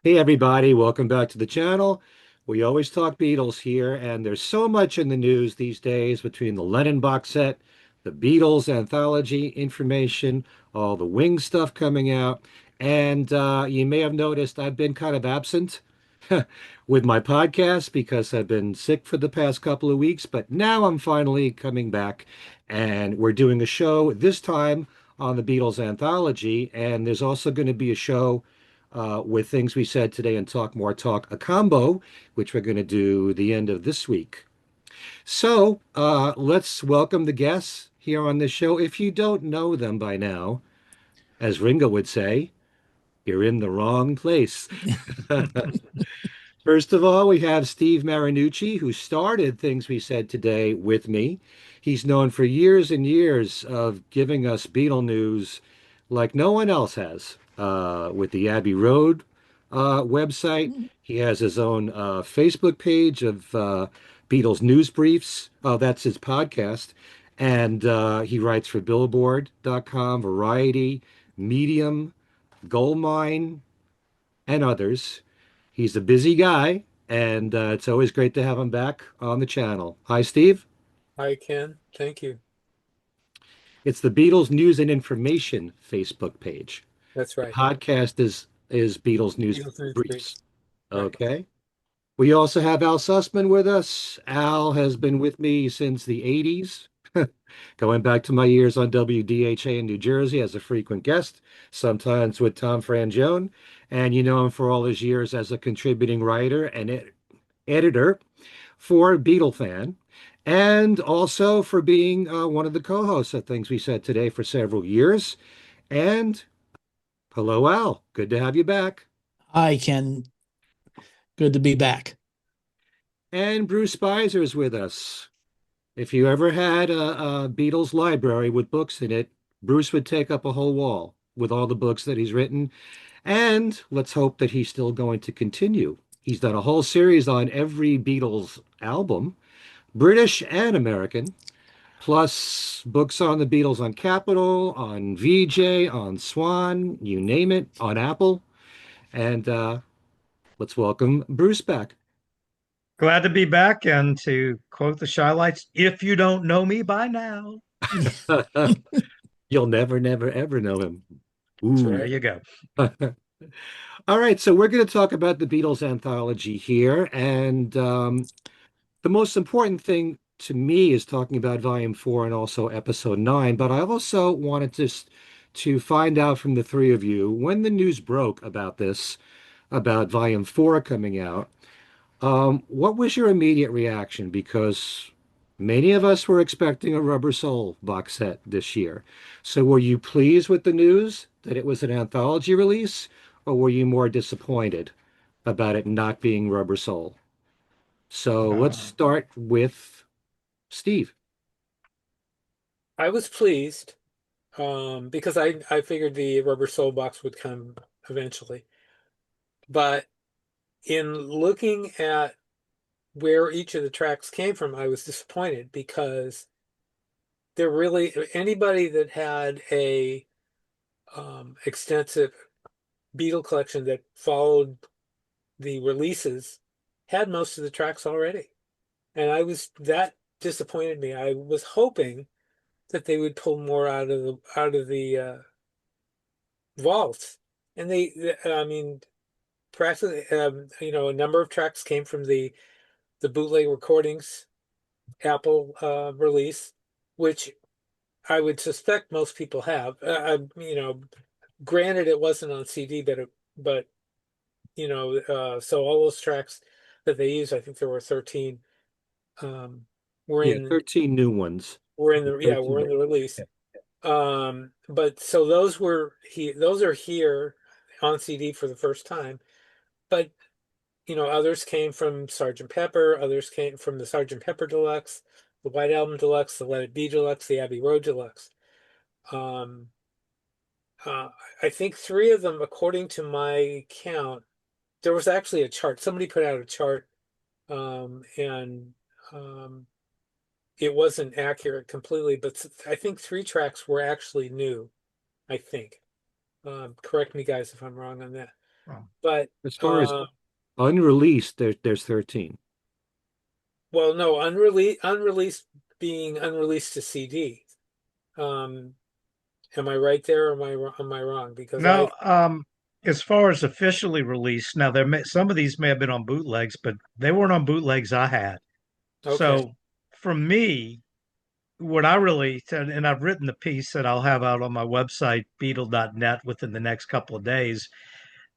Hey everybody, welcome back to the channel. We always talk Beatles here, and there's so much in the news these days between the Lennon box set, the Beatles Anthology information, all the Wings stuff coming out, and you may have noticed I've been kind of absent with my podcast because I've been sick for the past couple of weeks, but now I'm finally coming back, and we're doing a show this time on the Beatles Anthology, and there's also going to be a show with things we said today and Talk More Talk, a combo, which we're going to do the end of this week. So let's welcome the guests here on this show. If you don't know them by now, as Ringo would say, you're in the wrong place. First of all, we have Steve Marinucci, who started Things We Said Today with me. He's known for years and years of giving us Beatle news like no one else has. With the Abbey Road website, he has his own Facebook page of Beatles news briefs. That's his podcast. And he writes for Billboard.com, Variety, Medium, Goldmine, and others. He's a busy guy, and it's always great to have him back on the channel. Hi, Steve. Hi, Ken. Thank you. It's the Beatles News and Information Facebook page. That's The right. podcast is Beatles News Beatles news Briefs. briefs. Right. Okay. We also have Al Sussman with us. Al has been with me since the 80s, going back to my years on WDHA in New Jersey as a frequent guest, sometimes with Tom Frangione. And you know him for all his years as a contributing writer and editor for Beatle Fan, and also for being one of the co-hosts of Things We Said Today for several years. And hello, Al. Good to have you back. Hi, Ken. Good to be back. And Bruce Spizer is with us. If you ever had a Beatles library with books in it, Bruce would take up a whole wall with all the books that he's written. And let's hope that he's still going to continue. He's done a whole series on every Beatles album, British and American, plus books on the Beatles on Capitol, on VJ, on Swan, you name it, on Apple. And let's welcome Bruce back. Glad to be back, and to quote the Shylights, if you don't know me by now, You'll never, never, ever know him. That's Ooh. there right. you go. All right, so we're going to talk about the Beatles anthology here. And the most important thing to me is talking about volume four and also episode nine. But I also wanted to find out from the three of you when the news broke about this, about volume four coming out. What was your immediate reaction? Because many of us were expecting a Rubber Soul box set this year. So were you pleased with the news that it was an anthology release, or were you more disappointed about it not being Rubber Soul? So let's Uh, start with Steve. I was pleased because I figured the rubber soul box would come eventually. But in looking at where each of the tracks came from, I was disappointed because there really anybody that had a extensive Beatle collection that followed the releases had most of the tracks already. And that disappointed me. I was hoping that they would pull more out of the vaults, and I mean, practically, a number of tracks came from the bootleg recordings Apple release, which I would suspect most people have. Granted, it wasn't on CD, so all those tracks that they used, I think there were 13, um, were Yeah, in 13 new ones. were in the yeah 13. were in the release. Yeah. But so those are here on CD for the first time. But others came from Sergeant Pepper, others came from the Sergeant Pepper Deluxe, the White Album Deluxe, the Let It Be Deluxe, the Abbey Road Deluxe. Um, uh, I think three of them, according to my count, there was actually a chart. Somebody put out a chart, and um, it wasn't accurate completely, but I think three tracks were actually new. I think. Correct me, guys, if I'm wrong on that. Well, But As far as uh, unreleased, there's 13. well, no, unreleased being unreleased to CD. Um, am I right there, or am I wrong? Because no, as far as officially released, now some of these may have been on bootlegs, but they weren't on bootlegs I had. okay, So for me, what I really said, and I've written the piece that I'll have out on my website, beatle.net, within the next couple of days.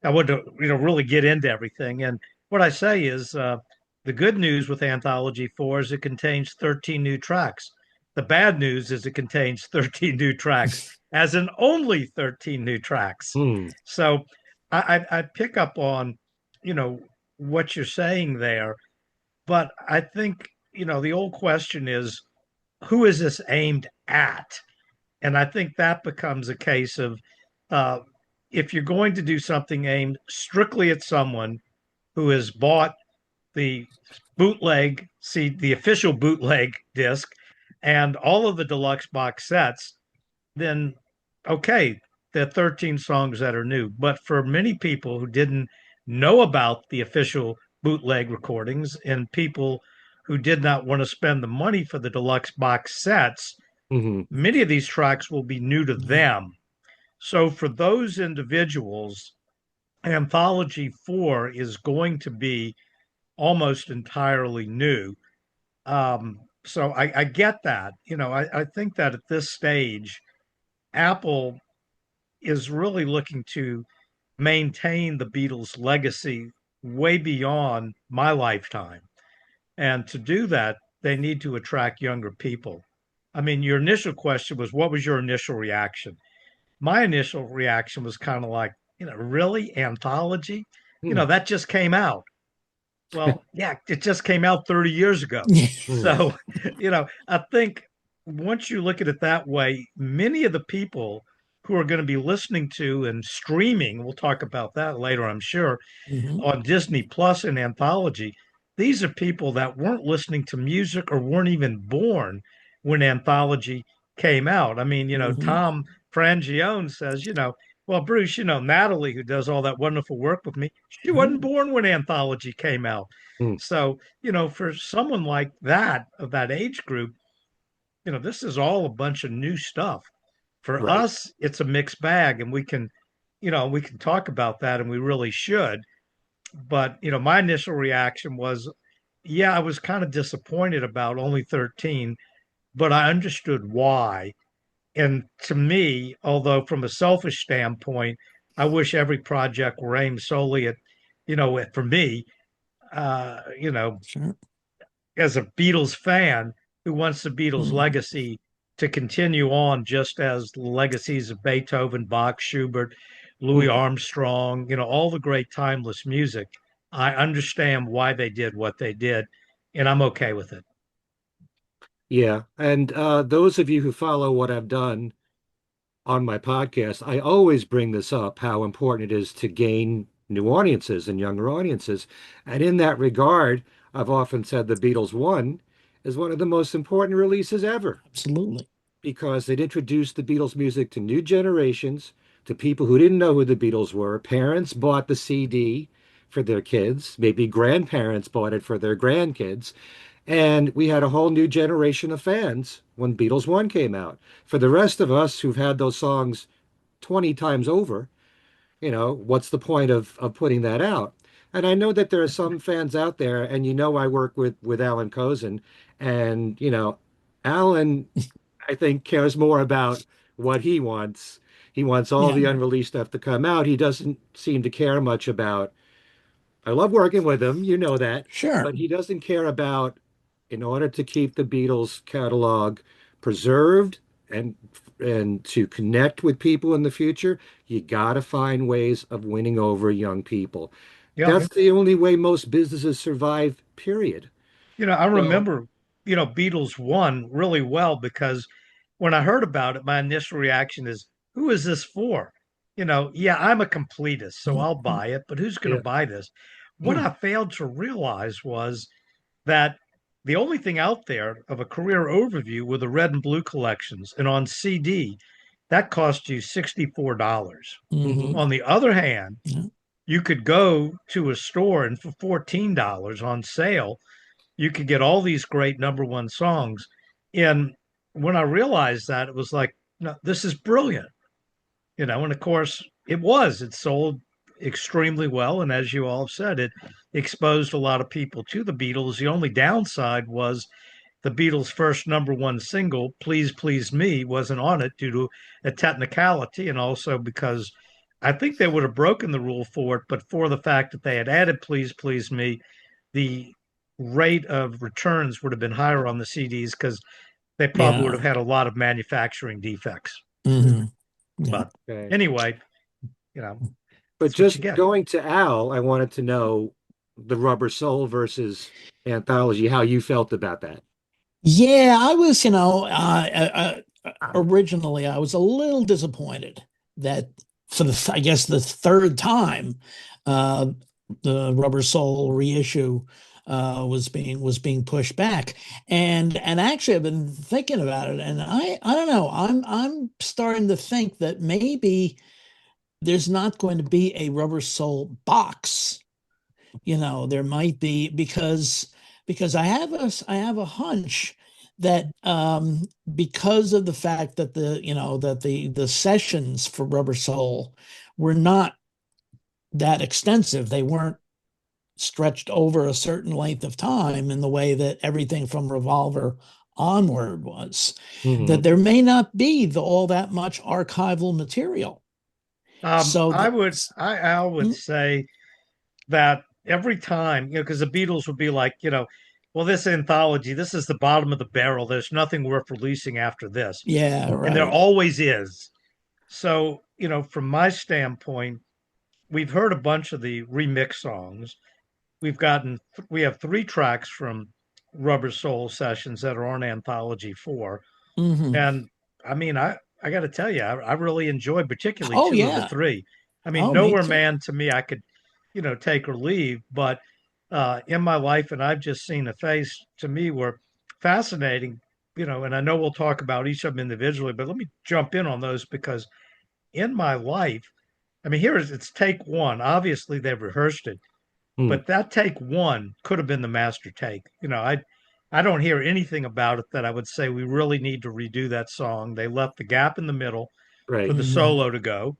I want to, really get into everything. And what I say is the good news with Anthology 4 is it contains 13 new tracks. The bad news is it contains 13 new tracks, as in only 13 new tracks. Hmm. So I pick up on, you know, what you're saying there. But I think, the old question is, who is this aimed at? And I think that becomes a case of uh, if you're going to do something aimed strictly at someone who has bought the the official bootleg disc, and all of the deluxe box sets, then okay, there are 13 songs that are new. But for many people who didn't know about the official bootleg recordings and people who did not want to spend the money for the deluxe box sets, Hmm. many of these tracks will be new to them. So for those individuals, Anthology 4 is going to be almost entirely new. So I get that. I think that at this stage, Apple is really looking to maintain the Beatles' legacy way beyond my lifetime. And to do that, they need to attract younger people. I mean, your initial question was, what was your initial reaction? My initial reaction was kind of like, really? Anthology? Hmm. That just came out. Well, yeah, it just came out 30 years ago. Hmm. So, I think once you look at it that way, many of the people who are going to be listening to and streaming, we'll talk about that later, I'm sure, Mhm. on Disney Plus and Anthology, these are people that weren't listening to music or weren't even born when Anthology came out. I mean, Mhm. Tom Frangione says, well, Bruce, Natalie, who does all that wonderful work with me, she wasn't born when Anthology came out. Hmm. So, for someone like that, of that age group, this is all a bunch of new stuff. For Right. us, it's a mixed bag, and we can talk about that, and we really should. But, my initial reaction was, yeah, I was kind of disappointed about only 13, but I understood why. And to me, although from a selfish standpoint, I wish every project were aimed solely at, for me, uh, you know, Sure. as a Beatles fan who wants the Beatles Mhm. legacy to continue on just as the legacies of Beethoven, Bach, Schubert, Louis Hmm. Armstrong, all the great timeless music. I understand why they did what they did, and I'm okay with it. Yeah. And those of you who follow what I've done on my podcast, I always bring this up, how important it is to gain new audiences and younger audiences. And in that regard, I've often said the Beatles One is one of the most important releases ever Absolutely. because it introduced the Beatles music to new generations, to people who didn't know who the Beatles were. Parents bought the CD for their kids, maybe grandparents bought it for their grandkids. And we had a whole new generation of fans when Beatles One came out. For the rest of us who've had those songs 20 times over, what's the point of putting that out? And I know that there are some fans out there, and I work with Alan Kozin, and Alan, I think, cares more about what he wants. He wants all Yeah. the unreleased stuff to come out. He doesn't seem to care much about. I love working with him, you know that, Sure. but he doesn't care about, in order to keep the Beatles catalog preserved and to connect with people in the future, you got to find ways of winning over young people. Yeah. That's the only way most businesses survive, period. I So, remember, Beatles One really well because when I heard about it, my initial reaction is, who is this for? Yeah, I'm a completist, so I'll Mhm. buy it, but who's going to yeah. buy this? What Hmm. I failed to realize was that the only thing out there of a career overview were the red and blue collections, and on CD, that cost you $64. Hmm. Mhm. On the other hand, Yeah. you could go to a store and for $14 on sale, you could get all these great number one songs. And when I realized that, it was like, no, this is brilliant. And of course it sold extremely well. And as you all have said, it exposed a lot of people to the Beatles. The only downside was the Beatles' first number one single, Please Please Me, wasn't on it due to a technicality, and also because I think they would have broken the rule for it, but for the fact that they had added Please Please Me, the rate of returns would have been higher on the CDs because they probably would Yeah. have had a lot of manufacturing defects. Hmm. Yeah. But Okay. anyway, you know, But that's what you just get. going to Al, I wanted to know the Rubber Soul versus Anthology, how you felt about that. Yeah, I was, originally I was a little disappointed that for I guess the third time, uh, the Rubber Soul reissue was being pushed back, and actually I've been thinking about it, and I don't know, I'm starting to think that maybe there's not going to be a Rubber Soul box. There might be, because I have a hunch that, because of the fact that the sessions for Rubber Soul were not that extensive, they weren't stretched over a certain length of time in the way that everything from Revolver onward was, Hmm. that there may not be all that much archival material. So I that. would I would say that every time, because the Beatles would be like, well, this anthology, this is the bottom of the barrel. There's nothing worth releasing after this. Yeah, And there right. always is. So, from my standpoint, we've heard a bunch of the remix songs. We have three tracks from Rubber Soul sessions that are on Anthology 4. Hmm. And I mean, I got to tell you, I really enjoyed particularly Oh two of the yeah. three. I mean, Oh, me Nowhere too. Man to me, I could, take or leave, but in my life, and I've just seen a face to me were fascinating, and I know we'll talk about each of them individually, but let me jump in on those because in my life, I mean, it's take one. Obviously, they've rehearsed it, Hmm. but that take one could have been the master take. I don't hear anything about it that I would say we really need to redo that song. They left the gap in the middle for Right. the Hmm. solo to go.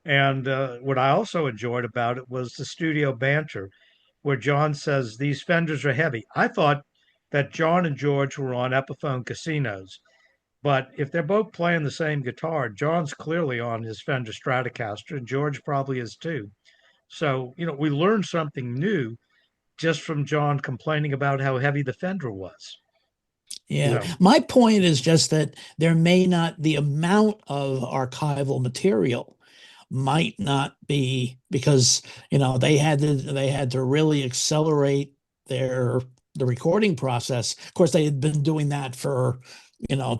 And what I also enjoyed about it was the studio banter, where John says, These Fenders are heavy. I thought that John and George were on Epiphone Casinos, but if they're both playing the same guitar, John's clearly on his Fender Stratocaster, and George probably is too. So, we learned something new just from John complaining about how heavy the Fender was. Yeah. Yeah. So, My point is just that there may not, the amount of archival material might not be, because, they had to really accelerate their the recording process. Of course, they had been doing that for,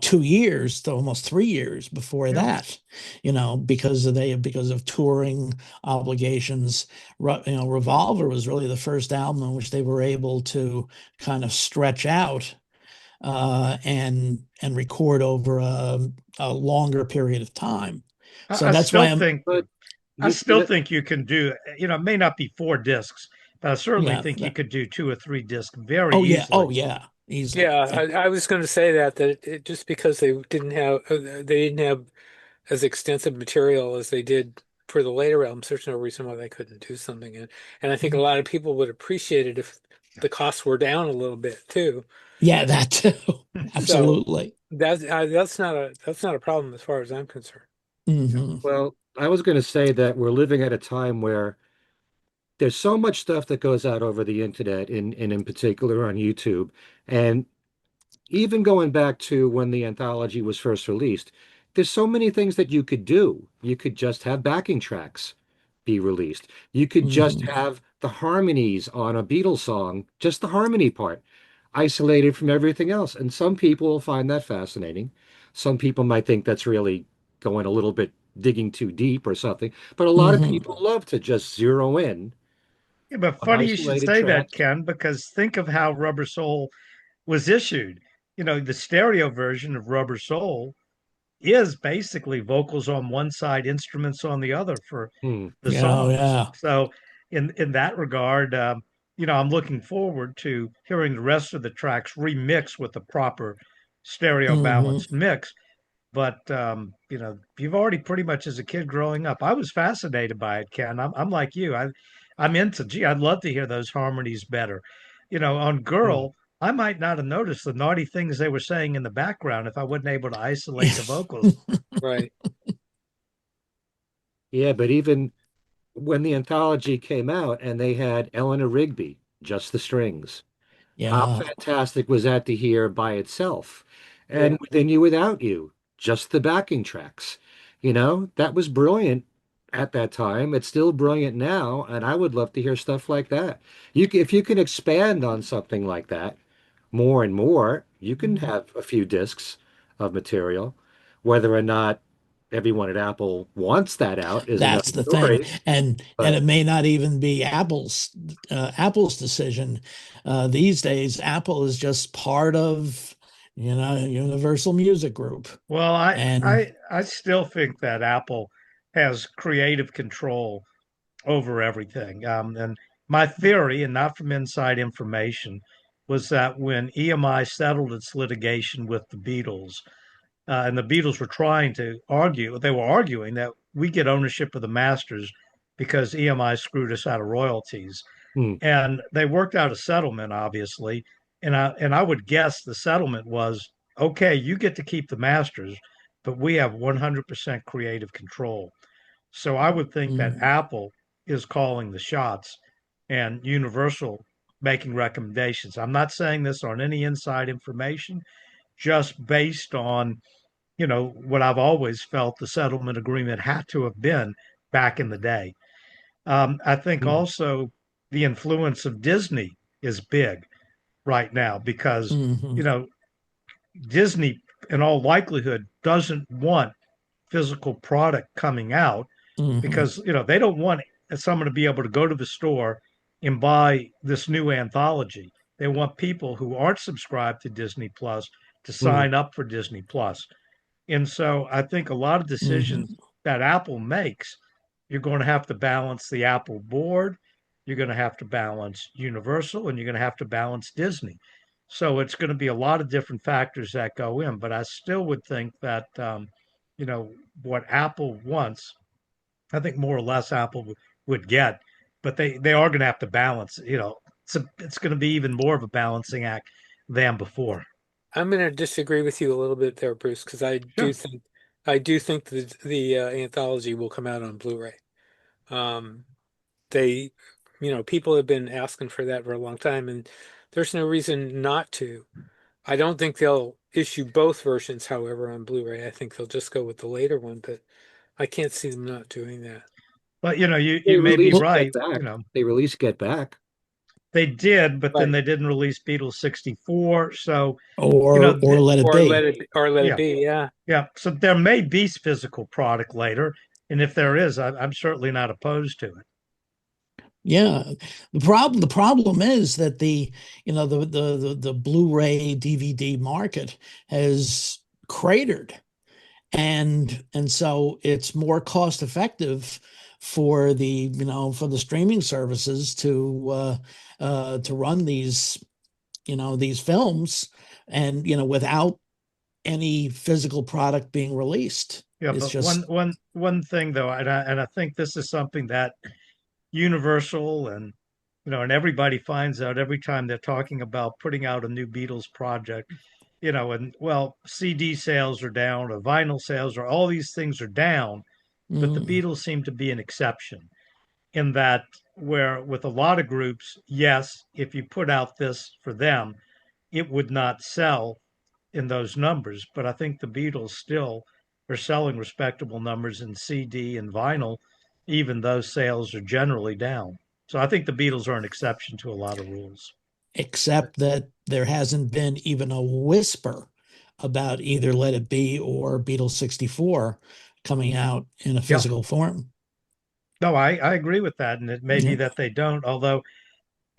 2 years to almost 3 years before yeah. that, because of touring obligations. Revolver was really the first album in which they were able to kind of stretch out, and record over a longer period of time. So I that's why still I'm. think But I you, still think you can do, it may not be 4 discs, but I certainly Yeah. think you could do 2 or 3 discs very Oh yeah. Oh easily. yeah. Easily. Yeah, Yeah. I was going to say that just because they didn't have as extensive material as they did for the later albums, there's no reason why they couldn't do something. And I think a lot of people would appreciate it if the costs were down a little bit too. Yeah. That too. So Absolutely. that's not a problem as far as I'm concerned. Hmm. well, I was going to say that we're living at a time where there's so much stuff that goes out over the internet, and in particular on YouTube. And even going back to when the anthology was first released, there's so many things that you could do. You could just have backing tracks be released. You could just Hmm. have the harmonies on a Beatles song, just the harmony part, isolated from everything else. And some people will find that fascinating. Some people might think that's really going a little bit digging too deep or something. But a lot of Hmm. people love to just zero in Yeah, but on funny you should isolated say that, tracks. Ken, because think of how Rubber Soul was issued. The stereo version of Rubber Soul is basically vocals on one side, instruments on the other for Hmm. the Oh, songs. yeah. So in that regard, I'm looking forward to hearing the rest of the tracks remixed with the proper stereo Hmm. balanced mix. But you've already pretty much as a kid growing up, I was fascinated by it, Ken. I'm like you. I'm into. Gee, I'd love to hear those harmonies better. On Hmm. Girl, I might not have noticed the naughty things they were saying in the background if I wasn't able to isolate the vocals. Right. Yeah, but even when the anthology came out and they had Eleanor Rigby, just the strings, how Yeah. fantastic was that to hear by itself? Yeah. And Within You Without You, just the backing tracks. That was brilliant at that time. It's still brilliant now, and I would love to hear stuff like that. If you can expand on something like that more and more, you can have a few discs of material. Whether or not everyone at Apple wants that out is another That's the thing, story. and But it may not even be Apple's decision. These days. Apple is just part of, Universal Music Group, Well, I and I I still think that Apple has creative control over everything. And my theory, and not from inside information, was that when EMI settled its litigation with the Beatles, and the Beatles were trying to argue, they were arguing that we get ownership of the masters because EMI screwed us out of royalties. hmm, And they worked out a settlement, obviously. And I would guess the settlement was okay, you get to keep the masters, but we have 100% creative control. So I would think that mm, Apple is calling the shots and Universal making recommendations. I'm not saying this on any inside information, just based on, what I've always felt the settlement agreement had to have been back in the day. I think hmm, also the influence of Disney is big right now because, mhm, you know, Disney, in all likelihood, doesn't want physical product coming out mhm, because they don't want someone to be able to go to the store and buy this new anthology. They want people who aren't subscribed to Disney Plus to hmm, sign up for Disney Plus. And so I think a lot of decisions mhm, that Apple makes, you're going to have to balance the Apple board, you're going to have to balance Universal, and you're going to have to balance Disney. So it's going to be a lot of different factors that go in. But I still would think that, you know, what Apple wants, I think more or less Apple would get, but they are going to have to balance. It's going to be even more of a balancing act than before. I'm going to disagree with you a little bit there, Bruce, because Sure. I do think the anthology will come out on Blu-ray. Um, they, people have been asking for that for a long time, and there's no reason not to. I don't think they'll issue both versions, however, on Blu-ray. I think they'll just go with the later one, but I can't see them not doing that. But you they may be released well, Get right. Back. They released Get Back. They did, but then Right. they didn't release Beatles 64. So, or Let It Or Be. or let it yeah, be. Yeah. yeah. So there may be physical product later. And if there is, I'm certainly not opposed to it. Yeah, the problem is that the Blu-ray DVD market has cratered, and so it's more cost effective for the streaming services to run these films, and without any physical product being released. Yeah, It's but one just one one thing though, and I think this is something that Universal and everybody finds out every time they're talking about putting out a new Beatles project, and well, CD sales are down, or vinyl sales, or all these things are down, but the mm, Beatles seem to be an exception in that where with a lot of groups, yes, if you put out this for them, it would not sell in those numbers. But I think the Beatles still are selling respectable numbers in CD and vinyl, even though sales are generally down. So I think the Beatles are an exception to a lot of rules. except that there hasn't been even a whisper about either Let It Be or Beatles 64 coming out in a Yeah. physical form. No, I agree with that. And it may be Yeah. that they don't, although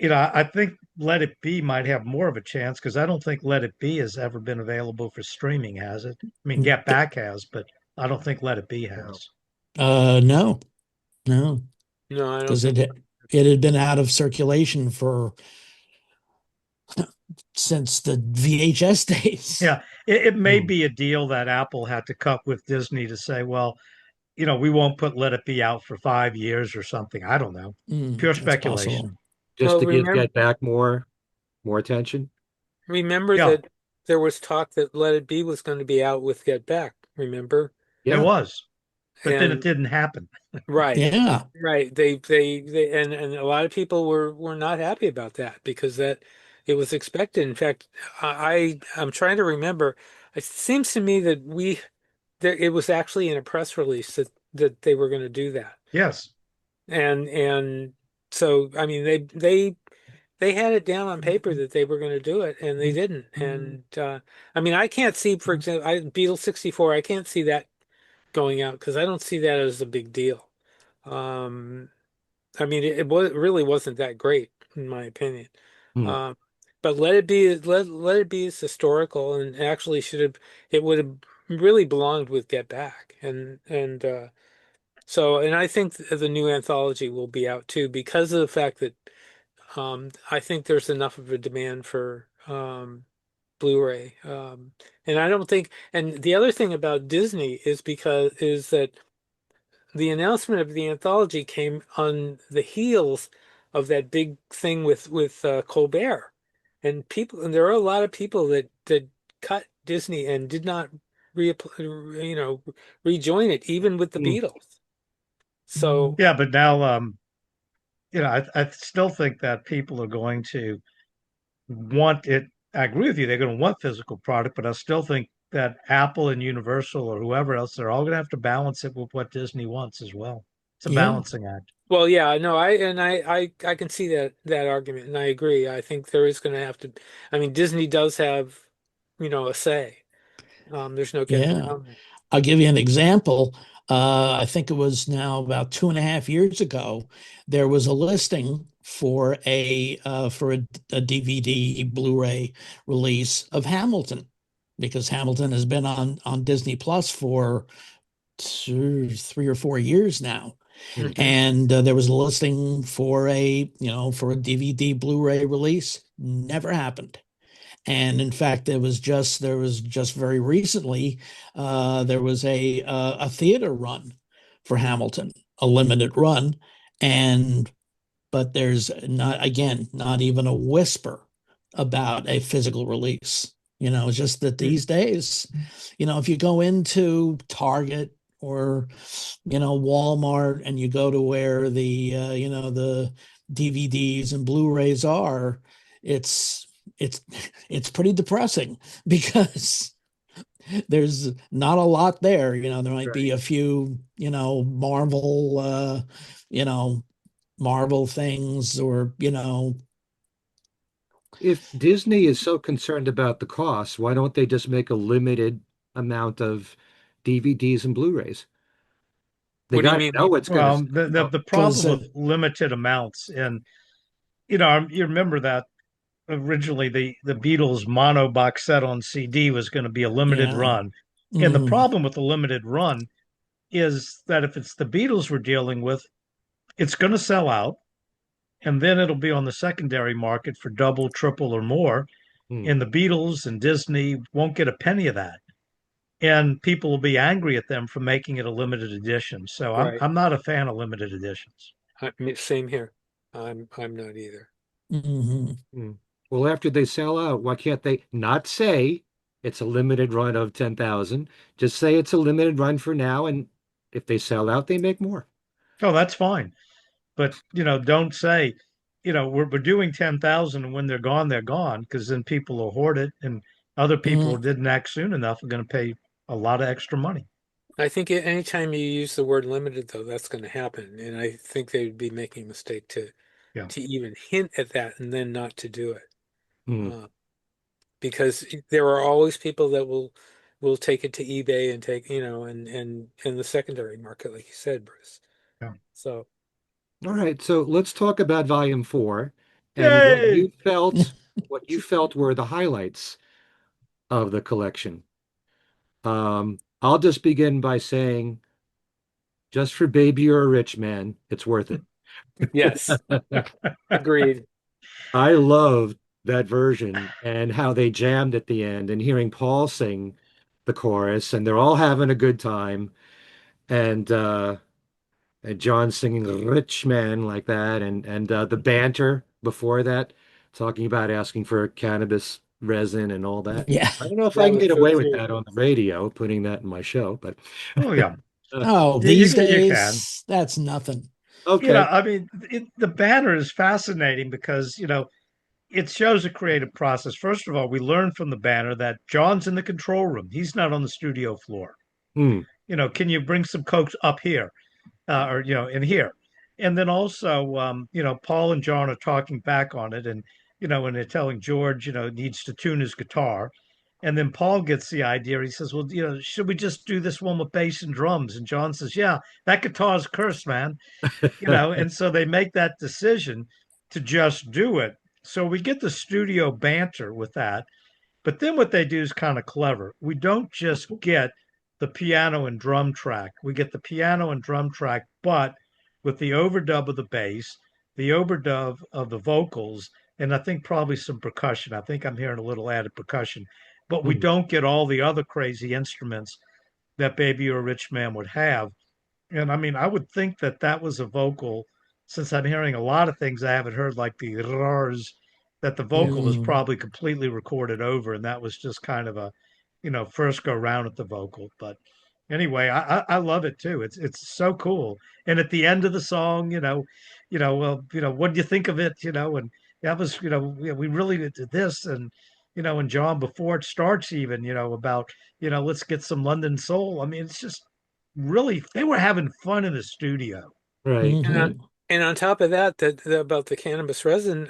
I think Let It Be might have more of a chance because I don't think Let It Be has ever been available for streaming, has it? I mean, Get Back has, but I don't think Let It Be No. has. No, no, No, I don't because think. it had been out of circulation for since the VHS days. Yeah, it may Hmm. be a deal that Apple had to cut with Disney to say, well, we won't put Let It Be out for 5 years or something. I don't know. Pure That's possible. speculation. Just Well, to give remember Get Back more attention. remember Yeah, that there was talk that Let It Be was going to be out with Get Back. Remember? it Yeah. was, but then it And didn't happen. right, Yeah, right. They and a lot of people were not happy about that because that it was expected. In fact, I'm trying to remember. It seems to me that it was actually in a press release that they were going to do that. Yes. And so I mean they had it down on paper that they were going to do it and they didn't. And I mean I can't see, for example, Beetle 64, I can't see that going out because I don't see that as a big deal. Um, I mean it really wasn't that great in my opinion. Hmm. Um, but Let It Be is historical and actually should have it would have really belonged with Get Back and so, and I think the new anthology will be out too because of the fact that I think there's enough of a demand for Blu-ray. And I don't think, and the other thing about Disney is that the announcement of the anthology came on the heels of that big thing with Colbert, and there are a lot of people that cut Disney and did not re you know rejoin it, even with the Hmm. Beatles. So. Yeah, but now, I still think that people are going to want it. I agree with you. They're going to want physical product, but I still think that Apple and Universal or whoever else, they're all going to have to balance it with what Disney wants as well. It's a yeah, balancing act. Well, yeah, no, I can see that argument, and I agree. I think there is going to have to. I mean, Disney does have, a say. There's no getting yeah. around that. I'll give you an example. I think it was now about 2.5 years ago. There was a listing for a DVD Blu-ray release of Hamilton, because Hamilton has been on Disney Plus for 3 or 4 years now. Hmm. Hmm. And there was a listing for a DVD Blu-ray release. Never happened. And in fact, there was just very recently there was a theater run for Hamilton, a limited run, and but there's not even a whisper about a physical release. It's just that these days, if you go into Target or Walmart and you go to where the DVDs and Blu-rays are, it's it's it's pretty depressing because there's not a lot there. There might be Right. a few, you know, Marvel things, or If Disney is so concerned about the cost, why don't they just make a limited amount of DVDs and Blu-rays? They What do you got to mean? know it's going to Well, sell. the because problem with limited amounts, and you remember that originally the Beatles mono box set on CD was going to be a limited yeah. run, and the Mhm. problem with the limited run is that if it's the Beatles we're dealing with, it's going to sell out, and then it'll be on the secondary market for double, triple, or more, Hmm. and the Beatles and Disney won't get a penny of that. And people will be angry at them for making it a limited edition. So I'm Right. I'm not a fan of limited editions. Same here. I'm not either. Mhm. Hmm. Well, after they sell out, why can't they not say it's a limited run of 10,000? Just say it's a limited run for now, and if they sell out, they make more. Oh, that's fine. But don't say, we're doing 10,000 and when they're gone, because then people will hoard it, and other people Mhm. who didn't act soon enough are going to pay a lot of extra money. I think anytime you use the word limited, though, that's going to happen, and I think they would be making a mistake Yeah. to even hint at that and then not to do it. Hmm. Uh, because there are always people that will take it to eBay and take, and in the secondary market, like you said, Bruce. Yeah. So. All right, so let's talk about volume four. and Yay! what you felt were the highlights of the collection. I'll just begin by saying, just for Baby You're a Rich Man, it's worth it. Yes, agreed. I loved that version and how they jammed at the end and hearing Paul sing the chorus and they're all having a good time and John singing Rich Man like that and the banter before that talking about asking for cannabis resin and all that. Yeah. I don't know if I That can was get so away with true. that on the radio, putting that in my show, but Oh yeah, Oh, you these you can. days, that's nothing. okay. I mean, the banner is fascinating because it shows a creative process. First of all, we learn from the banner that John's in the control room. He's not on the studio floor. Hmm. Can you bring some cokes up here, or in here? And then also, Paul and John are talking back on it, and when they're telling George, needs to tune his guitar. And then Paul gets the idea. He says, "Well, should we just do this one with bass and drums?" And John says, "Yeah, that guitar's cursed, man." And so they make that decision to just do it. So we get the studio banter with that. But then what they do is kind of clever. We don't just get the piano and drum track, we get the piano and drum track, but with the overdub of the bass, the overdub of the vocals, and I think probably some percussion. I think I'm hearing a little added percussion, but we Hmm. don't get all the other crazy instruments that Baby or Rich Man would have. And I mean, I would think that that was a vocal, since I'm hearing a lot of things I haven't heard, like the rars, that the vocal was Mm, probably completely recorded over, and that was just kind of a, first go round at the vocal. But anyway, I love it too. It's so cool. And at the end of the song, well, what do you think of it? And that was, we really did this, and and John, before it starts, even, about, let's get some London soul. I mean, it's just really, they were having fun in the studio. Right. And on, mhm. and on top of that, about the cannabis resin,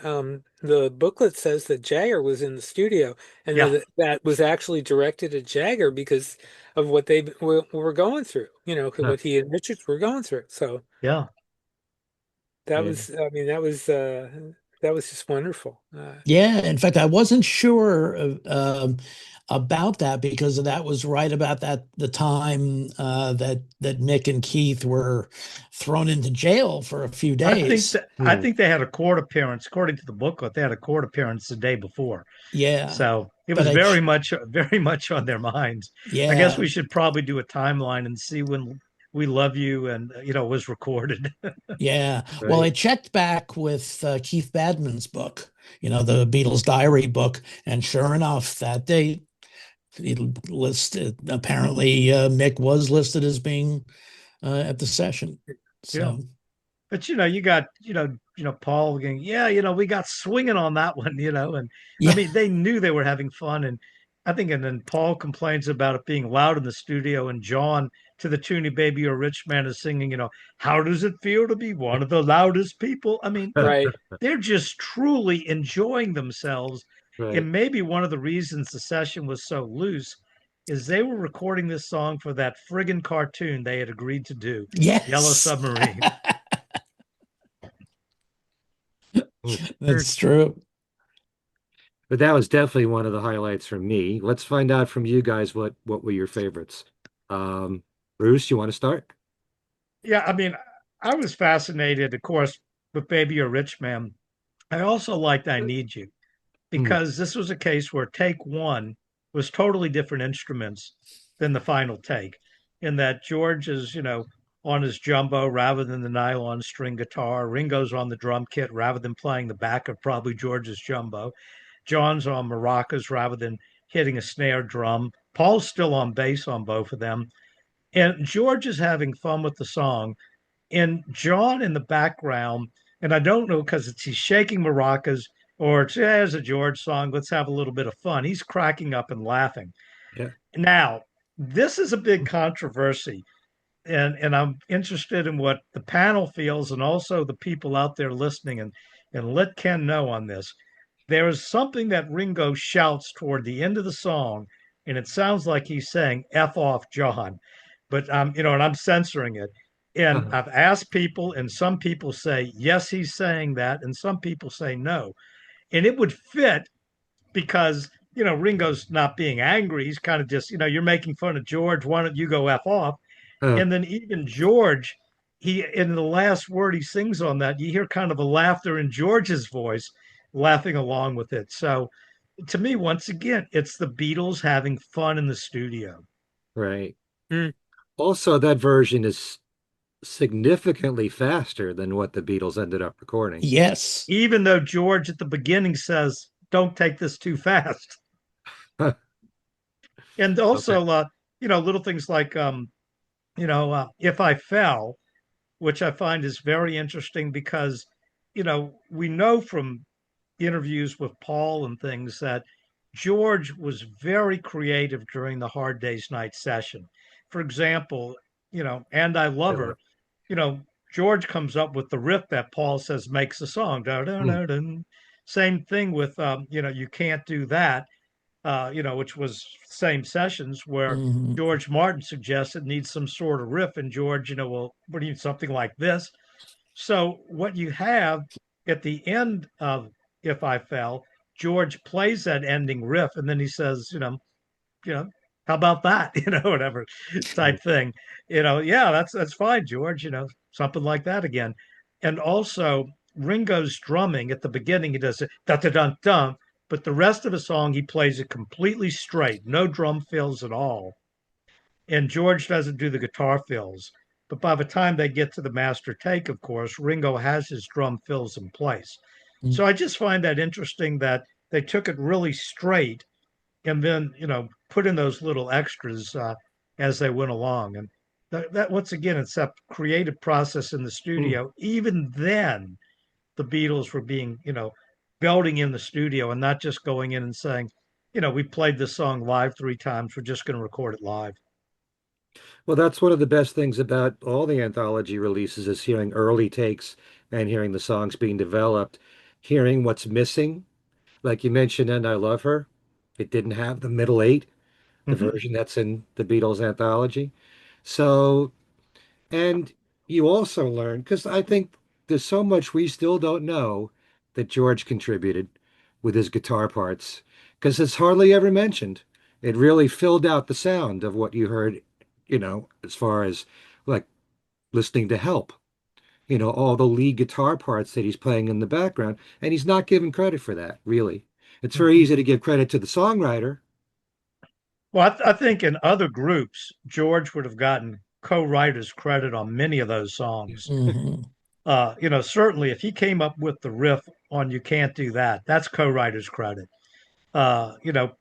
the booklet says that Jagger was in the studio, and Yeah, that was actually directed at Jagger because of what they were going through. Huh. What he and Richards were going through. So yeah. that Yeah. was, I mean, that was just wonderful. Yeah, in fact, I wasn't sure about that because that was right about the time that Mick and Keith were thrown into jail for a few days. I Hmm. think they had a court appearance, according to the booklet. They had a court appearance the day before, Yeah, so it but was very much on their minds. I guess yeah, we should probably do a timeline and see when "We Love You" and was recorded. yeah. Well, I Right. checked back with Keith Badman's book, the Beatles diary book, and sure enough, that date it listed apparently Mick was listed as being at the session. Yeah. So But you got Paul going, yeah, we got swinging on that one, and I yeah, mean they knew they were having fun, and I think, and then Paul complains about it being loud in the studio, and John, to the tune of "Baby You're a Rich Man," is singing, how does it feel to be one of the loudest people? I mean, Right. they're just truly enjoying themselves, Right. and maybe one of the reasons the session was so loose is they were recording this song for that friggin' cartoon they had agreed to do, Yellow yes, Submarine. Hmm. that's true. But that was definitely one of the highlights for me. Let's find out from you guys what were your favorites. Um, Bruce, you want to start? Yeah, I mean, I was fascinated, of course, with Baby or Rich Man. I also liked I Need You Hmm. because this was a case where take one was totally different instruments than the final take, in that George is, on his jumbo rather than the nylon string guitar. Ringo's on the drum kit rather than playing the back of probably George's jumbo. John's on maracas rather than hitting a snare drum. Paul's still on bass on both of them. And George is having fun with the song, and John in the background, and I don't know because he's shaking maracas or it's as a George song. Let's have a little bit of fun. He's cracking up and laughing. Yeah. Now, this is a big controversy, and I'm interested in what the panel feels and also the people out there listening, and let Ken know on this. There is something that Ringo shouts toward the end of the song, and it sounds like he's saying "F off, John," but and I'm censoring it. And Uh-huh. I've asked people, and some people say, yes, he's saying that, and some people say no. And it would fit because, Ringo's not being angry. He's kind of just, you're making fun of George. Why don't you go F off? Uh, And then even George, in the last word he sings on that, you hear kind of a laughter in George's voice, laughing along with it. So to me, once again, it's the Beatles having fun in the studio. right. Mm. Also, that version is significantly faster than what the Beatles ended up recording. Yes. Even though George at the beginning says, don't take this too fast. And Okay. also, little things like, If I Fell, which I find is very interesting because, we know from interviews with Paul and things that George was very creative during the Hard Day's Night session. For example, And I Love Sure. Her, you know, George comes up with the riff that Paul says makes the song. Mm, Same thing with, You Can't Do That, which was same sessions where Hmm. George Martin suggested needs some sort of riff, and George, what do you something like this? So what you have at the end of If I Fell, George plays that ending riff, and then he says, you know, how about that? Whatever mm. type thing. Yeah, that's fine, George. Something like that again. And also Ringo's drumming at the beginning, he does it da da dun dun, but the rest of the song he plays it completely straight, no drum fills at all. And George doesn't do the guitar fills. But by the time they get to the master take, of course, Ringo has his drum fills in place. So I just find that interesting that they took it really straight and then put in those little extras as they went along. And that once again, it's that creative process in the Mm. studio. Even then, the Beatles were being building in the studio and not just going in and saying, we played this song live 3 times. We're just going to record it live. Well, that's one of the best things about all the anthology releases is hearing early takes and hearing the songs being developed, hearing what's missing. Like you mentioned, And I Love Her. It didn't have the middle eight, the Mm-hmm. version that's in the Beatles anthology. So, and you also learn, because I think there's so much we still don't know that George contributed with his guitar parts, because it's hardly ever mentioned. It really filled out the sound of what you heard, as far as like listening to Help, all the lead guitar parts that he's playing in the background, and he's not given credit for that, really. It's very easy to give credit to the songwriter. Well, I think in other groups, George would have gotten co-writers credit on many of those songs. Hmm. Certainly if he came up with the riff on You Can't Do That, that's co-writer's credit. Uh, you know,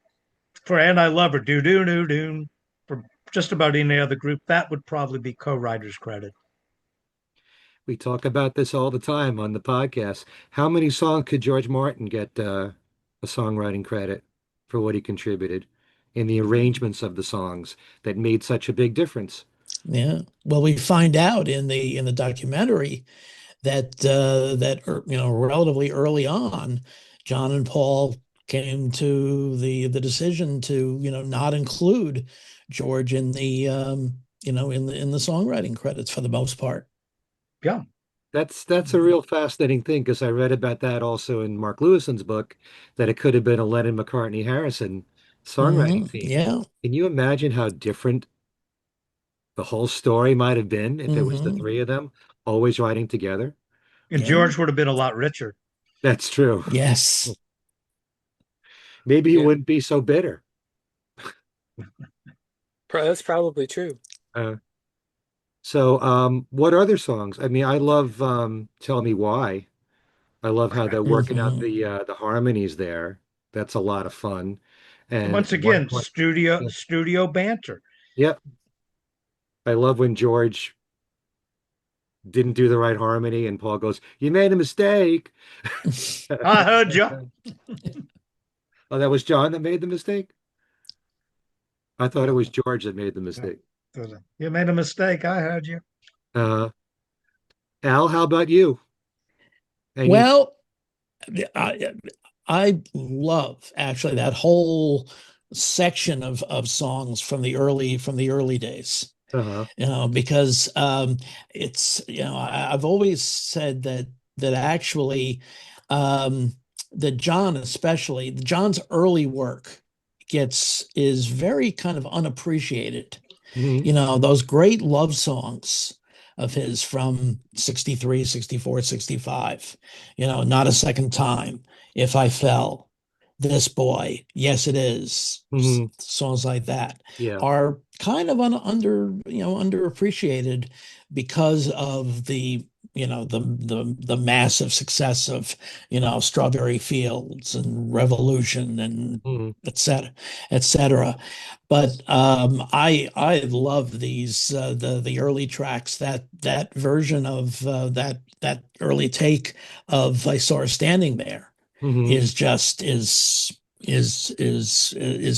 for And I Love Her, do do do do, for just about any other group, that would probably be co-writer's credit. We talk about this all the time on the podcast. How many songs could George Martin get a songwriting credit for what he contributed in the arrangements of the songs that made such a big difference? Yeah. Well, we find out in the documentary that relatively early on, John and Paul came to the decision to not include George in the songwriting credits for the most part. Yeah. That's a real fascinating thing because I read about that also in Mark Lewison's book that it could have been a Lennon McCartney Harrison songwriting theme. Yeah. Can you imagine how different the whole story might have been if it was the Hmm. three of them always writing together? And Yeah. George would have been a lot richer. That's true. Yes. Maybe he Yeah, wouldn't be so bitter. that's probably true. Uh, so, what other songs? I mean, I love Tell Me Why. I love how they're working out Hmm. the harmonies there. That's a lot of fun. And Once at one again, point, studio yeah, studio banter. yep, I love when George didn't do the right harmony and Paul goes, "You made a mistake." I heard you. Oh, that was John that made the mistake? I thought it was George that made the mistake. You made a mistake. I heard you. Uh, Al, how about you? Any? Well, I, I love actually that whole section of songs from the early days. Uh-huh. Because it's, I've always said that actually, um, that John, especially John's early work is very kind of unappreciated. Hmm. Those great love songs of his from 63, 64, 65. Not a second time, If I Fell, This Boy, Yes It Is, Hmm. songs like that Yeah. are kind of underappreciated because of the massive success of Strawberry Fields and Revolution and Hmm. et cetera, et cetera. But I love these the early tracks. That version of that early take of I Saw Her Standing There Hmm. is just is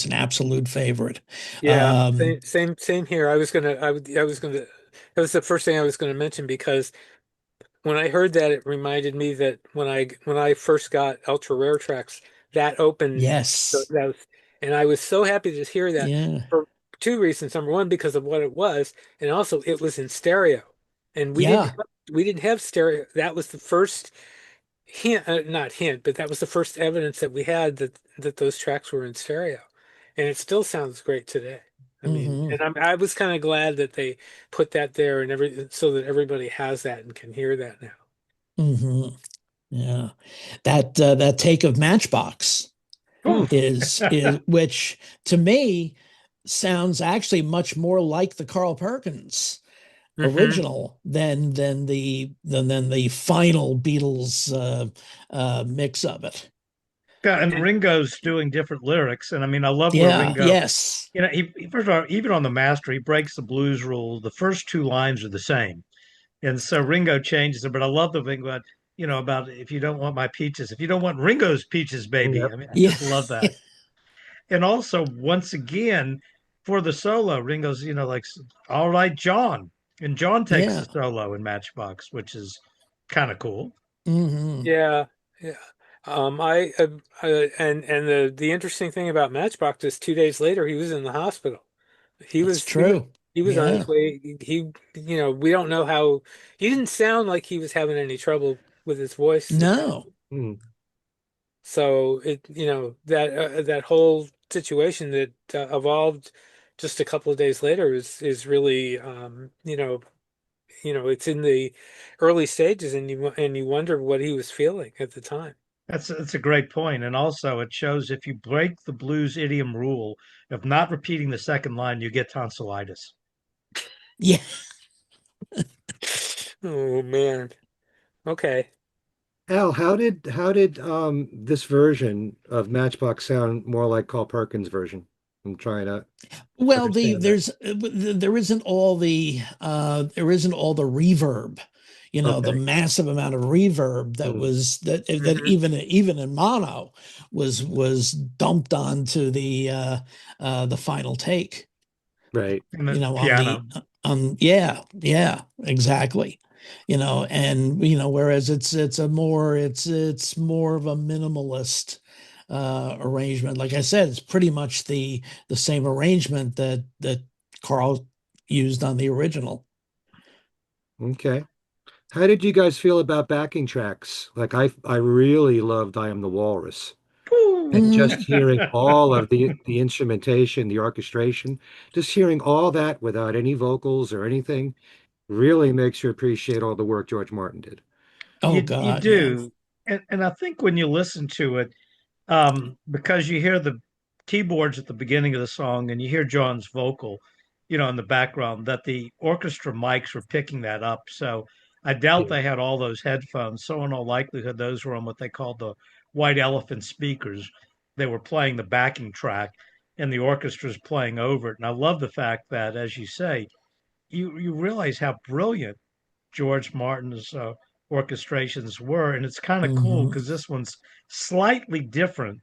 an absolute favorite. Yeah, Um, same here. I was gonna that was the first thing I was gonna mention because when I heard that, it reminded me that when I first got ultra rare tracks, that opened yes, that was, and I was so happy to hear that yeah, for two reasons. Number one, because of what it was, and also it was in stereo, and yeah. we didn't have stereo. That was the first hint, not hint, but that was the first evidence that we had that those tracks were in stereo, and it still sounds great today. I mean, Hmm. and I was kind of glad that they put that there and so that everybody has that and can hear that now. Hmm. Yeah, that take of Matchbox Hmm. Oof. is which to me sounds actually much more like the Carl Perkins Hmm. original than the final Beatles mix of it. Yeah, and And Ringo's doing different lyrics, and I mean, I love where Yeah, Ringo, yes, first of all, even on the master, he breaks the blues rule. The first two lines are the same, and so Ringo changes it. But I love the thing about, about if you don't want my peaches, if you don't want Ringo's peaches, baby. I Yep. mean, I yeah, just love that. And also, once again, for the solo, Ringo's, like, all right, John, and John takes the yeah. solo in Matchbox, which is kind of cool. Hmm. yeah, yeah. And the interesting thing about Matchbox is 2 days later he was in the hospital. He That's was he was true. he was on his Yeah. way. We don't know how he didn't sound like he was having any trouble with his voice at that. No. Mm. So that whole situation that evolved just a couple of days later is really it's in the early stages and you wonder what he was feeling at the time. That's a great point, and also it shows if you break the blues idiom rule of not repeating the second line, you get tonsillitis. Yeah. Oh man. Okay. Al, how did this version of Matchbox sound more like Carl Perkins' version? I'm trying to Well, understand that. there isn't all the reverb, the Okay. massive amount of reverb Mm. that Hmm. even in mono was dumped onto the final take. And Right. the On the piano. yeah, yeah, exactly. And whereas it's more of a minimalist arrangement. Like I said, it's pretty much the same arrangement that Carl used on the original. Okay. How did you guys feel about backing tracks? Like I really loved I Am the Walrus. And Woo! Mhm. just hearing all of the instrumentation, the orchestration, just hearing all that without any vocals or anything really makes you appreciate all the work George Martin did. Oh You God, yeah. do, and I think when you listen to it, because you hear the keyboards at the beginning of the song and you hear John's vocal, in the background, that the orchestra mics were picking that up. So I doubt Yeah. they had all those headphones. So in all likelihood, those were on what they called the white elephant speakers. They were playing the backing track, and the orchestra's playing over it. And I love the fact that, as you say, you realize how brilliant George Martin's orchestrations were, and it's kind of cool Hmm. because this one's slightly different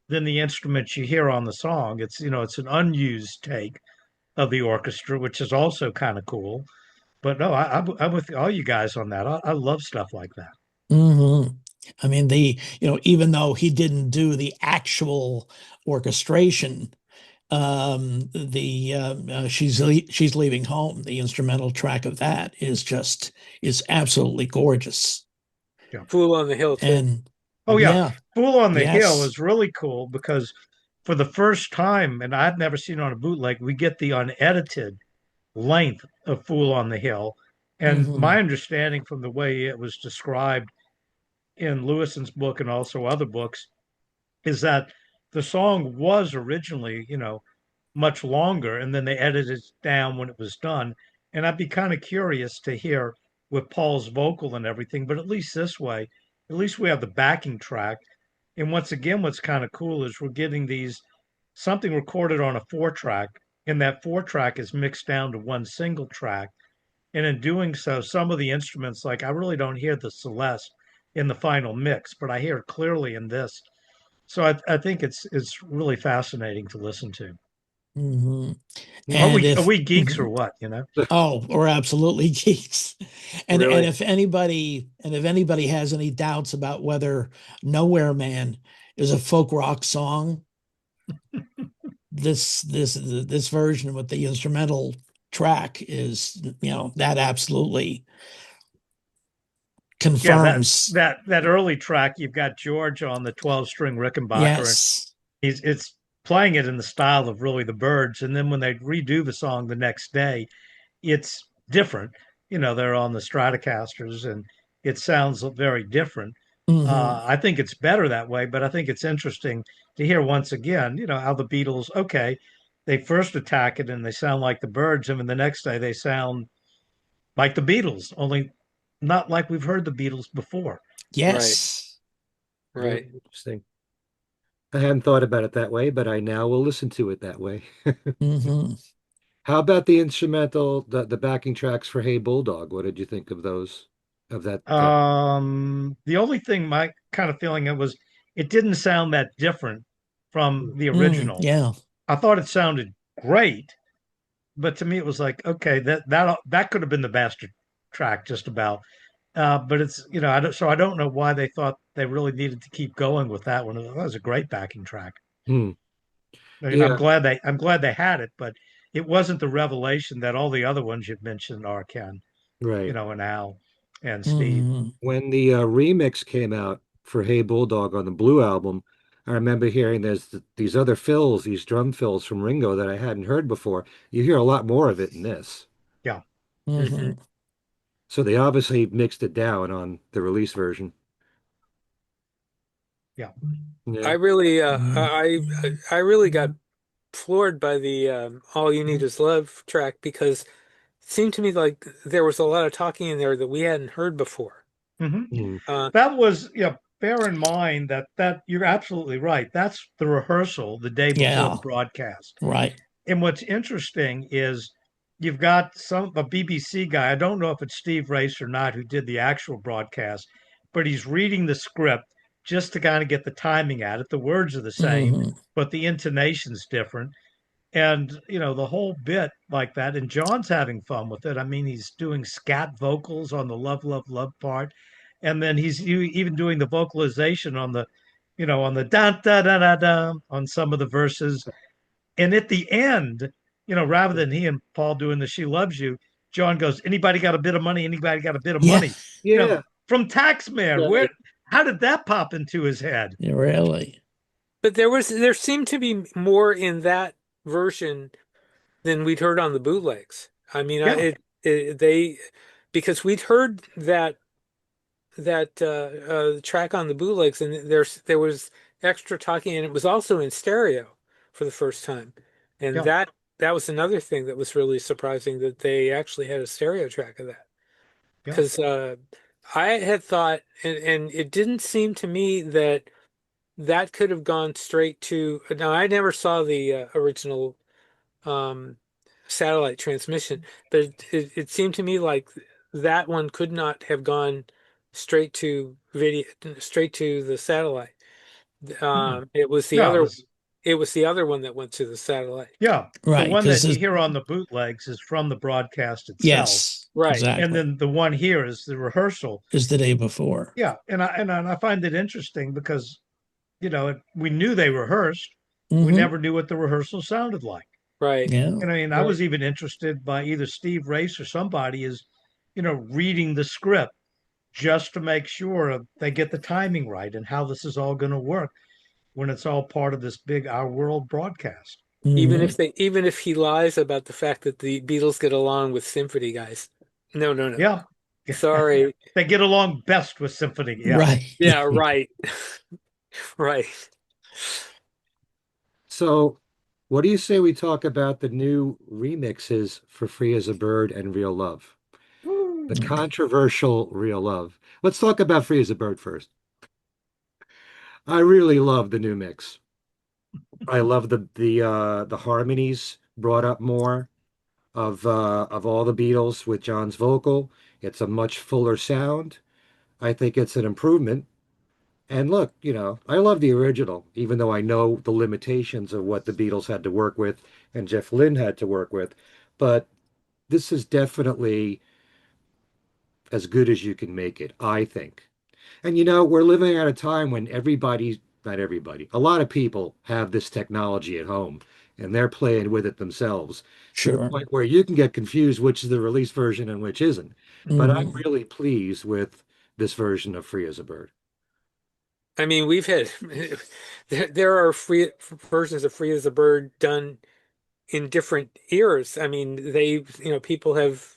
than the instruments you hear on the song. It's an unused take of the orchestra, which is also kind of cool. But no, I'm with all you guys on that. I love stuff like that. Hmm. I mean, even though he didn't do the actual orchestration, She's Leaving Home. The instrumental track of that is absolutely gorgeous. Yeah. Fool on the Hill too. And Oh yeah, yeah, Fool on the Hill yes. is really cool because for the first time, and I've never seen it on a bootleg, we get the unedited length of Fool on the Hill. And my Hmm. understanding from the way it was described in Lewison's book and also other books is that the song was originally, much longer, and then they edited it down when it was done. And I'd be kind of curious to hear with Paul's vocal and everything, but at least this way, at least we have the backing track. And once again, what's kind of cool is we're getting these something recorded on a 4 track, and that 4 track is mixed down to one single track. And in doing so, some of the instruments, like I really don't hear the Celeste in the final mix, but I hear it clearly in this. So I think it's really fascinating to listen to. Hmm. Are And we are if we geeks or what? oh, we're absolutely geeks. And Really? if anybody has any doubts about whether Nowhere Man is a folk rock song, this version with the instrumental track is, that absolutely Yeah, that confirms. that that early track, you've got George on the 12-string Rickenbacker, and Yes. it's playing it in the style of really the Byrds. And then when they redo the song the next day, it's different. They're on the Stratocasters, and it sounds very different. Hmm. I think it's better that way, but I think it's interesting to hear once again, how the Beatles, okay, they first attack it and they sound like the Byrds, and then the next day they sound like the Beatles, only not like we've heard the Beatles before. Right. Yes. Yeah, Right. interesting. I hadn't thought about it that way, but I now will listen to it that way. Hmm. How about the instrumental, the backing tracks for Hey Bulldog? What did you think of those? Of that? The only thing my kind of feeling it was it didn't sound that different from the original. Yeah. I thought it sounded great, but to me it was like, okay, that could have been the bastard track just about. But it's I don't know why they thought they really needed to keep going with that one. That was a great backing track. Hmm. I mean, Yeah, I'm glad they had it, but it wasn't the revelation that all the other ones you've mentioned are, Ken, right. and Al and Steve. Hmm. When the remix came out for Hey Bulldog on the Blue album, I remember hearing these other fills, these drum fills from Ringo that I hadn't heard before. You hear a lot more of it in this. Yeah, Hmm. Hmm. So they obviously mixed it down on the release version. yeah. I Yeah. really, Hmm. I really got floored by the "All You Need Is Love" track because it seemed to me like there was a lot of talking in there that we hadn't heard before. Hmm. Hmm. That was, bear in mind that you're absolutely right. That's the rehearsal the day before the Yeah. broadcast. Right. And what's interesting is you've got a BBC guy. I don't know if it's Steve Race or not who did the actual broadcast, but he's reading the script just to kind of get the timing at it. The words are the same, Hmm. but the intonation's different. And the whole bit like that. And John's having fun with it. I mean, he's doing scat vocals on the love, love, love part, and then he's even doing the vocalization on the da da da da da on some of the verses. And at the end, rather than he and Paul doing the "She Loves You," John goes, "Anybody got a bit of money? Anybody got a bit of Yeah. money?" Yeah. From Taxman. Right. How did that pop into his head? Really. But there seemed to be more in that version than we'd heard on the bootlegs. I mean, Yeah, they because we'd heard that track on the bootlegs, and there was extra talking, and it was also in stereo for the first time, and yeah. that was another thing that was really surprising that they actually had a stereo track of that Yeah. because I had thought, and it didn't seem to me that that could have gone straight to. Now, I never saw the original um, satellite transmission, but it seemed to me like that one could not have gone straight to the satellite. Hmm. It was the No, other, this it was the other one that went to the satellite. Yeah, the Right. one Because that you hear on the bootlegs is from the broadcast itself, yes, Right. and exactly. then the one here is the rehearsal. Is the day before. Yeah, and I find it interesting because we knew they rehearsed, We Mhm. never knew what the rehearsal sounded like. Right. Yeah. And I mean, I Right. was even interested by either Steve Race or somebody is, reading the script just to make sure they get the timing right and how this is all going to work when it's all part of this big Our World broadcast. Mhm. Even if he lies about the fact that the Beatles get along with symphony guys. No, no, no. Yeah. Sorry. They get along best with symphony. Yeah. Right. Yeah, right. Right. So, what do you say we talk about the new remixes for Free as a Bird and Real Love? The controversial Real Love. Let's talk about Free as a Bird first. I really love the new mix. I love the harmonies brought up more of all the Beatles with John's vocal. It's a much fuller sound. I think it's an improvement. And look, I love the original, even though I know the limitations of what the Beatles had to work with and Jeff Lynne had to work with. But this is definitely as good as you can make it, I think. And we're living at a time when not everybody, a lot of people have this technology at home and they're playing with it themselves to the Sure. point where you can get confused which is the release version and which isn't. But I'm Mhm. really pleased with this version of Free as a Bird. I mean, we've had there are free versions of Free as a Bird done in different eras. I mean, people have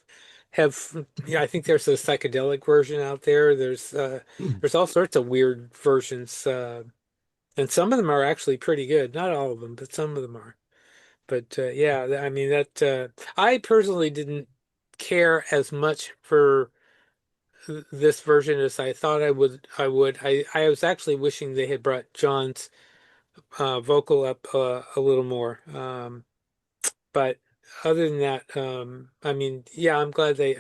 yeah, I think there's a psychedelic version out there. There's all sorts of weird versions, and some of them are actually pretty good. Not all of them, but some of them are. But yeah, I mean that I personally didn't care as much for this version as I thought I would. I was actually wishing they had brought John's vocal up a little more. But other than that, I mean, yeah, I'm glad they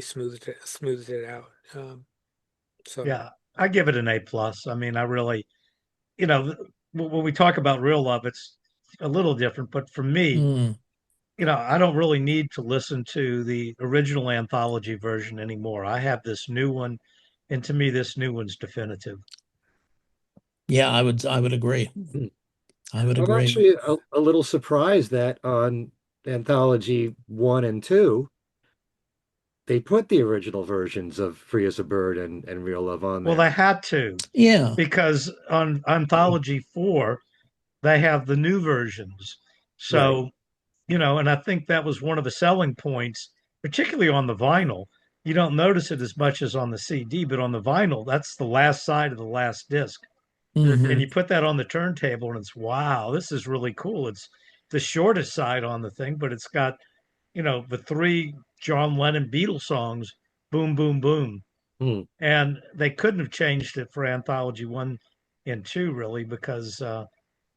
smoothed it out. So Yeah. I give it an A plus. I mean, I really, you know, when we talk about real love, it's a little different. But for me, Mm. I don't really need to listen to the original anthology version anymore. I have this new one, and to me, this new one's definitive. Yeah, I would agree. I would I'm agree. actually a little surprised that on Anthology 1 and 2, they put the original versions of Free as a Bird and Real Love on Well, there. they had to Yeah. because on Anthology 4, they have the new versions. Right. So, and I think that was one of the selling points, particularly on the vinyl. You don't notice it as much as on the CD, but on the vinyl, that's the last side of the last disc. And Hmm. you put that on the turntable, and it's wow, this is really cool. It's the shortest side on the thing, but it's got, the three John Lennon Beatles songs, boom, boom, boom. Hmm. And they couldn't have changed it for Anthology 1 and 2, really, because,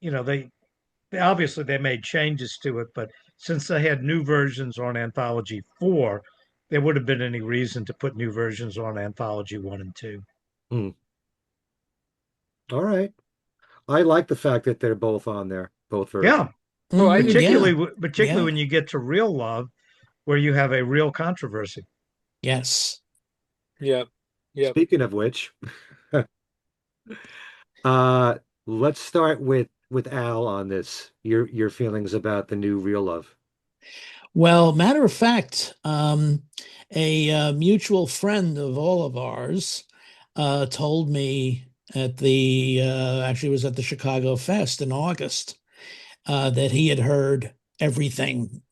they obviously they made changes to it, but since they had new versions on Anthology 4, there would have been any reason to put new versions on Anthology 1 and 2. Hmm. All right. I like the fact that they're both on there, both versions. Yeah, oh, I Hmm. do Yeah. too. particularly Yeah. when you get to Real Love, where you have a real controversy. Yes. Yep, yep. Speaking of which, uh, let's start with Al on this. Your feelings about the new Real Love. Well, matter of fact, a mutual friend of all of ours told me at the actually it was at the Chicago Fest in August that he had heard everything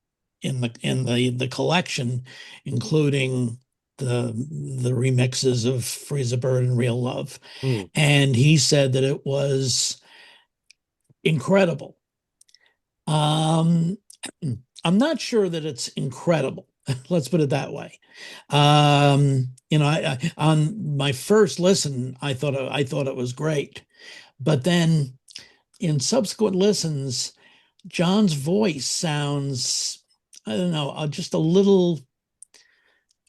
in the collection, including the remixes of Freeze a Bird and Real Love, Hmm. and he said that it was incredible. Um, I'm not sure that it's incredible. Let's put it that way. On my first listen, I thought it was great, but then in subsequent listens, John's voice sounds, I don't know, just a little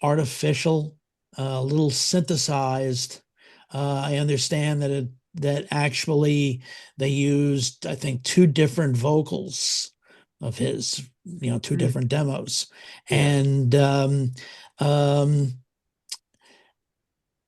artificial, a little synthesized. I understand that actually they used, I think, two different vocals of his, two Hmm. different demos, Yeah. and um,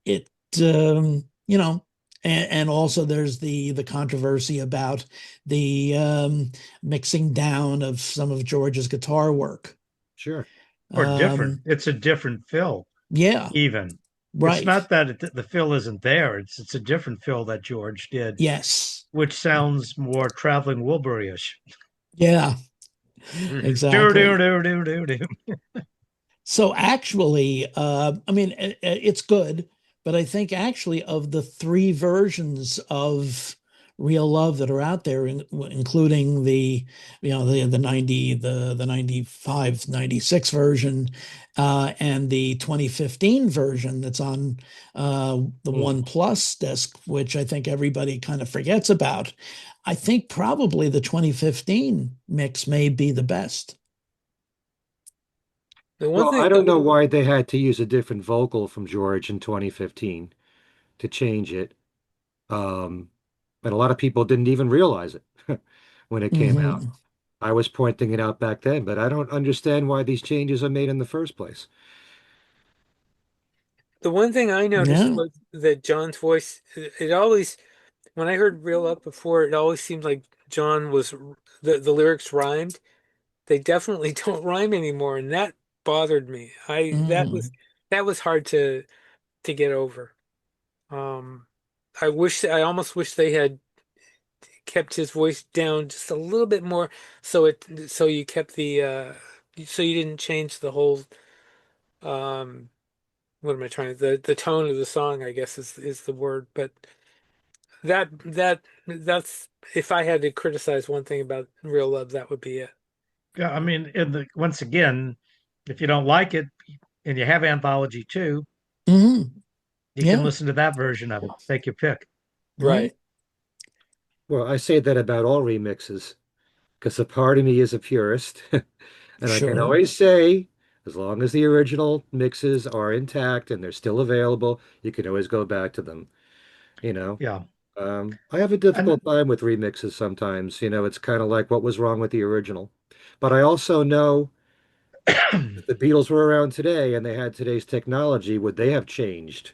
it, you know, And also there's the controversy about the mixing down of some of George's guitar work. Sure. Or different. Um, It's a different fill, yeah, even. It's right. not that the fill isn't there. It's a different fill that George did, Yes. which sounds more traveling Wilburyish. Yeah, Mhm. Do do exactly. do do do do. So actually, I mean, it's good, but I think actually of the three versions of Real Love that are out there, including the 90, the 95, 96 version, and the 2015 version that's on the Mm. One Plus disc, which I think everybody kind of forgets about. I think probably the 2015 mix may be the best. The one Well, thing, I don't know why they had to use a different vocal from George in 2015 to change it. Um, and a lot of people didn't even realize it when it came out. Hmm. I was pointing it out back then, but I don't understand why these changes are made in the first place. the one thing I noticed Yeah. was that John's voice, it always, when I heard Real Love before, it always seemed like John was, the lyrics rhymed. They definitely don't rhyme anymore, and that bothered me. Mm. That was hard to get over. Um, I almost wish they had kept his voice down just a little bit more, so you kept so you didn't change the whole, um, what am I trying to, the tone of the song, I guess is the word. But that's, if I had to criticize one thing about Real Love, that would be it. Yeah, I mean, once again, if you don't like it and you have Anthology 2, Hmm. you can Yeah. listen to that version of it. Take your pick. Right. Right. Well, I say that about all remixes because a part of me is a purist. And I can Sure. always say, as long as the original mixes are intact and they're still available, you can always go back to them, you know. Yeah. I have a And difficult time with remixes sometimes. It's kind of like what was wrong with the original. But I also know if the Beatles were around today and they had today's technology, would they have changed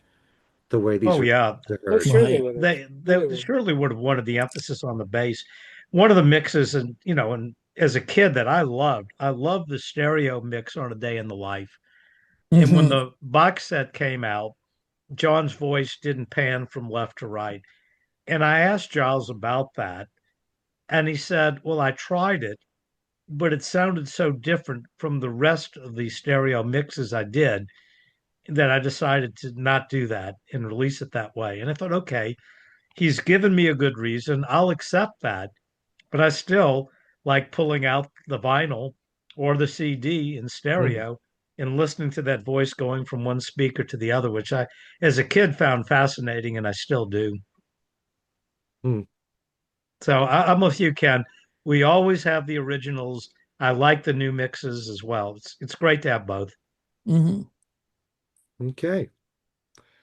the way these oh yeah, recordings are Oh, heard? sure they Right. would have. Sure they they would. surely would have wanted the emphasis on the bass. One of the mixes, and and as a kid that I loved the stereo mix on A Day in the Life. And when Hmm. the box set came out, John's voice didn't pan from left to right. And I asked Giles about that, and he said, "Well, I tried it, but it sounded so different from the rest of the stereo mixes I did that I decided to not do that and release it that way." And I thought, okay, he's given me a good reason. I'll accept that. But I still like pulling out the vinyl or the CD in Hmm. stereo and listening to that voice going from one speaker to the other, which I, as a kid, found fascinating and I still do. Hmm. So I'm with you, Ken. We always have the originals. I like the new mixes as well. It's great to have both. Hmm. Okay.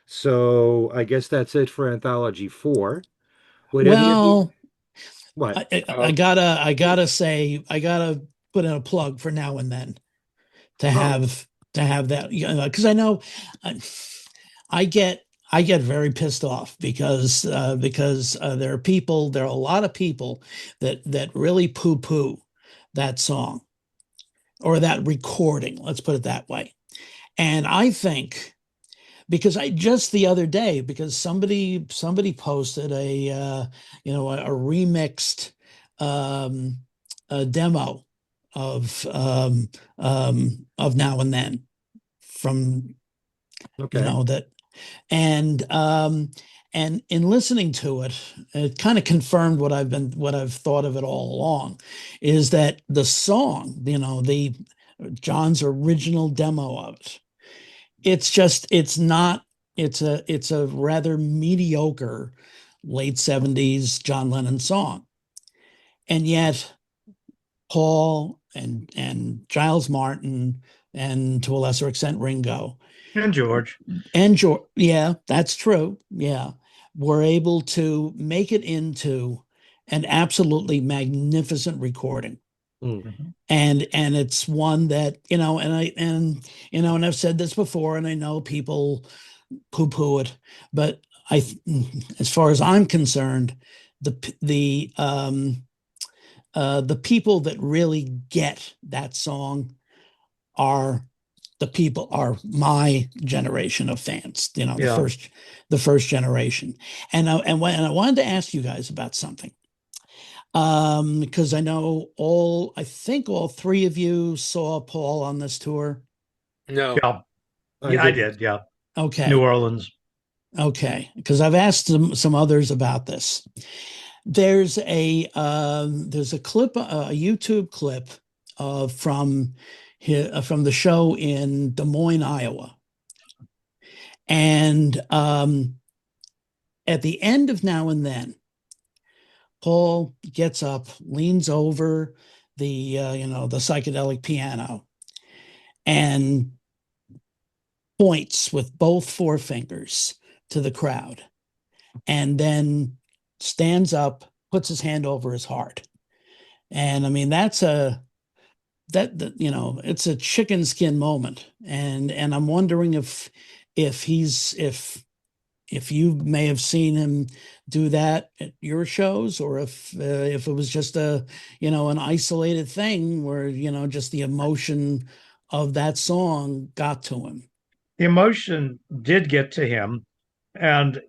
So I guess that's it for Anthology 4. Would any of you, Well, what? I gotta put in a plug for Now and Then to Oh, have that, because I know I, I get I get very pissed off because there are a lot of people that really poo-poo that song or that recording, let's put it that way. And I think because I just the other day because somebody posted a remixed um a demo of Now and Then from okay. that and in listening to it, it kind of confirmed what I've thought of it all along, is that the song, the John's original demo of it, it's not it's a rather mediocre late 70s John Lennon song. And yet Paul and Giles Martin and to a lesser extent Ringo And George, and George, yeah, that's true. Yeah, were able to make it into an absolutely magnificent recording. Hmm. mhm. And it's one that, and I've said this before, and I know people poo-poo it, but as far as I'm concerned, the people that really get that song are are my generation of fans, Yeah. the first generation. And I wanted to ask you guys about something. Because I think all three of you saw Paul on this tour. No. Yeah. I Yeah, I didn't. did. Yeah. New Okay. Orleans. Okay. Because I've asked some others about this. There's a clip, a YouTube clip from the show in Des Moines, Iowa. And at the end of Now and Then, Paul gets up, leans over the psychedelic piano, and points with both forefingers to the crowd, and then stands up, puts his hand over his heart. And I mean, it's a chicken skin moment. And I'm wondering if he's if you may have seen him do that at your shows, or if it was just an isolated thing where just the emotion of that song got to him. The emotion did get to him. And,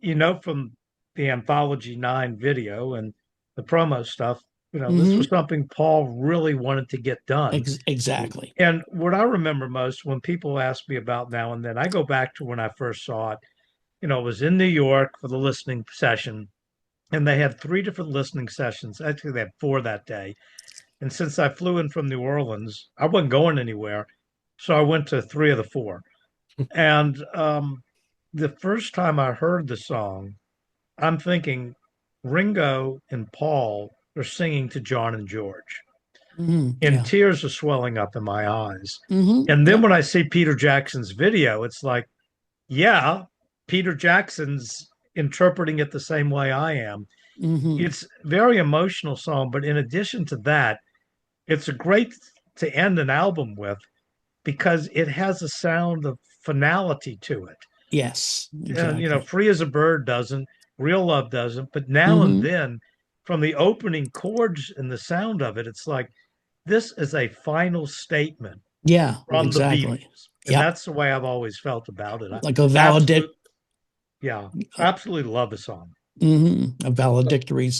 from the Anthology 9 video and the promo stuff, this was Hmm. something Paul really wanted to get done. Exactly. And what I remember most when people ask me about Now and Then, I go back to when I first saw it. It was in New York for the listening session, and they had three different listening sessions. Actually, they had four that day. And since I flew in from New Orleans, I wasn't going anywhere. So I went to three of the four. And the first time I heard the song, I'm thinking Ringo and Paul are singing to John and George, and Yeah. tears are swelling up in my eyes. And then Yep. when I see Peter Jackson's video, it's like, yeah, Peter Jackson's interpreting it the same way I am. Hmm. It's a very emotional song, but in addition to that, it's a great to end an album with because it has a sound of finality to it. Yes, And exactly. Free as a Bird doesn't, Real Love doesn't, but Now and Hmm. Then, from the opening chords and the sound of it, it's like this is a final statement Yeah, from the exactly. Beatles. And Yep. that's the way I've always felt about it. I Like a absolutely, valedict. yeah, uh, absolutely love the song. a valedictory I,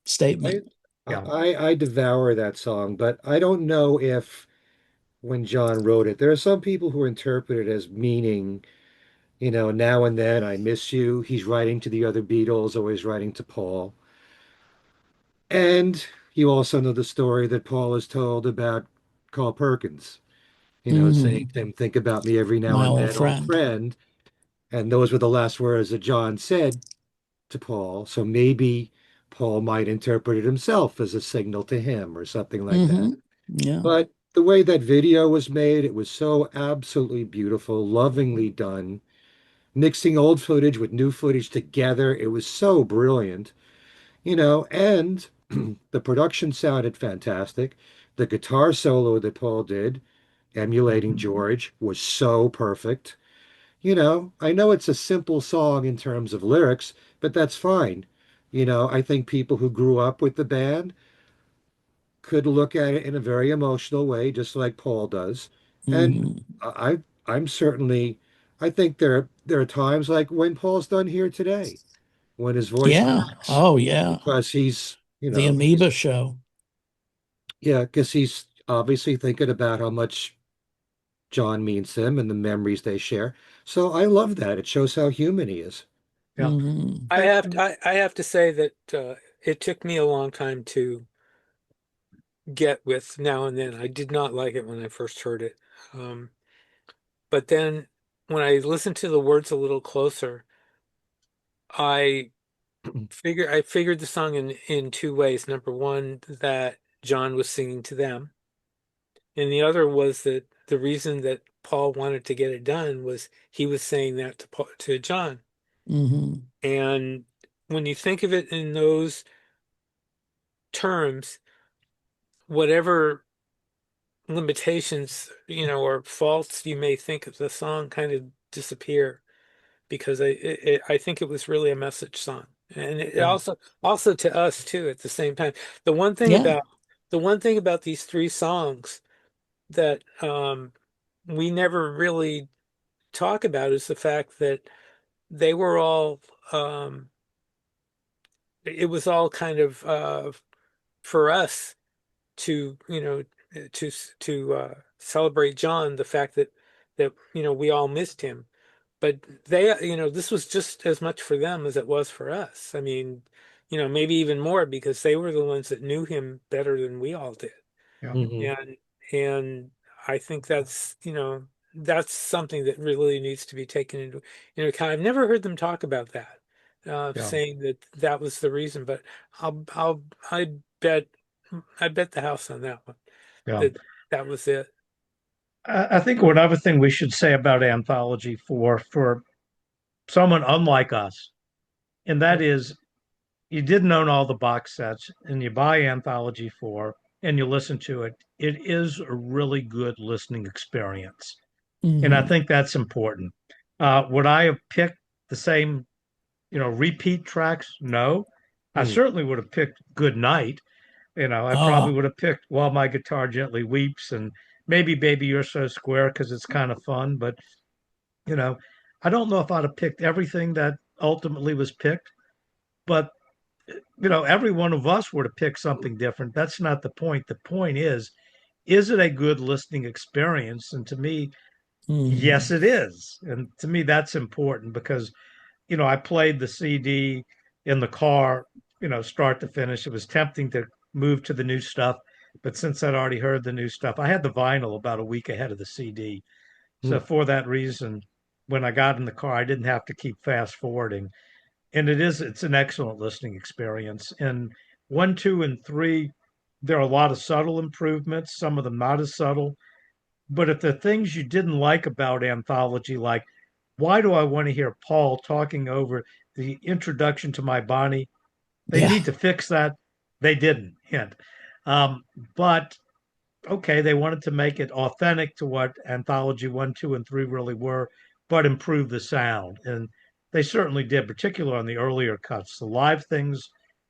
statement. Yeah. I devour that song, but I don't know if when John wrote it, there are some people who interpret it as meaning, now and then I miss you. He's writing to the other Beatles, always writing to Paul. And you also know the story that Paul has told about Carl Perkins, saying Hmm. to him, think about me every now My and old then, old friend. friend. And those were the last words that John said to Paul. So maybe Paul might interpret it himself as a signal to him or something like that. Hmm. Yeah. But the way that video was made, it was so absolutely beautiful, lovingly done. Mixing old footage with new footage together, it was so brilliant, and the production sounded fantastic. The guitar solo that Paul did, emulating George, was so perfect. I know it's a simple song in terms of lyrics, but that's fine. I think people who grew up with the band could look at it in a very emotional way, just like Paul does. And Hmm. I'm certainly, I think there are times like when Paul's done here today, when his voice Yeah. cracks, Oh, yeah. because The Amoeba Show. yeah, because he's obviously thinking about how much John means to him and the memories they share. So I love that. It shows how human he is. Yeah. Hmm. I have to say that it took me a long time to get with Now and Then. I did not like it when I first heard it. Um, but then when I listened to the words a little closer, I I figured the song in two ways. Number one, that John was singing to them, and the other was that the reason that Paul wanted to get it done was he was saying that to John. Hmm. And when you think of it in those terms, whatever limitations, or faults you may think of the song kind of disappear because I think it was really a message song, and it Yeah. also to us too at the same time. The one thing Yeah. about the one thing about these three songs that we never really talk about is the fact that they were all it was all kind of for us to to celebrate John, the fact that we all missed him, but they this was just as much for them as it was for us. I mean, maybe even more because they were the ones that knew him better than we all did. Yeah. Hmm. And I think that's something that really needs to be taken into account. I've never heard them talk about that, Yeah. saying that that was the reason, but I'll I bet I bet the house on that one Yeah. that that was it. I think one other thing we should say about Anthology for someone unlike us, and that is you didn't own all the box sets and you buy Anthology 4 and you listen to it, it is a really good listening experience. And I Hmm. think that's important. Would I have picked the same, repeat tracks? No. I Mm. certainly would have picked Good Night. I probably Oh, would have picked While My Guitar Gently Weeps and maybe Baby You're So Square because it's kind of fun. But, you know, I don't know if I'd have picked everything that ultimately was picked. But every one of us were to pick something different. That's not the point. The point is it a good listening experience? And to me, yes, hmm. it is. And to me, that's important because, I played the CD in the car, start to finish. It was tempting to move to the new stuff. But since I'd already heard the new stuff, I had the vinyl about a week ahead of the CD. So Mm. for that reason, when I got in the car, I didn't have to keep fast forwarding, and it's an excellent listening experience. And one, two, and three, there are a lot of subtle improvements, some of them not as subtle. But if the things you didn't like about Anthology, like why do I want to hear Paul talking over the introduction to My Bonnie, they Yeah. need to fix that. They didn't. Hint. Um, but okay, they wanted to make it authentic to what Anthology 1, 2, and 3 really were, but improve the sound. And they certainly did, particularly on the earlier cuts. The live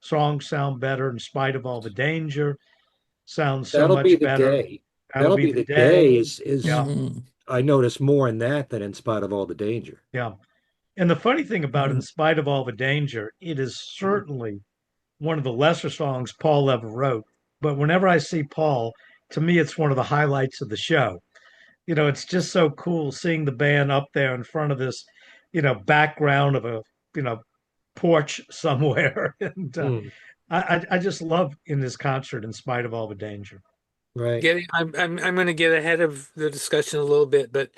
songs sound better in spite of all the danger, sounds so That'll be much the better. day. That'll That'll be be the the day day. is Yeah, Hmm. I notice more in that than in spite of all the danger. yeah. And the funny thing about In Hmm. Spite of All the Danger, it is certainly one of the lesser songs Paul ever wrote. But whenever I see Paul, to me, it's one of the highlights of the show. It's just so cool seeing the band up there in front of this, background of a, you know, porch somewhere. And Mm. I just love in this concert, In Spite of All the Danger. Right. I'm going to get ahead of the discussion a little bit, but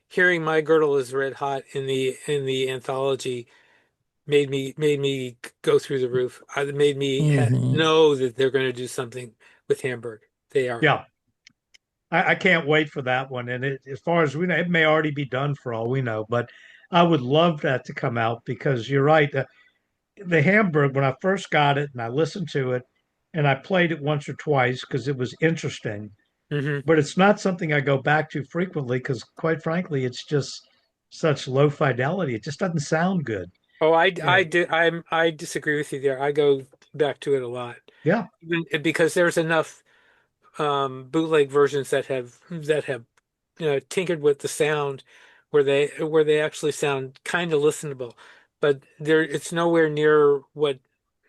hearing My Girdle Is Red Hot in the anthology made me go through the roof. It made me Hmm. know that they're going to do something with Hamburg. They are. Yeah, I can't wait for that one. And as far as we know, it may already be done for all we know, but I would love that to come out because you're right. The Hamburg, when I first got it and I listened to it and I played it once or twice because it was interesting, Hmm. but it's not something I go back to frequently because, quite frankly, it's just such low fidelity. It just doesn't sound good. Oh, You know, I disagree with you there. I go back to it a lot, yeah, even because there's enough bootleg versions that have tinkered with the sound where they actually sound kind of listenable, but it's nowhere near what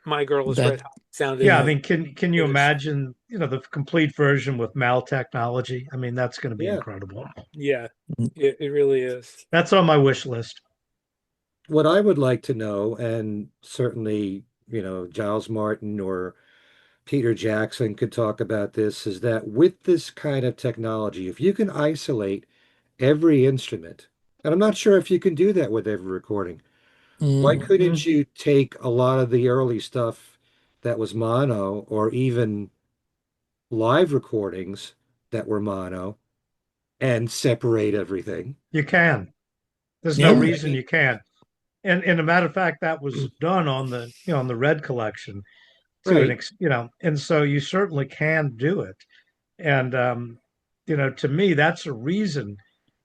My Girl Is That Red Hot sounded yeah. I yeah. mean, can you in the show. imagine, the complete version with Mal technology? I mean, that's going to be Yeah. incredible. Yeah, it really is. That's on my wish list. What I would like to know, and certainly, Giles Martin or Peter Jackson could talk about this, is that with this kind of technology, if you can isolate every instrument, and I'm not sure if you can do that with every recording, why Mm. couldn't you take a lot of the early stuff that was mono or even live recordings that were mono and separate everything? You can. There's no Yeah. reason you can't. And a matter of fact, that was done on the on the Red collection to Right. and so you certainly can do it. And to me, that's a reason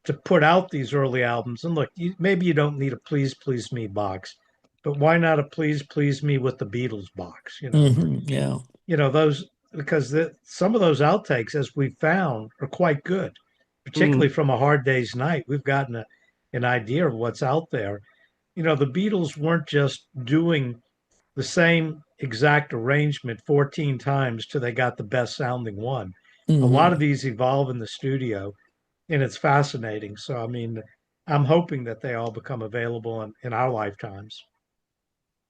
to put out these early albums. And look, maybe you don't need a Please Please Me box, but why not a Please Please Me with the Beatles box? Yeah. Those, because some of those outtakes, as we found, are quite good, particularly from A Hard Day's Night. We've gotten an idea of what's out there. The Beatles weren't just doing the same exact arrangement 14 times till they got the best sounding one. A lot of these evolve in the studio, and it's fascinating. So, I mean, I'm hoping that they all become available in our lifetimes.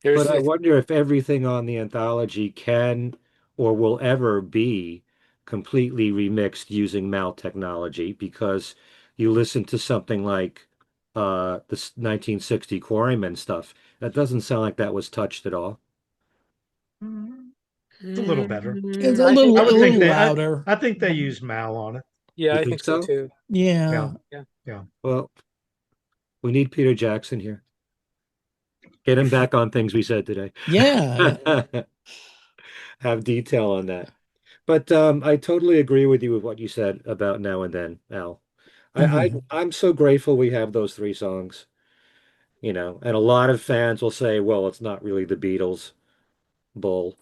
There's But I wonder if everything on the anthology can or will ever be completely remixed using MAL technology, because you listen to something like the 1960 Quarrymen stuff. That doesn't sound like that was touched at all. It's a little better. It's a I think little, I a would think little they, louder. I think they use Mal on it. yeah, You I think think so so? too. Yeah. Yeah. Well, we need Peter Jackson here. Get him back on things we said today. Yeah. Have detail on that. But I totally agree with you with what you said about Now and Then, Al. I'm so grateful we have those three songs, and a lot of fans will say, well, it's not really the Beatles. Bull.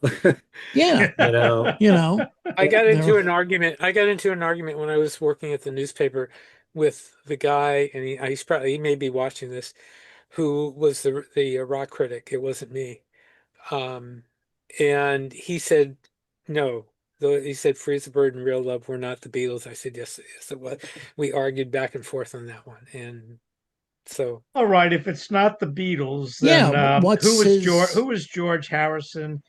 Yeah. You know, You know, I got there. into an argument. I got into an argument when I was working at the newspaper with the guy, and he may be watching this, who was the rock critic. It wasn't me. Um, and he said, no. He said, "Freeze the Bird and Real Love were not the Beatles." I said, "Yes, yes, it was." We argued back and forth on that one, and so All right, if it's not the Beatles, Yeah. then What's his? Who was George Harrison?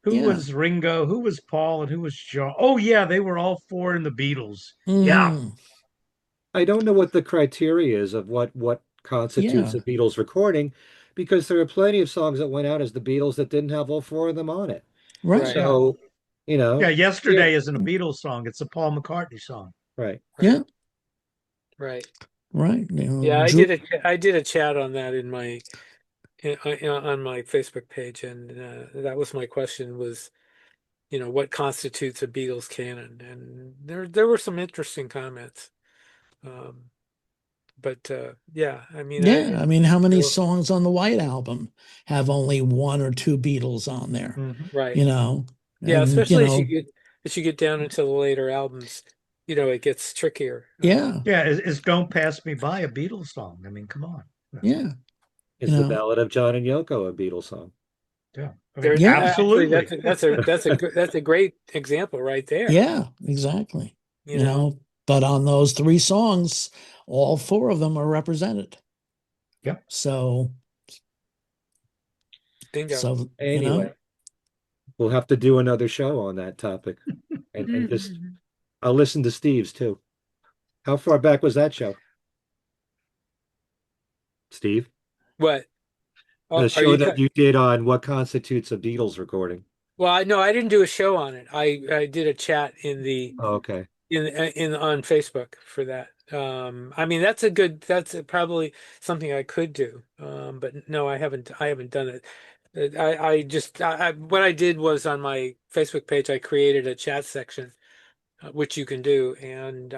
Who Yeah. was Ringo? Who was Paul? And who was John? Oh yeah, they were all four in the Beatles. Yeah. hmm I don't know what the criteria is of what constitutes Yeah. a Beatles recording, because there are plenty of songs that went out as the Beatles that didn't have all four of them on it. Right. right, Yeah. So, Yeah. yeah, Yesterday isn't a Beatles song. It's a Paul McCartney song. right. Yeah. right, right. Right. Yeah, I did a chat on that on my Facebook page, and that was my question was, what constitutes a Beatles canon? And there were some interesting comments. Um, but yeah, I mean, Yeah. I mean, how many so, songs on the White Album have only one or two Beatles on there? Mhm. right. You know, Yeah, and especially as you get down into the later albums, it gets trickier. yeah, Yeah. Is "Don't Pass Me By" a Beatles song? I mean, come on. yeah, you Is the know, Ballad of John and Yoko a Beatles song? Yeah. I mean, There, yeah, actually, absolutely. that's a great example right there. yeah, exactly. You know, But on those three songs, all four of them are represented. Yep. So, bingo. so Anyway, we'll have to do another show on that topic, and just I'll listen to Steve's too. How far back was that show, Steve? What? The Are show you? that you did on what constitutes a Beatles recording. Well, I didn't do a show on it. I did a chat in the Oh, okay. in on Facebook for that. I mean, that's probably something I could do. But no, I haven't done it. What I did was on my Facebook page, I created a chat section, which you can do, and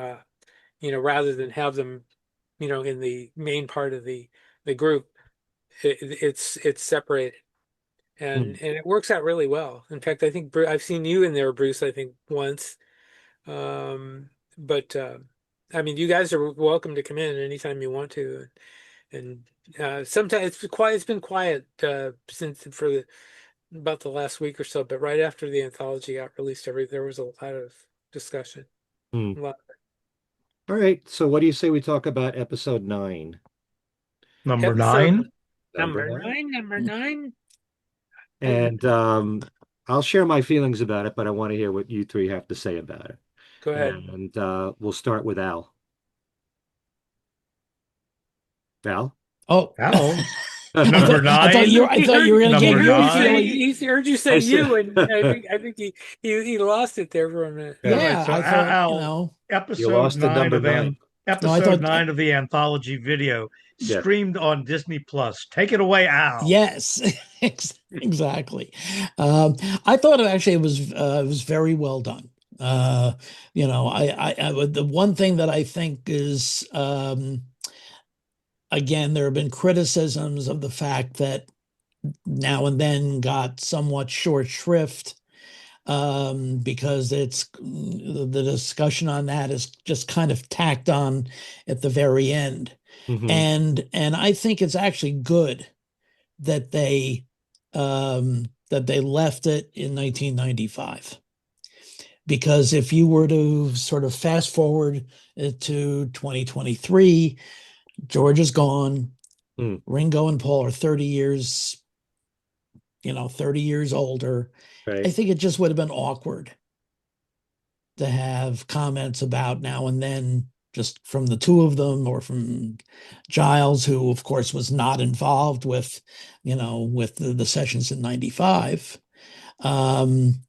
rather than have them, in the main part of the group, it's separated. Hmm. And it works out really well. In fact, I think I've seen you in there, Bruce, I think once. But I mean, you guys are welcome to come in anytime you want to. And sometimes it's been quiet since about the last week or so. But right after the anthology got released, there was a lot of discussion. Hmm. A lot. All right. So what do you say we talk about episode 9? Number Episode 9. Number number 9. nine, number 9. And I'll share my feelings about it, but I want to hear what you three have to say about it. Go ahead. And we'll start with Al. Al? oh, Al. I Number thought, I thought 9. I thought you were going to Number give your 9. feeling. He heard you say I said- you, and I think he lost it there for a minute. All right, Yeah, so I thought, Al, You episode lost to 9 number of 9. no, I episode thought, 9 of the anthology video Yeah. streamed on Disney Plus. Take it away, Al. yes, exactly. I thought it was very well done. The one thing that I think is, again, there have been criticisms of the fact that Now and Then got somewhat short shrift, because the discussion on that is just kind of tacked on at the very end. Hmm. And I think it's actually good that they left it in 1995. Because if you were to sort of fast forward to 2023, George is gone. Mm. Ringo and Paul are 30 years older. I Right. think it just would have been awkward to have comments about Now and Then just from the two of them, or from Giles, who of course was not involved with, with the sessions in 95. Um,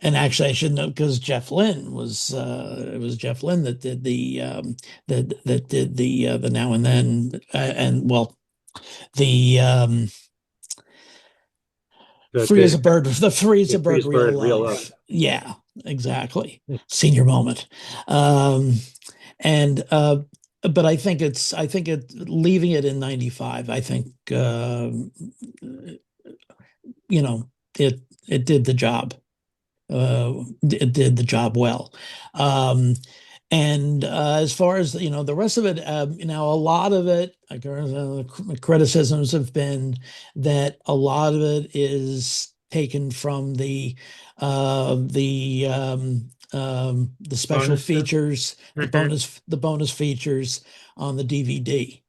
and actually, I should note, because Jeff Lynne was it was Jeff Lynne that did that did the Now and Then, and well, the The, Free as a the, Bird, the Free as the a Bird, Freeze Real Bird, real love. Love. Yeah, exactly. Senior moment. Um, and but I think leaving it in 95, I think, it did the job. It did the job well. Um, and as far as the rest of it, a lot of it, criticisms have been that a lot of it is taken from the special Bonus disc. features, Hmm. the bonus features on the DVD,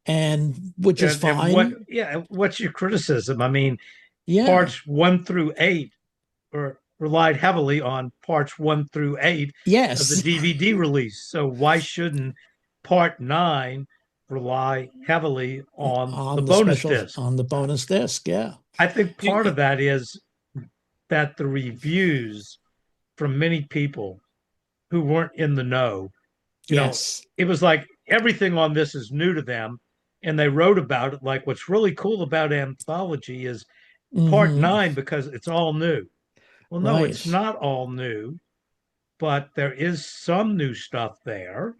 and which is And what, fine. yeah, what's your criticism? I mean, Yeah. parts 1 through 8 or relied heavily on parts 1 through 8 of the Yes. DVD release. So why shouldn't part 9 rely heavily on the bonus disc? On the bonus disc. Yeah. I think part You, of that is that the reviews from many people who weren't in the know, you know, Yes. it was like everything on this is new to them. And they wrote about it like what's really cool about anthology is part Hmm. 9 because it's all new. Well, no, it's Right. not all new, but there is some new stuff there.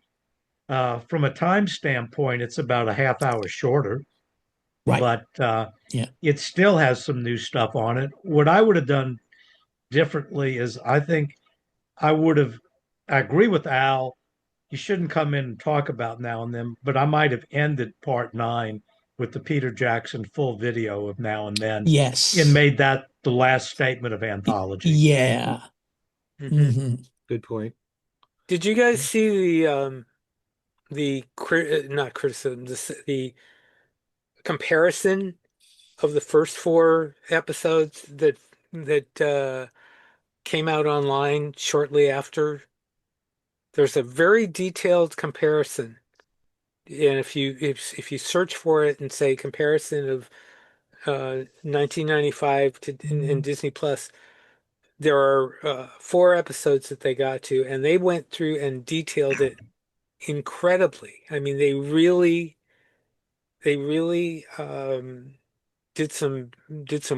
From a time standpoint, it's about a half hour shorter, Right. but Yeah. it still has some new stuff on it. What I would have done differently is I think I would have, I agree with Al, you shouldn't come in and talk about Now and Then, but I might have ended part 9 with the Peter Jackson full video of Now and Then and Yes. made that the last statement of anthology. Yeah. mhm. Hmm. Good point. Did you guys see not criticism, the comparison of the first four episodes that came out online shortly after? There's a very detailed comparison, and if you search for it and say comparison of 1995 to in Disney Plus, there are four episodes that they got to, and they went through and detailed it incredibly. I mean, they really did some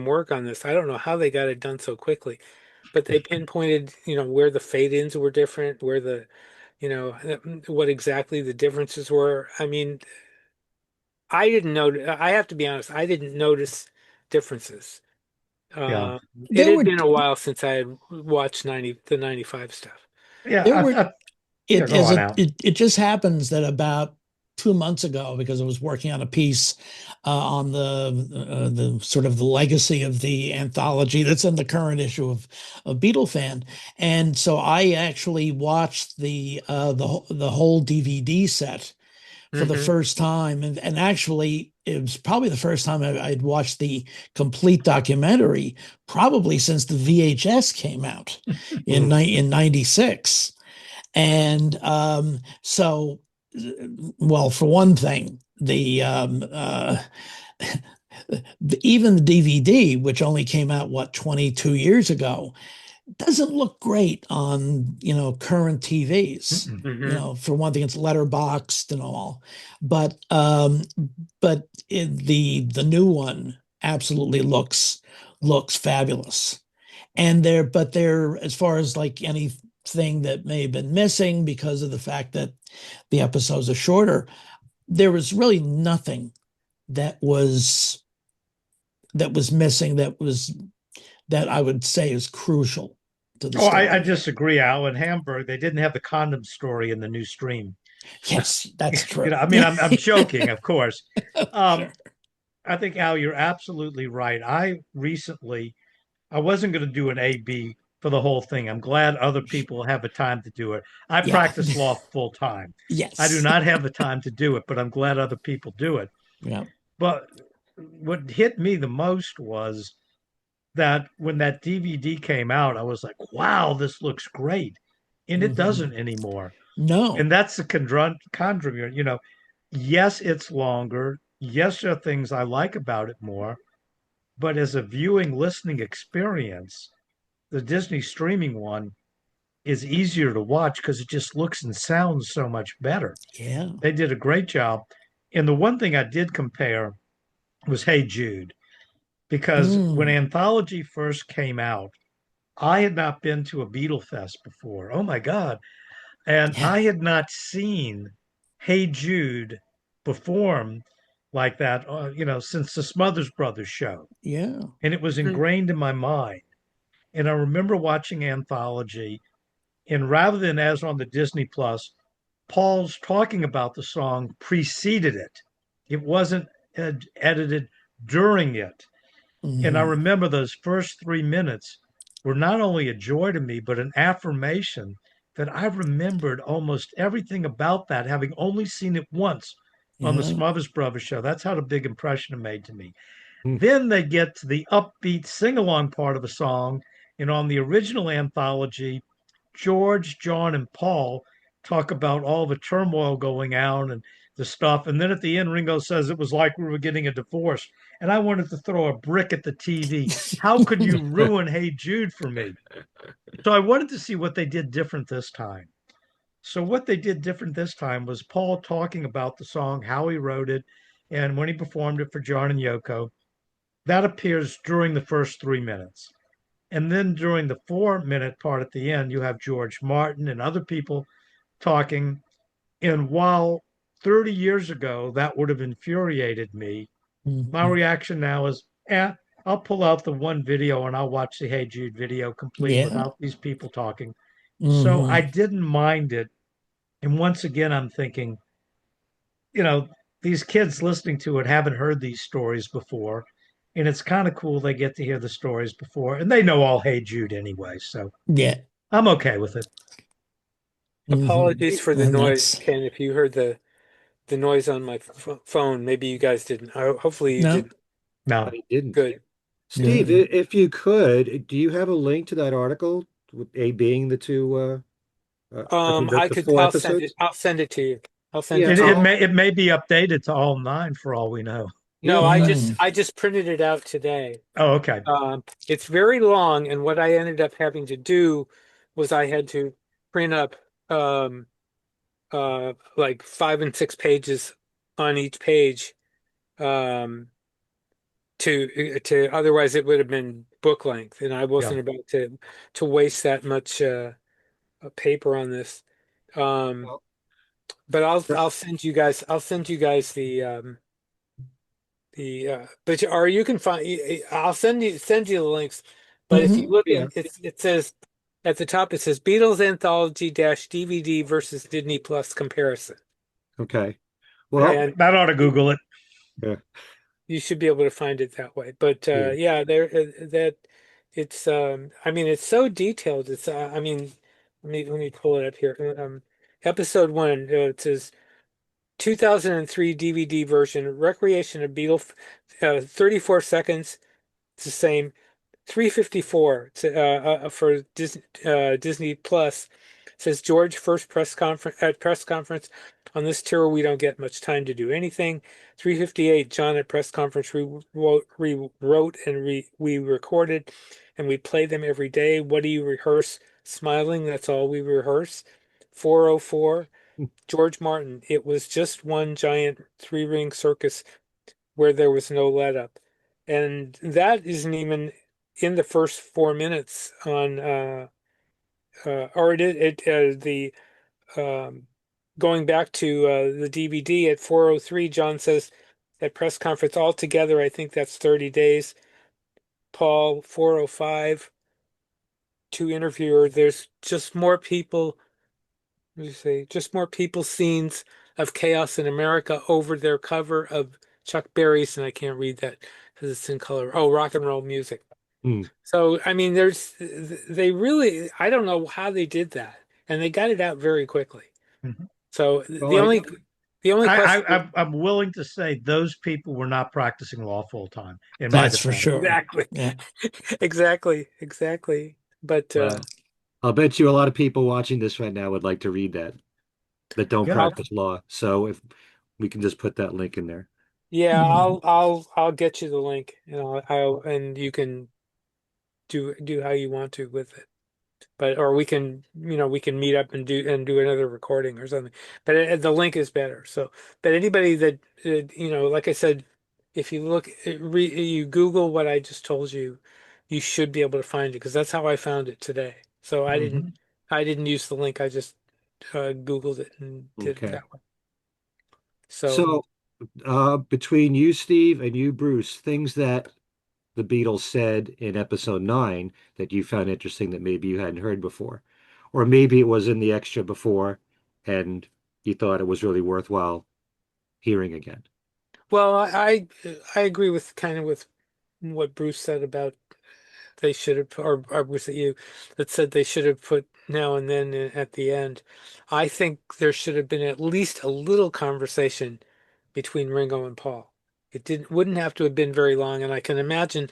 work on this. I don't know how they got it done so quickly, but they pinpointed, where the fade-ins were different, where what exactly the differences were. I mean, I didn't know. I have to be honest, I didn't notice differences. Yeah. It There had were been a while since I had watched the 95 stuff. Yeah. there were Yeah, it go as on it, out. it it just happens that about 2 months ago, because I was working on a piece on the sort of the legacy of the anthology that's in the current issue of Beatle Fan, and so I actually watched the whole DVD set for the Hmm. first time, and actually it was probably the first time I'd watched the complete documentary, probably since the VHS came out Mm. in 96. And so, well, for one thing, even the DVD, which only came out, what, 22 years ago, doesn't look great on, current TVs. Mm-mm. Hmm. For one thing, it's letterboxed and all, but the new one absolutely looks fabulous. And they're as far as like any thing that may have been missing because of the fact that the episodes are shorter. There was really nothing that was missing that I would say is crucial to the Oh, I story. disagree, Al. In Hamburg, they didn't have the condom story in the new stream. Yes, that's You true. know, I mean, I'm joking, of course. Sure. I think, Al, you're absolutely right. I wasn't going to do an AB for the whole thing. I'm glad other people have the time to do it. I Yeah. practice law full time. I do Yes. not have the time to do it, but I'm glad other people do it. Yeah. But what hit me the most was that when that DVD came out, I was like, wow, this looks great. And it Mhm. doesn't anymore. No. And that's the conundrum. Yes, it's longer. Yes, there are things I like about it more. But as a viewing, listening experience, the Disney streaming one is easier to watch because it just looks and sounds so much better. Yeah. They did a great job. And the one thing I did compare was Hey Jude, because when Mm. Anthology first came out, I had not been to a Beatle Fest before. Oh my God. And Yeah. I had not seen Hey Jude perform like that, since the Smothers Brothers show. Yeah. And it was Hmm. ingrained in my mind. And I remember watching Anthology, and rather than as on the Disney Plus, Paul's talking about the song preceded it. It wasn't edited during it. And I Hmm. remember those first 3 minutes were not only a joy to me, but an affirmation that I remembered almost everything about that, having only seen it once on the Yeah. Smothers Brothers show. That's how a big impression it made to me. Hmm. Then they get to the upbeat sing along part of a song. And on the original anthology, George, John, and Paul talk about all the turmoil going on and the stuff. And then at the end, Ringo says it was like we were getting a divorce. And I wanted to throw a brick at the TV. How could you ruin Hey Jude for me? So I wanted to see what they did different this time. So what they did different this time was Paul talking about the song, how he wrote it, and when he performed it for John and Yoko. That appears during the first 3 minutes. And then during the 4 minute part at the end, you have George Martin and other people talking. And while 30 years ago that would have infuriated me, my Mhm. reaction now is, I'll pull out the one video and I'll watch the Hey Jude video complete Yeah. without these people talking. So I Hmm. didn't mind it. And once again, I'm thinking, you know, these kids listening to it haven't heard these stories before. And it's kind of cool they get to hear the stories before. And they know all Hey Jude anyway. So Yeah. I'm okay with it. Hmm. Apologies for the And noise, that's Ken. If you heard the noise on my phone, maybe you guys didn't. Hopefully you no. did. No. I didn't. Good. Steve, No. if you could, do you have a link to that article with A being the two, I mean, I the could. four I'll send it. episodes? I'll send it to you. I'll send Yeah, it It, to it you. may it may be updated to all nine for all we know. yeah, No, I that, just Mm. I just printed it out today. Oh, okay. It's very long, and what I ended up having to do was I had to print up um, like 5 and 6 pages on each page um, to otherwise it would have been book length, and I Yeah. wasn't about to waste that much paper on this. Um, well, but that- I'll send you guys the but or you can find I'll send you the links. But if you Hmm. look yeah, in it says at the top it says Beatles Anthology DVD versus Disney Plus comparison. okay. Yep. Well, And That ought to Google it. yeah, you should be able to find it that way. But yeah. yeah, there that it's I mean it's so detailed. It's I mean let me pull it up here. Episode 1 it says 2003 DVD version Recreation of Beatles 34 seconds. It's the same. 354 for Disney Plus says George first press conference on this tour we don't get much time to do anything. 358 John at press conference rewrote and we recorded and we play them every day. What do you rehearse? Smiling, that's all we rehearse. 404 George Martin, it was just one giant three-ring circus where there was no let up. And that isn't even in the first 4 minutes on or the going back to the DVD at 4:03, John says at press conference altogether, I think that's 30 days. Paul 4:05 to interviewer. There's just more people. What do you say? Just more people scenes of chaos in America over their cover of Chuck Berry's, and I can't read that because it's in color. Oh, rock and roll music. Hmm. So, I mean, they really, I don't know how they did that, and they got it out very quickly. Mhm. So Well, the only question, I'm willing to say those people were not practicing law full time, in my That's for defense. sure. exactly, Yeah. exactly. But well, I'll bet you a lot of people watching this right now would like to read that don't Yeah. I'll, practice law. So if we can just put that link in there. yeah, Mm. I'll get you the link, and and you can do how you want to with it. But or we can we can meet up and do another recording or something, but the link is better. So but anybody that like I said, if you look you Google what I just told you, you should be able to find it because that's how I found it today. So Mhm. I didn't use the link, I just Googled it and did it Okay. that way. So So between you, Steve, and you, Bruce, things that the Beatles said in episode 9 that you found interesting that maybe you hadn't heard before, or maybe it was in the extra before and you thought it was really worthwhile hearing again. well I agree with kind of with what Bruce said about they should have, or was it you that said they should have put now and then at the end? I think there should have been at least a little conversation between Ringo and Paul. It wouldn't have to have been very long, and I can imagine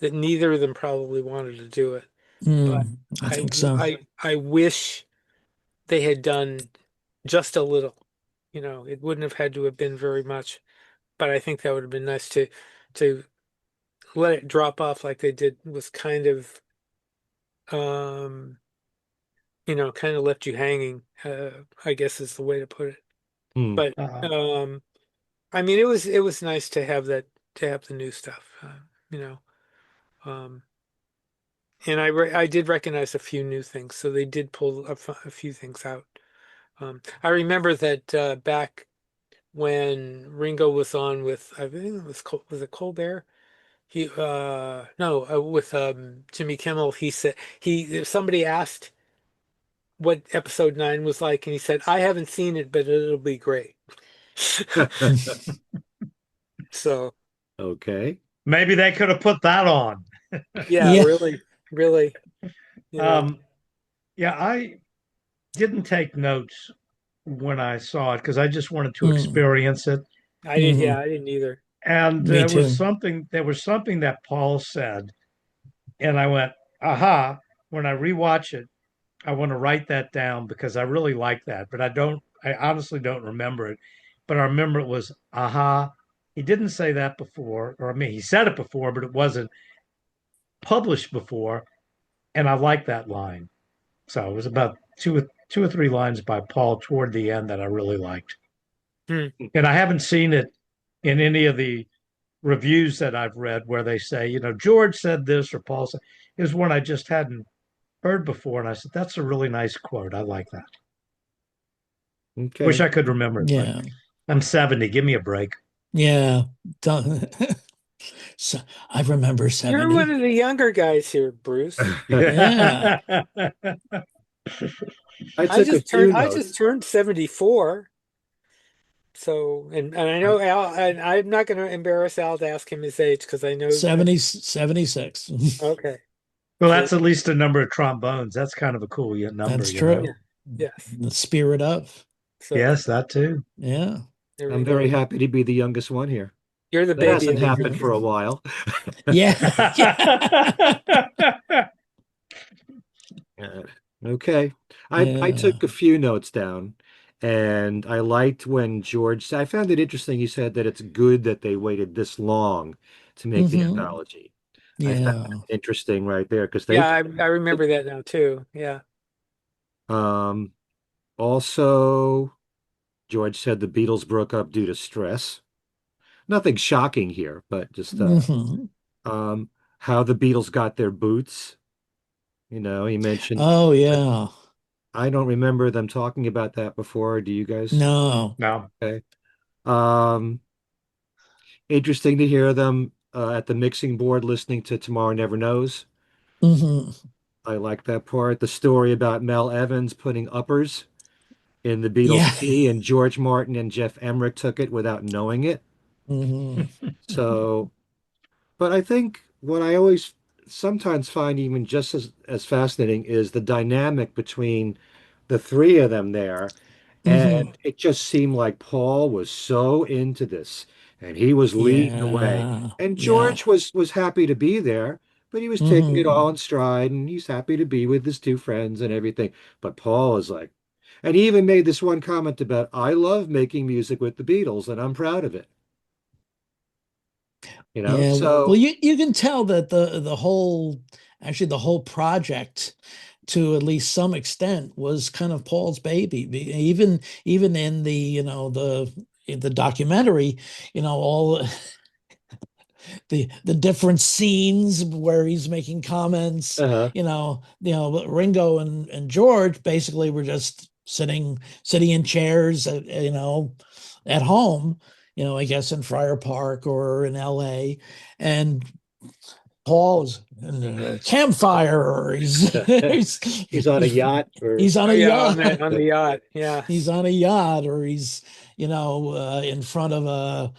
that neither of them probably wanted to do it. But I think so. I wish they had done just a little. It wouldn't have had to have been very much, but I think that would have been nice to let it drop off like they did was kind of um kind of left you hanging, I guess is the way to put it. Hmm. But Uh, I mean, it was nice to have that to have the new stuff, you know. Um, and I did recognize a few new things, so they did pull a few things out. I remember that back when Ringo was on with I think it was it Colbert? He no with Jimmy Kimmel. He said somebody asked what episode 9 was like, and he said, I haven't seen it, but it'll be great. So, Okay. maybe they could have put that on. yeah, Yeah. really, really, you know, Um, yeah, I didn't take notes when I saw it because I just wanted to Mm. experience it. Hmm. I didn't either. And Me too. there was something that Paul said, and I went, aha. When I rewatch it, I want to write that down because I really like that, but I honestly don't remember it. But I remember it was, aha. He didn't say that before, or I mean, he said it before, but it wasn't published before. And I like that line. So it was about two or three lines by Paul toward the end that I really liked. Hmm. And I haven't seen it in any of the reviews that I've read where they say, George said this or Paul said. It was one I just hadn't heard before, and I said, "That's a really nice quote. I like that." Wish Okay. I could remember it, but Yeah. I'm 70. Give me a break. Yeah. Don't- So I remember You're one 70. of the younger guys here, Bruce. Yeah. I took a few I notes. just turned 74. So, and I know Al, and I'm not going to embarrass Al to ask him his age because I know, 70, 76. okay. Well, So, that's at least a number of trombones. That's kind of a cool number, That's yeah, true. yes. The spirit of. So, Yes, that too. Yeah. there we I'm go. very happy to be the youngest one here. You're the That baby hasn't of the happened for youngest. a while. Yeah. Yeah. Uh, okay. I Yeah. took a few notes down and I liked when George said, I found it interesting. He said that it's good that they waited this long to make the Hmm. anthology. I found that Yeah. interesting right there because Yeah, I remember that now too. Yeah. um also George said the Beatles broke up due to stress. Nothing shocking here, but just Hmm. how the Beatles got their boots. He mentioned, Oh yeah. I don't remember them talking about that before. Do you guys? No. No. Okay. Um, Interesting to hear them at the mixing board listening to Tomorrow Never Knows. Hmm. I like that part. The story about Mel Evans putting uppers in the Beatles Yeah. tea, and George Martin and Jeff Emerick took it without knowing it. Hmm. So, but I think what I always sometimes find even just as fascinating is the dynamic between the three of them there. And Hmm. it just seemed like Paul was so into this and he was leading the way. Yeah. And Yeah. George was happy to be there, but he was taking it Hmm. all in stride and he's happy to be with his two friends and everything. But Paul is like, and he even made this one comment about, I love making music with the Beatles and I'm proud of it. Yeah. Well, So you can tell that the whole actually the whole project to at least some extent was kind of Paul's baby. Even in the in the documentary, all the different scenes where he's making comments, uh-huh. Ringo and George basically were just sitting in chairs at home, I guess in Friar Park or in LA, and Paul's in a campfire, or He's on a yacht or he's on Oh a yeah, yacht. on the yacht. Yeah. He's on a yacht, or he's in front of a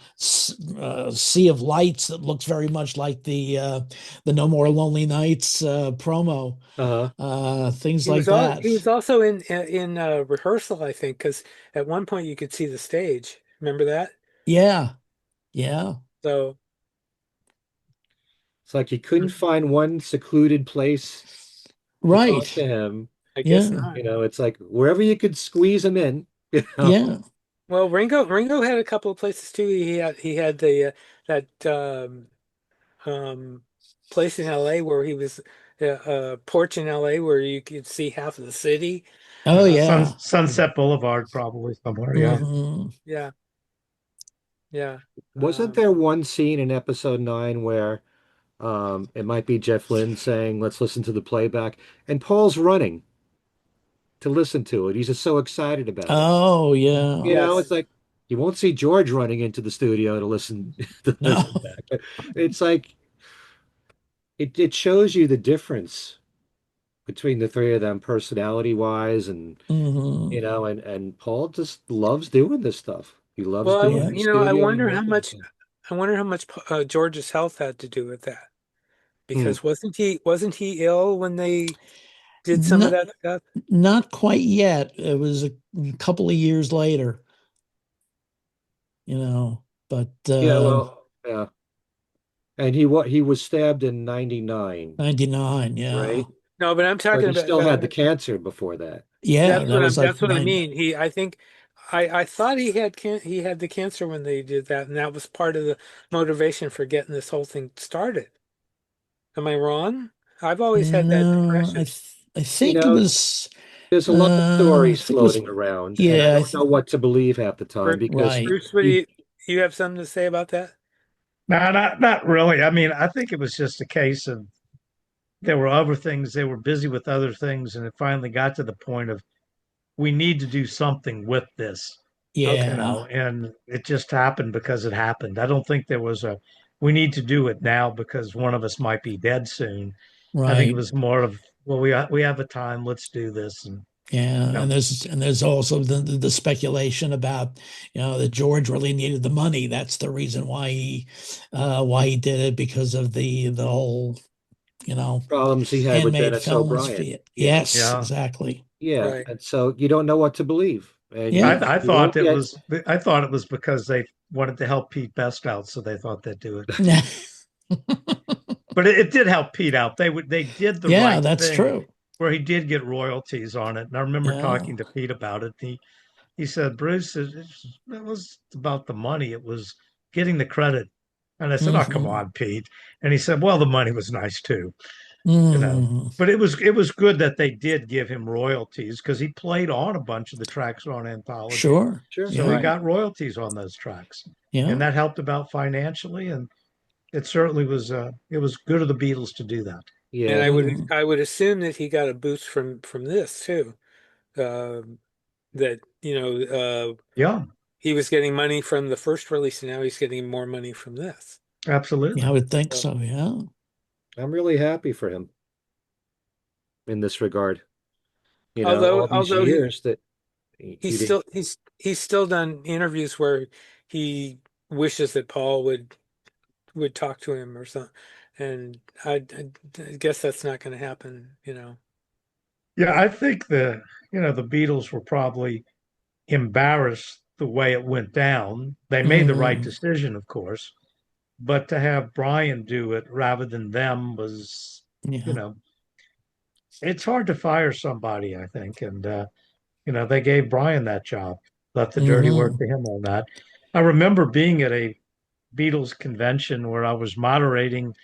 sea of lights that looks very much like the No More Lonely Nights promo, uh-huh. things like that. He was also in rehearsal, I think, because at one point you could see the stage. Remember that? Yeah, yeah, So It's like he couldn't find one secluded place to talk right, to him. I guess yeah, not. It's like wherever you could squeeze him in, you know. yeah. Well, Ringo had a couple of places too. He had the that um place in LA where he was porch in LA where you could see half of the city. Oh yeah. Sunset Boulevard, probably somewhere. Yeah. Hmm. Yeah, yeah. Wasn't there one scene in episode 9 where it might be Jeff Lynne saying, "Let's listen to the playback," and Paul's running to listen to it. He's just so excited about it. Oh yeah. It's Yes. like you won't see George running into the studio to listen to No. listen back. But it's like it shows you the difference between the three of them personality wise and Hmm. and Paul just loves doing this stuff. He loves Well, doing Yeah. the studio and writing. I wonder how much George's health had to do with that. Hmm. Because wasn't he ill when they did some of Not that stuff? not quite yet. It was a couple of years later, but Yeah, well, yeah. And he was stabbed in 99, 99, yeah. right? No, but I'm But talking he about, still had the cancer before that. Yeah, that was like that's what I nine. mean. I think I thought he had the cancer when they did that, and that was part of the motivation for getting this whole thing started. Am I wrong? I've always had that No, impression. I You think it know, was there's a lot of I stories think it was floating around, and I yeah, don't know what to believe half the time because right. Bruce, what do you, you have something to say about that? No, not really. I mean, I think it was just a case of there were other things. They were busy with other things, and it finally got to the point of we need to do something with this, Okay. Yeah, and it just happened because it happened. I don't think there was a we need to do it now because one of us might be dead soon. I think it right. was more of, well, we have a time, let's do this, and Yeah, you know, and there's also the speculation about that George really needed the money. That's the reason why he did it, because of the whole problems he had with handmade Dennis films O'Brien. fee. Yes, yeah. exactly. Yeah, Right. and so you don't know what to believe, and Yeah. you won't get. I thought it was because they wanted to help Pete Best out, so they thought they'd do it. But it did help Pete out. They did the Yeah, right that's thing true. where he did get royalties on it. And I remember Yeah. talking to Pete about it. He said, Bruce, it was about the money. It was getting the credit. And I said, oh, come Hmm. on, Pete. And he said, well, the money was nice too, you know. Hmm. But it was good that they did give him royalties because he played on a bunch of the tracks on Anthology. Sure. Sure. So he Yeah. Right. got royalties on those tracks. And Yeah. that helped about financially. And it certainly was it was good of the Beatles to do that. And Yeah. I would assume that he got a boost from this too. Um, that Yeah, he was getting money from the first release, and now he's getting more money from this. Yeah, I absolutely. would think So, so. Yeah. I'm really happy for him in this regard. although All these although years that he did. he's still done interviews where he wishes that Paul would talk to him or something, and I guess that's not going to happen. Yeah, I think the Beatles were probably embarrassed the way it went down. They made the right Hmm. decision, of course, but to have Brian do it rather than them was, you Yeah. know, it's hard to fire somebody, I think. And, they gave Brian that job, left the dirty work Hmm. to him on that. I remember being at a Beatles convention where I was moderating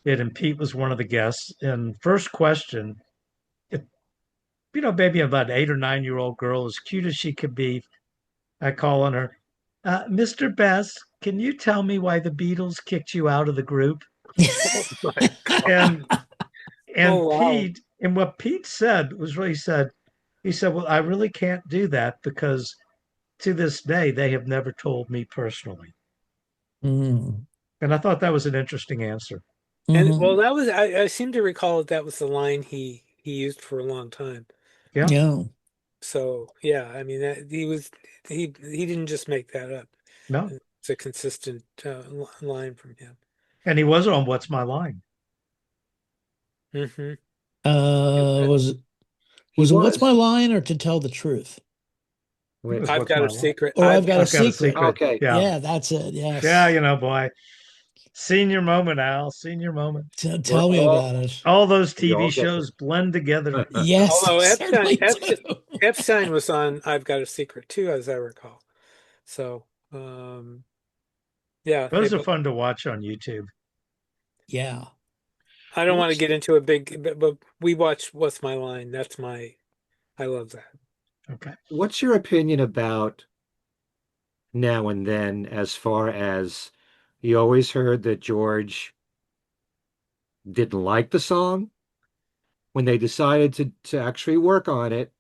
it, and Pete was one of the guests. And first question, it, maybe about 8 or 9 year old girl, as cute as she could be, I call on her, Mr. Best, can you tell me why the Beatles kicked you out of the group? Oh my God. And Oh wow. Pete, and what Pete said was really said, he said, well, I really can't do that because to this day they have never told me personally. Hmm. And I thought that was an interesting answer. And well, Hmm. that was I seem to recall that was the line he used for a long time. Yeah. Yeah. So yeah, I mean he didn't just make that up. No. It's a consistent line from him. And he was on What's My Line? Hmm. Was it He What's My was. Line or To Tell the Truth? It Wait, was I've What's got My a Line? secret. Or I've I've Got got a I've a got a Secret. secret. okay. Yeah. Yeah, that's it. Yeah, Yes. boy. Senior moment, Al. Senior moment. We're Tell me all about it. All those we TV all get shows blend together. there. Yes, they although certainly do. Epstein was on I've Got a Secret too, as I recall. So yeah, Those are fun to watch on YouTube. Yeah. I don't want to What's get into a big, but we watch What's My Line. I love that. Okay. what's your opinion about Now and Then, as far as you always heard that George didn't like the song when they decided to actually work on it,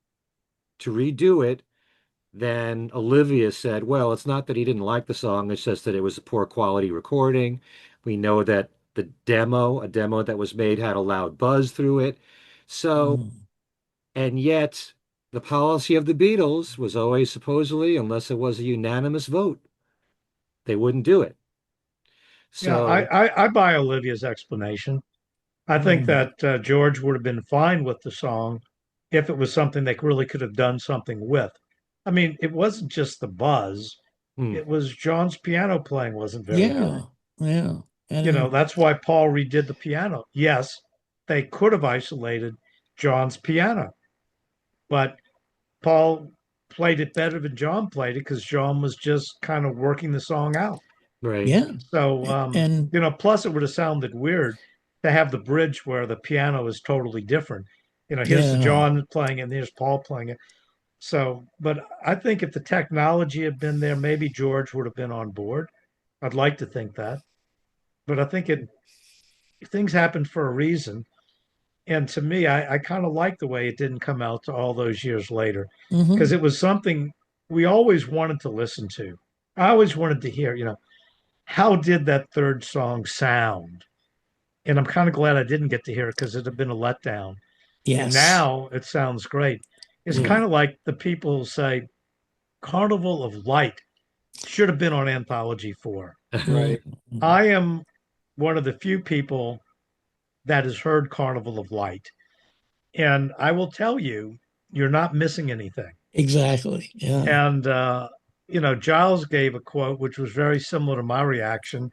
to redo it, then Olivia said, well, it's not that he didn't like the song, it's just that it was a poor quality recording. We know that a demo that was made, had a loud buzz through it. So, Mm. and yet the policy of the Beatles was always supposedly, unless it was a unanimous vote, they wouldn't do it. Yeah, So, I buy Olivia's explanation. I think Mm. that George would have been fine with the song if it was something they really could have done something with. I mean, it wasn't just the buzz, hmm, it was John's piano playing wasn't very good. Yeah. Yeah. And That's why Paul redid the piano. Yes, they could have isolated John's piano, but Paul played it better than John played it because John was just kind of working the song out. right, yeah. So, And plus it would have sounded weird to have the bridge where the piano is totally different. Here's yeah. John playing it and here's Paul playing it. So, but I think if the technology had been there, maybe George would have been on board. I'd like to think that, but I think things happen for a reason. And to me, I kind of like the way it didn't come out to all those years later because Hmm. it was something we always wanted to listen to. I always wanted to hear, how did that third song sound? And I'm kind of glad I didn't get to hear it because it'd have been a letdown. And Yes. now it sounds great. It's hmm, kind Yeah. of like the people who say Carnival of Light should have been on Anthology 4. Right. Mm. I am one of the few people that has heard Carnival of Light. And I will tell you, you're not missing anything. Exactly. Yeah. And, Giles gave a quote which was very similar to my reaction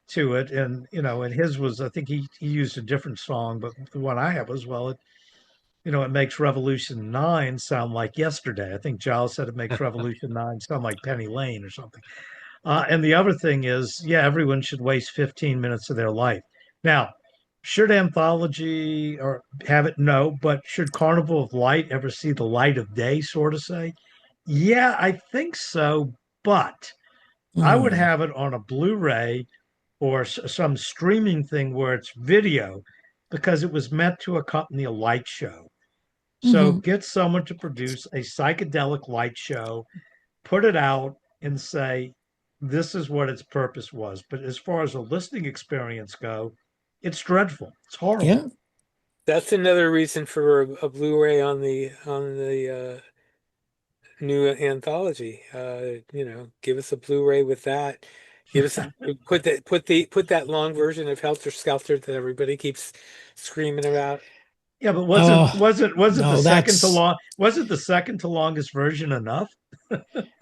to it. And his was, I think he used a different song, but the one I have was, well, it makes Revolution 9 sound like yesterday. I think Giles said it makes Revolution 9 sound like Penny Lane or something. And the other thing is, yeah, everyone should waste 15 minutes of their life. Now, should Anthology or have it? No, but should Carnival of Light ever see the light of day, sort of say? Yeah, I think so, but I would Mm. have it on a Blu-ray or some streaming thing where it's video because it was meant to accompany a light show. So Hmm. get someone to produce a psychedelic light show, put it out, and say, this is what its purpose was. But as far as a listening experience go, it's dreadful. It's horrible. Yeah. That's another reason for a Blu-ray on the new anthology. Give us a Blu-ray with that. Give us put that long version of Helter Skelter that everybody keeps screaming about. Yeah, but Oh, wasn't the no, second to that's long wasn't the second to longest version enough?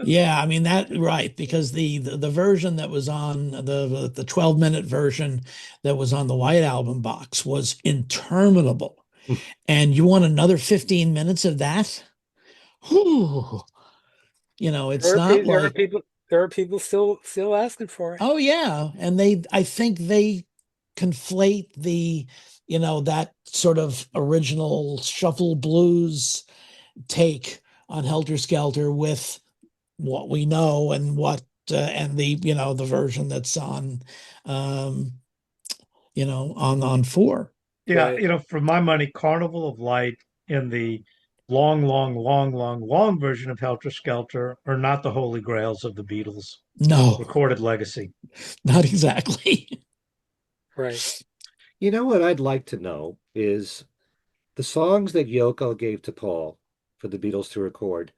yeah, I mean that right because the version that was on the 12-minute version that was on the White Album box was interminable. And you want another 15 minutes of that? Whew. It's not There are like, people still asking for it. oh yeah, and I think they conflate that sort of original shuffle blues take on Helter Skelter with what we know and and the version that's um on 4. Yeah, Right. for my money, Carnival of Light and the long, long, long, long, long version of Helter Skelter are not the holy grails of the Beatles' No, recorded legacy. not exactly. Right. You know what I'd like to know is the songs that Yoko gave to Paul for the Beatles to record.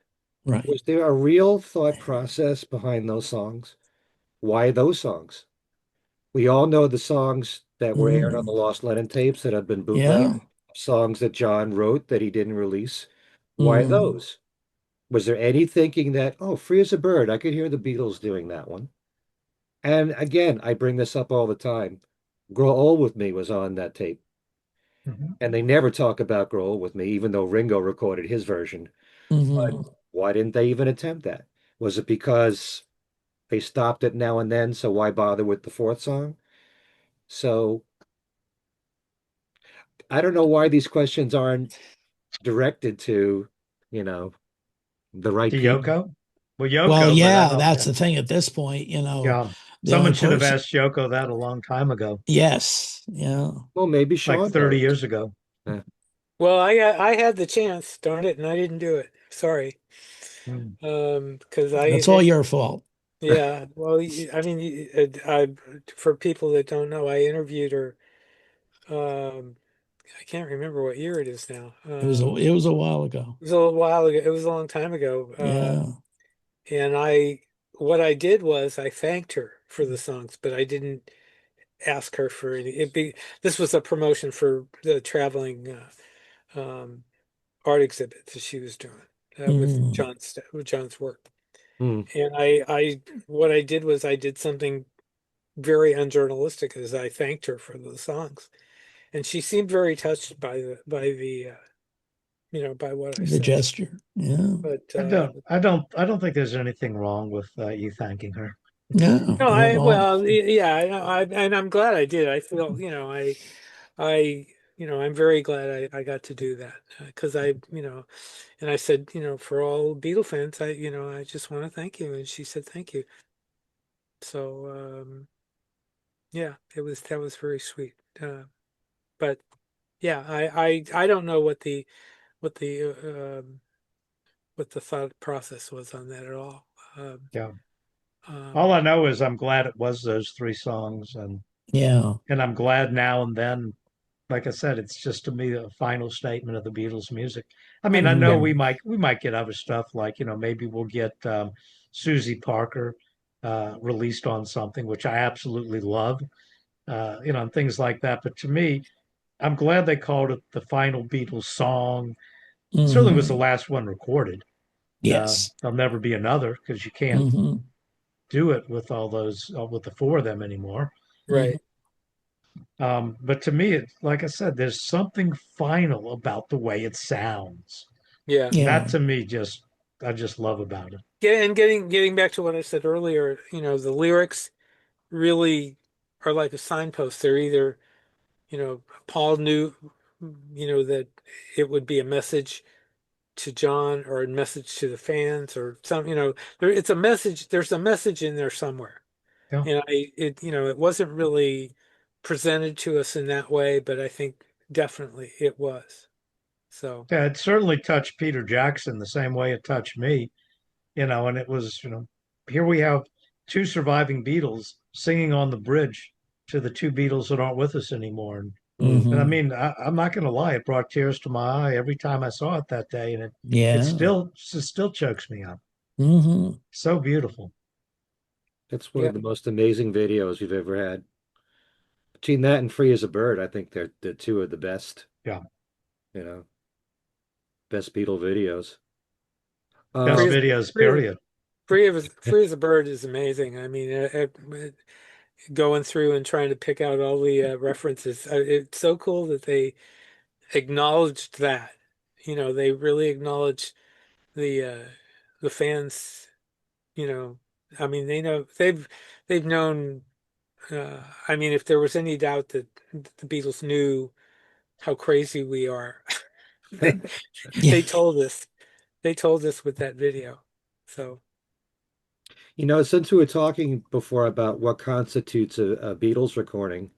Right. Was there a real thought process behind those songs? Why those songs? We all know the songs that were aired on the Mm, Lost Lennon tapes that have been bootlegged, yeah. songs that John wrote that he didn't release. Why Mm, those? Was there any thinking that, oh, Free as a Bird, I could hear the Beatles doing that one? And again, I bring this up all the time. Grow Old With Me was on that tape. Mhm. And they never talk about Grow Old With Me, even though Ringo recorded his version. But mhm. why didn't they even attempt that? Was it because they stopped it now and then, so why bother with the fourth song? So I don't know why these questions aren't directed to, you know, the right To people. Yoko? Well, Well, Yoko, but I yeah, don't. that's the thing at this point, Yeah, the only someone should have person. asked Yoko that a long time ago, Yes, yeah. Well, maybe like Sean 30 knows. years ago. Eh, Well, I had the chance, darn it, and I didn't do it. Sorry. Mm. Because That's all your fault. yeah, well, I mean, for people that don't know, I interviewed her. Um, I can't remember what year it is now. It was a while ago. It was a little while ago. It was a long time ago. Yeah. And what I did was I thanked her for the songs, but I didn't ask her for any. This was a promotion for the traveling art exhibit that she was doing with Mm, John's work. hmm. And what I did was I did something very unjournalistic, as I thanked her for the songs, and she seemed very touched by what I the said. gesture. Yeah. But I don't think there's anything wrong with you thanking her. No, no, not at all. yeah, and I'm glad I did. I feel, I, I'm very glad I got to do that because and I said, for all Beatle fans, I just want to thank you. And she said, thank you. So, yeah, that was very sweet. But yeah, I don't know what what the thought process was on that at all. Um, Yeah. All um, I know is I'm glad it was those three songs, Yeah. and I'm glad now and then, like I said, it's just to me a final statement of the Beatles music. I mean, I I'm know yeah, Hmm. we might get other stuff like, maybe we'll get Susie Parker released on something, which I absolutely love, and things like that. But to me, I'm glad they called it the final Beatles song. It certainly was the Hmm. last one recorded. Yes. There'll never be another because you can't Hmm. do it with all those with the four of them anymore. Hmm. right. But to me, it, like I said, there's something final about the way it sounds. Yeah. And Yeah. that to me I just love about it. Getting back to what I said earlier, the lyrics really are like a signpost. They're either, Paul knew, that it would be a message to John or a message to the fans or some, it's a message. There's a message in there somewhere. Yeah. And it wasn't really presented to us in that way, but I think definitely it was. So Yeah, it certainly touched Peter Jackson the same way it touched me, and it was, here we have two surviving Beatles singing on the bridge to the two Beatles that aren't with us anymore. And I Mm. Hmm. mean, I'm not going to lie, it brought tears to my eye every time I saw it that day, and Yeah. it still chokes me up. Hmm. So beautiful. That's one yeah, of the most amazing videos we've ever had. Between that and Free as a Bird, I think they're two of the best, Yeah, you know, best Beatle videos. best free as Um, videos, free, period. free as a bird is amazing. I mean, going through and trying to pick out all the references, it's so cool that they acknowledged that. They really acknowledged the the fans. You know, I mean, they've known. I mean, if there was any doubt that the Beatles knew how crazy we are, they Yeah. they told us. They told us with that video. So, since we were talking before about what constitutes a Beatles recording,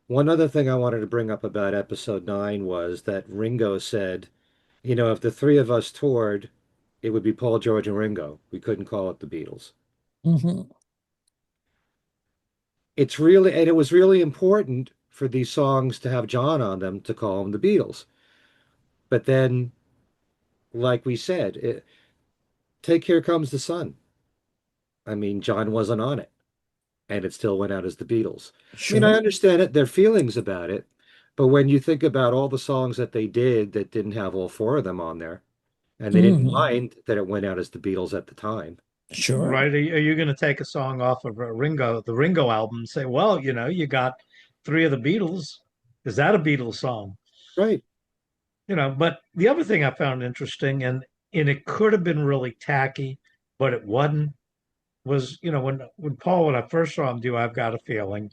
one other thing I wanted to bring up about episode 9 was that Ringo said, if the three of us toured, it would be Paul, George, and Ringo. We couldn't call it the Beatles. Hmm. And it was really important for these songs to have John on them to call them the Beatles. But then, like we said, Take Here Comes the Sun. I mean, John wasn't on it, and it still went out as the Beatles. I mean, I Sure. understand it, their feelings about it, but when you think about all the songs that they did that didn't have all four of them on there, and they didn't Hmm. mind that it went out as the Beatles at the time. Sure. Right? Are you going to take a song off of the Ringo album, and say, well, you got three of the Beatles? Is that a Beatles song? Right. But the other thing I found interesting, and it could have been really tacky, but it wasn't, was, when I first saw him do I've Got a Feeling,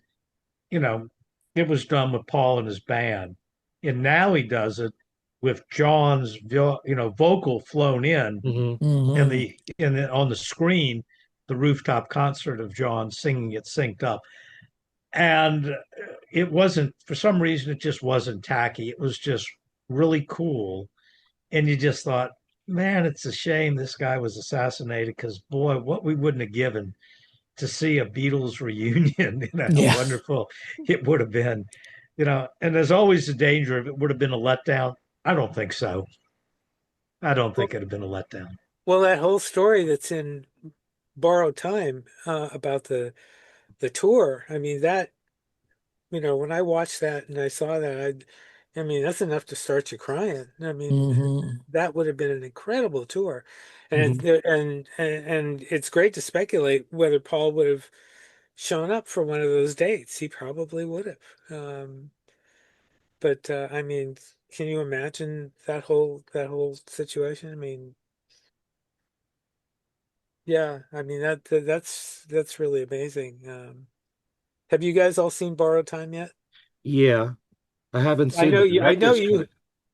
you know, it was done with Paul and his band. And now he does it with John's, vocal flown in, Hmm. and Hmm. on the screen, the rooftop concert of John singing it synced up. And it wasn't, for some reason, it just wasn't tacky. It was just really cool. And you just thought, man, it's a shame this guy was assassinated, because boy, what we wouldn't have given to see a Beatles reunion, how Yeah. wonderful it would have been. And there's always the danger of it would have been a letdown. I don't think so. I don't well, think it'd have been a letdown. well, that whole story that's in Borrowed Time about the tour. I mean, when I watched that and I saw that, I mean, that's enough to start you crying. I mean, Hmm. that would have been an incredible tour, and Hmm. it- and it's great to speculate whether Paul would have shown up for one of those dates. He probably would have. But I mean, can you imagine that whole situation? I mean, yeah, I mean that's really amazing. Have you guys all seen Borrowed Time yet? Yeah, I haven't I seen know the you. I know director's you. cut.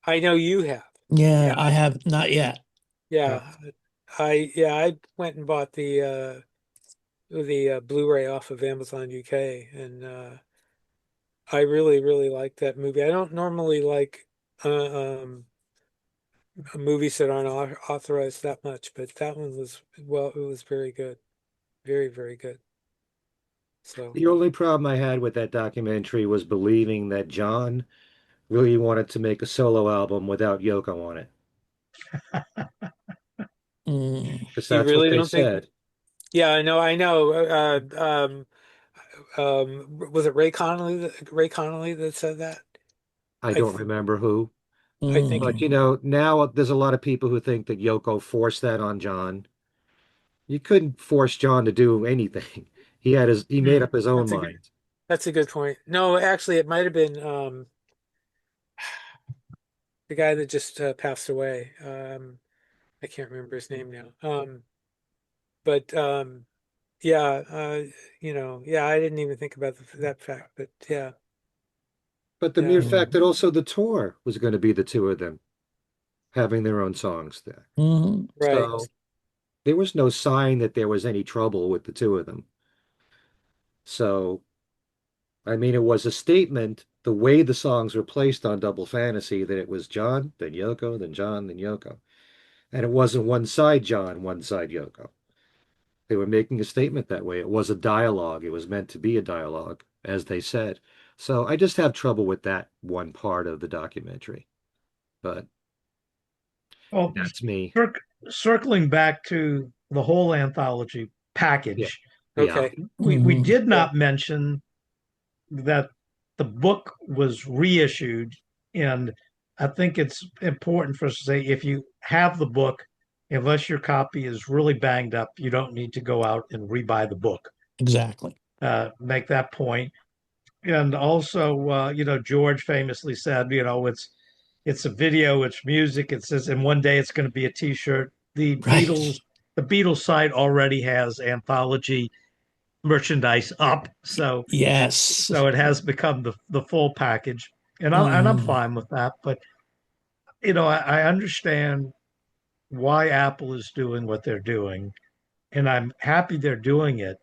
I know you have. Yeah, Yeah, I have not yet. yeah. I went and bought the Blu-ray off of Amazon UK, and I really really like that movie. I don't normally like movies that aren't authorized that much, but that one was it was very good, very very good. So. The only problem I had with that documentary was believing that John really wanted to make a solo album without Yoko on it, Mm. because You that's what really they don't think? said. Yeah, I know, I know. Was it Ray Connolly that said that? I I don't th remember who, I think but Mm. now there's a lot of people who think that Yoko forced that on John. You couldn't force John to do anything. He made hmm, up his own that's a good mind. that's a good point. No, actually, it might have been the guy that just passed away. I can't remember his name now. But yeah, yeah, I didn't even think about that fact, but yeah, But the yeah, mere fact that also the tour was going to be the two of them having their own songs there. Mm. right. So there was no sign that there was any trouble with the two of them. So, I mean, it was a statement, the way the songs were placed on Double Fantasy, that it was John, then Yoko, then John, then Yoko. And it wasn't one side John, one side Yoko. They were making a statement that way. It was a dialogue. It was meant to be a dialogue, as they said. So I just have trouble with that one part of the documentary. But Well, that's me. cir- circling back to the whole anthology Yeah. package, Yeah. Okay. we Mhm. did not mention that the book was reissued. And I think it's important for us to say if you have the book, unless your copy is really banged up, you don't need to go out and rebuy the book. Exactly. Make that point. And also, George famously said, it's a video, it's music. It says, and one day it's going to be a T-shirt. Right. The Beatles site already has anthology merchandise up, Yes. so it has become the full package, and I'm Mhm. fine with that. But I understand why Apple is doing what they're doing, and I'm happy they're doing it.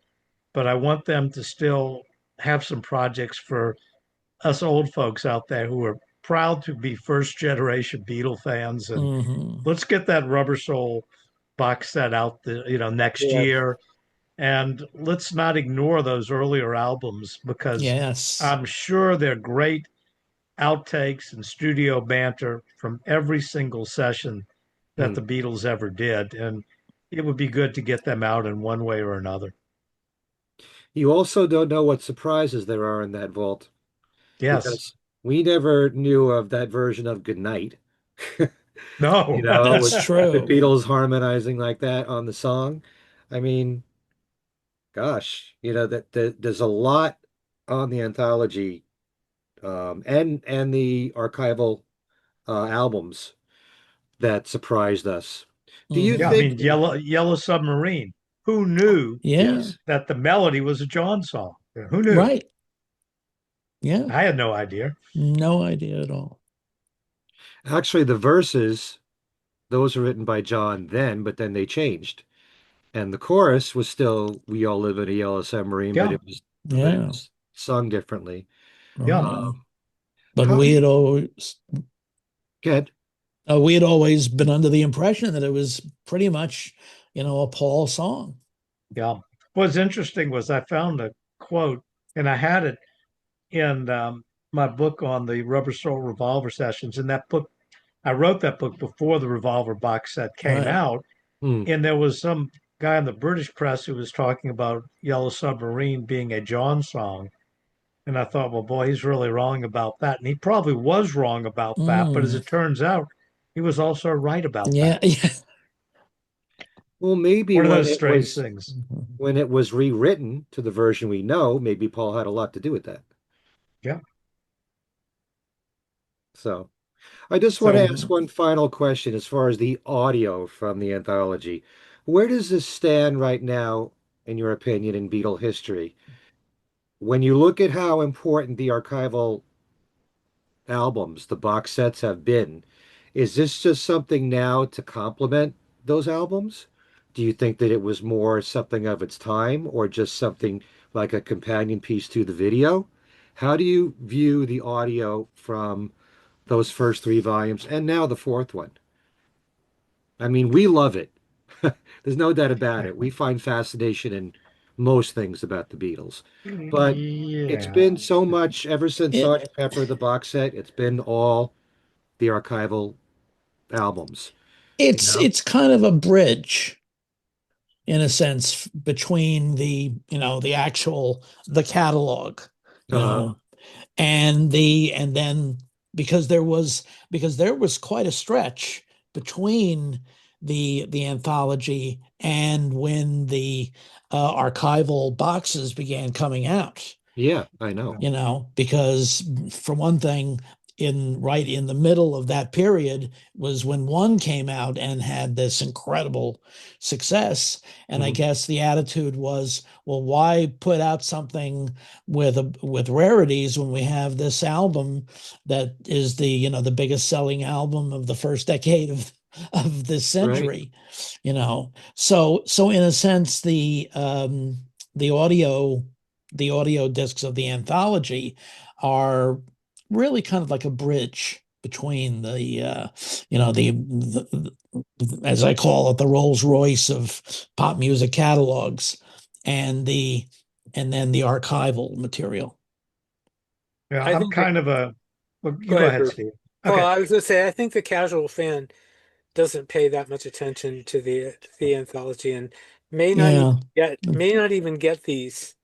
But I want them to still have some projects for us old folks out there who are proud to be first generation Beatle fans. And Mhm. let's get that Rubber Soul box set out next Yes. year. And let's not ignore those earlier albums because Yes. I'm sure they're great outtakes and studio banter from every single session that Hmm. the Beatles ever did. And it would be good to get them out in one way or another. You also don't know what surprises there are in that vault Yes. because we never knew of that version of Goodnight, No. That's with the true. Beatles harmonizing like that on the song. I mean, gosh, that there's a lot on the anthology, and the archival albums that surprised us. Do you Yeah, I Mhm. think? mean Yellow Submarine. Who knew Yeah. Yes. that the melody was a John song? Who knew? Right. Yeah. I had no idea. No idea at all. Actually, the verses, those were written by John then, but then they changed. And the chorus was still "We all live in a yellow submarine," but Yeah, it Yeah. was sung differently. yeah. Right. But How do you get? we had always been under the impression that it was pretty much, a Paul song. Yeah. What's interesting was I found a quote, and I had it in my book on the Rubber Soul Revolver sessions. And that book, I wrote that book before the Revolver box set came Right. out. Hmm, And there was some guy in the British press who was talking about Yellow Submarine being a John song. And I thought, well, boy, he's really wrong about that. And he probably was wrong about that. But as Mm. it turns out, he was also right about Yeah. that. Yeah. well, maybe One of those strange things. Mhm. when it was rewritten to the version we know, maybe Paul had a lot to do with that. Yeah. So I just want to So ask one final question as far as the audio from the anthology. Where does this stand right now, in your opinion, in Beatle history? When you look at how important the archival albums, the box sets have been, is this just something now to complement those albums? Do you think that it was more something of its time or just something like a companion piece to the video? How do you view the audio from those first three volumes and now the fourth one? I mean, we love it. There's no doubt about it. We find fascination in most things about the Beatles. But it's yeah. been so much ever since It Sgt. Pepper, the box set, it's been all the archival albums, you it's know? it's kind of a bridge in a sense between the catalog, you Uh-huh. know, and then because there was quite a stretch between the anthology and when the archival boxes began coming out, Yeah, I know. because for one thing, right in the middle of that period was when one came out and had this incredible success. And I Mhm. guess the attitude was, well, why put out something with rarities when we have this album that is the biggest selling album of the first decade of this Right. century, so in a sense the audio the audio discs of the anthology are really kind of like a bridge between you know, as I call it, the Rolls Royce of pop music catalogs and and then the archival material. Yeah, I I'm think that, kind of a, well, you go go ahead, ahead, Bruce. Steve. Well, Okay. I was going to say, I think the casual fan doesn't pay that much attention to the anthology and Yeah. may not even get these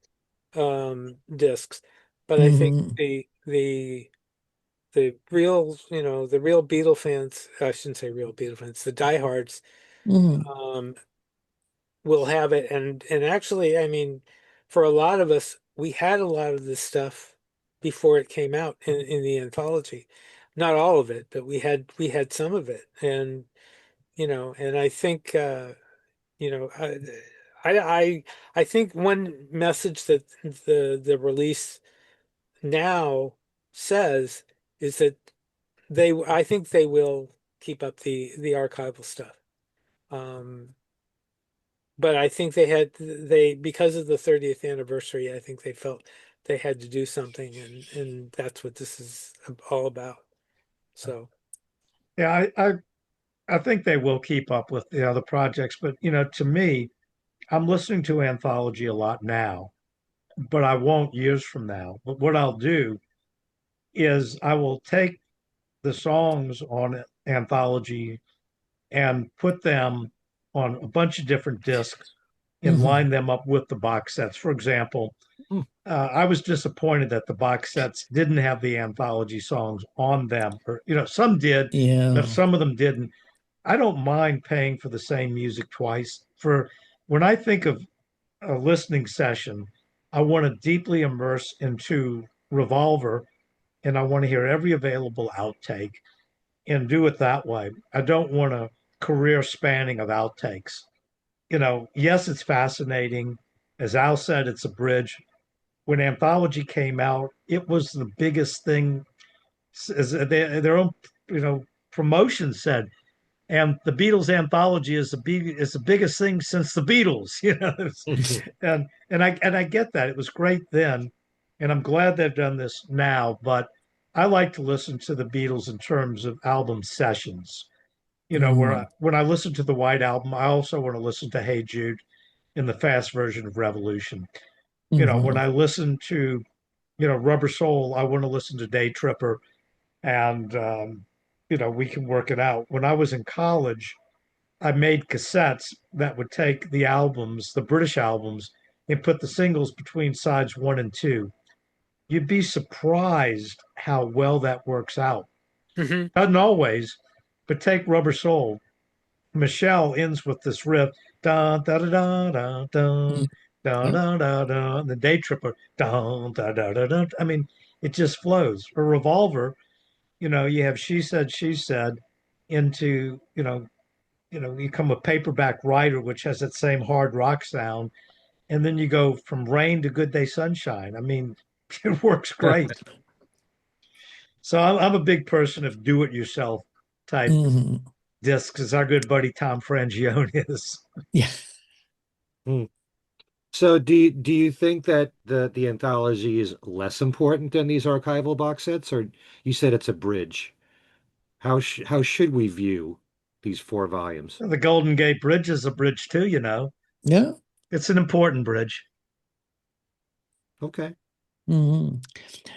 discs. But I think Hmm. the real, the real Beatle fans, I shouldn't say real Beatle fans, the diehards, Hmm. um, will have it. And actually, I mean, for a lot of us, we had a lot of this stuff before it came out in the anthology. Not all of it, but we had some of it. And and I think you know, I I I think one message that the release now says is that I think they will keep up the archival stuff. Um, but I think they because of the 30th anniversary, I think they felt they had to do something, and that's what this is all about. So, Yeah, I think they will keep up with the other projects, but to me, I'm listening to Anthology a lot now, but I won't years from now. But what I'll do is I will take the songs on Anthology and put them on a bunch of different discs and Hmm. line them up with the box sets. For example, Hmm. I was disappointed that the box sets didn't have the anthology songs on them, or some did, but Yeah. some of them didn't. I don't mind paying for the same music twice. For when I think of a listening session, I want to deeply immerse into Revolver, and I want to hear every available outtake and do it that way. I don't want a career spanning of outtakes. Yes, it's fascinating. As Al said, it's a bridge. When Anthology came out, it was the biggest thing. As their own, promotion said, and the Beatles anthology is the biggest thing since the Beatles. And I get that it was great then, and I'm glad they've done this now. But I like to listen to the Beatles in terms of album sessions. Hmm. When I listen to the White Album, I also want to listen to Hey Jude in the fast version of Revolution. When Hmm. I listen to Rubber Soul, I want to listen to Day Tripper, and we can work it out. When I was in college, I made cassettes that would take the albums, the British albums, and put the singles between sides one and two. You'd be surprised how well that works out. mhm. Doesn't always, but take Rubber Soul. Michelle ends with this riff, da da da da da da da Yeah. da da da. The Day Tripper, da da da da da. I mean, it just flows. A Revolver, you have She Said, into you come a paperback writer, which has that same hard rock sound, and then you go from Rain to Good Day Sunshine. I mean, it works great. So I'm a big person of do it yourself type Hmm. discs, as our good buddy Tom Frangione is. Yeah. Hmm. So do you think that the anthology is less important than these archival box sets, or you said it's a bridge? How should we view these 4 volumes? The Golden Gate Bridge is a bridge too, you know. Yeah. It's an important bridge. Okay. Hmm.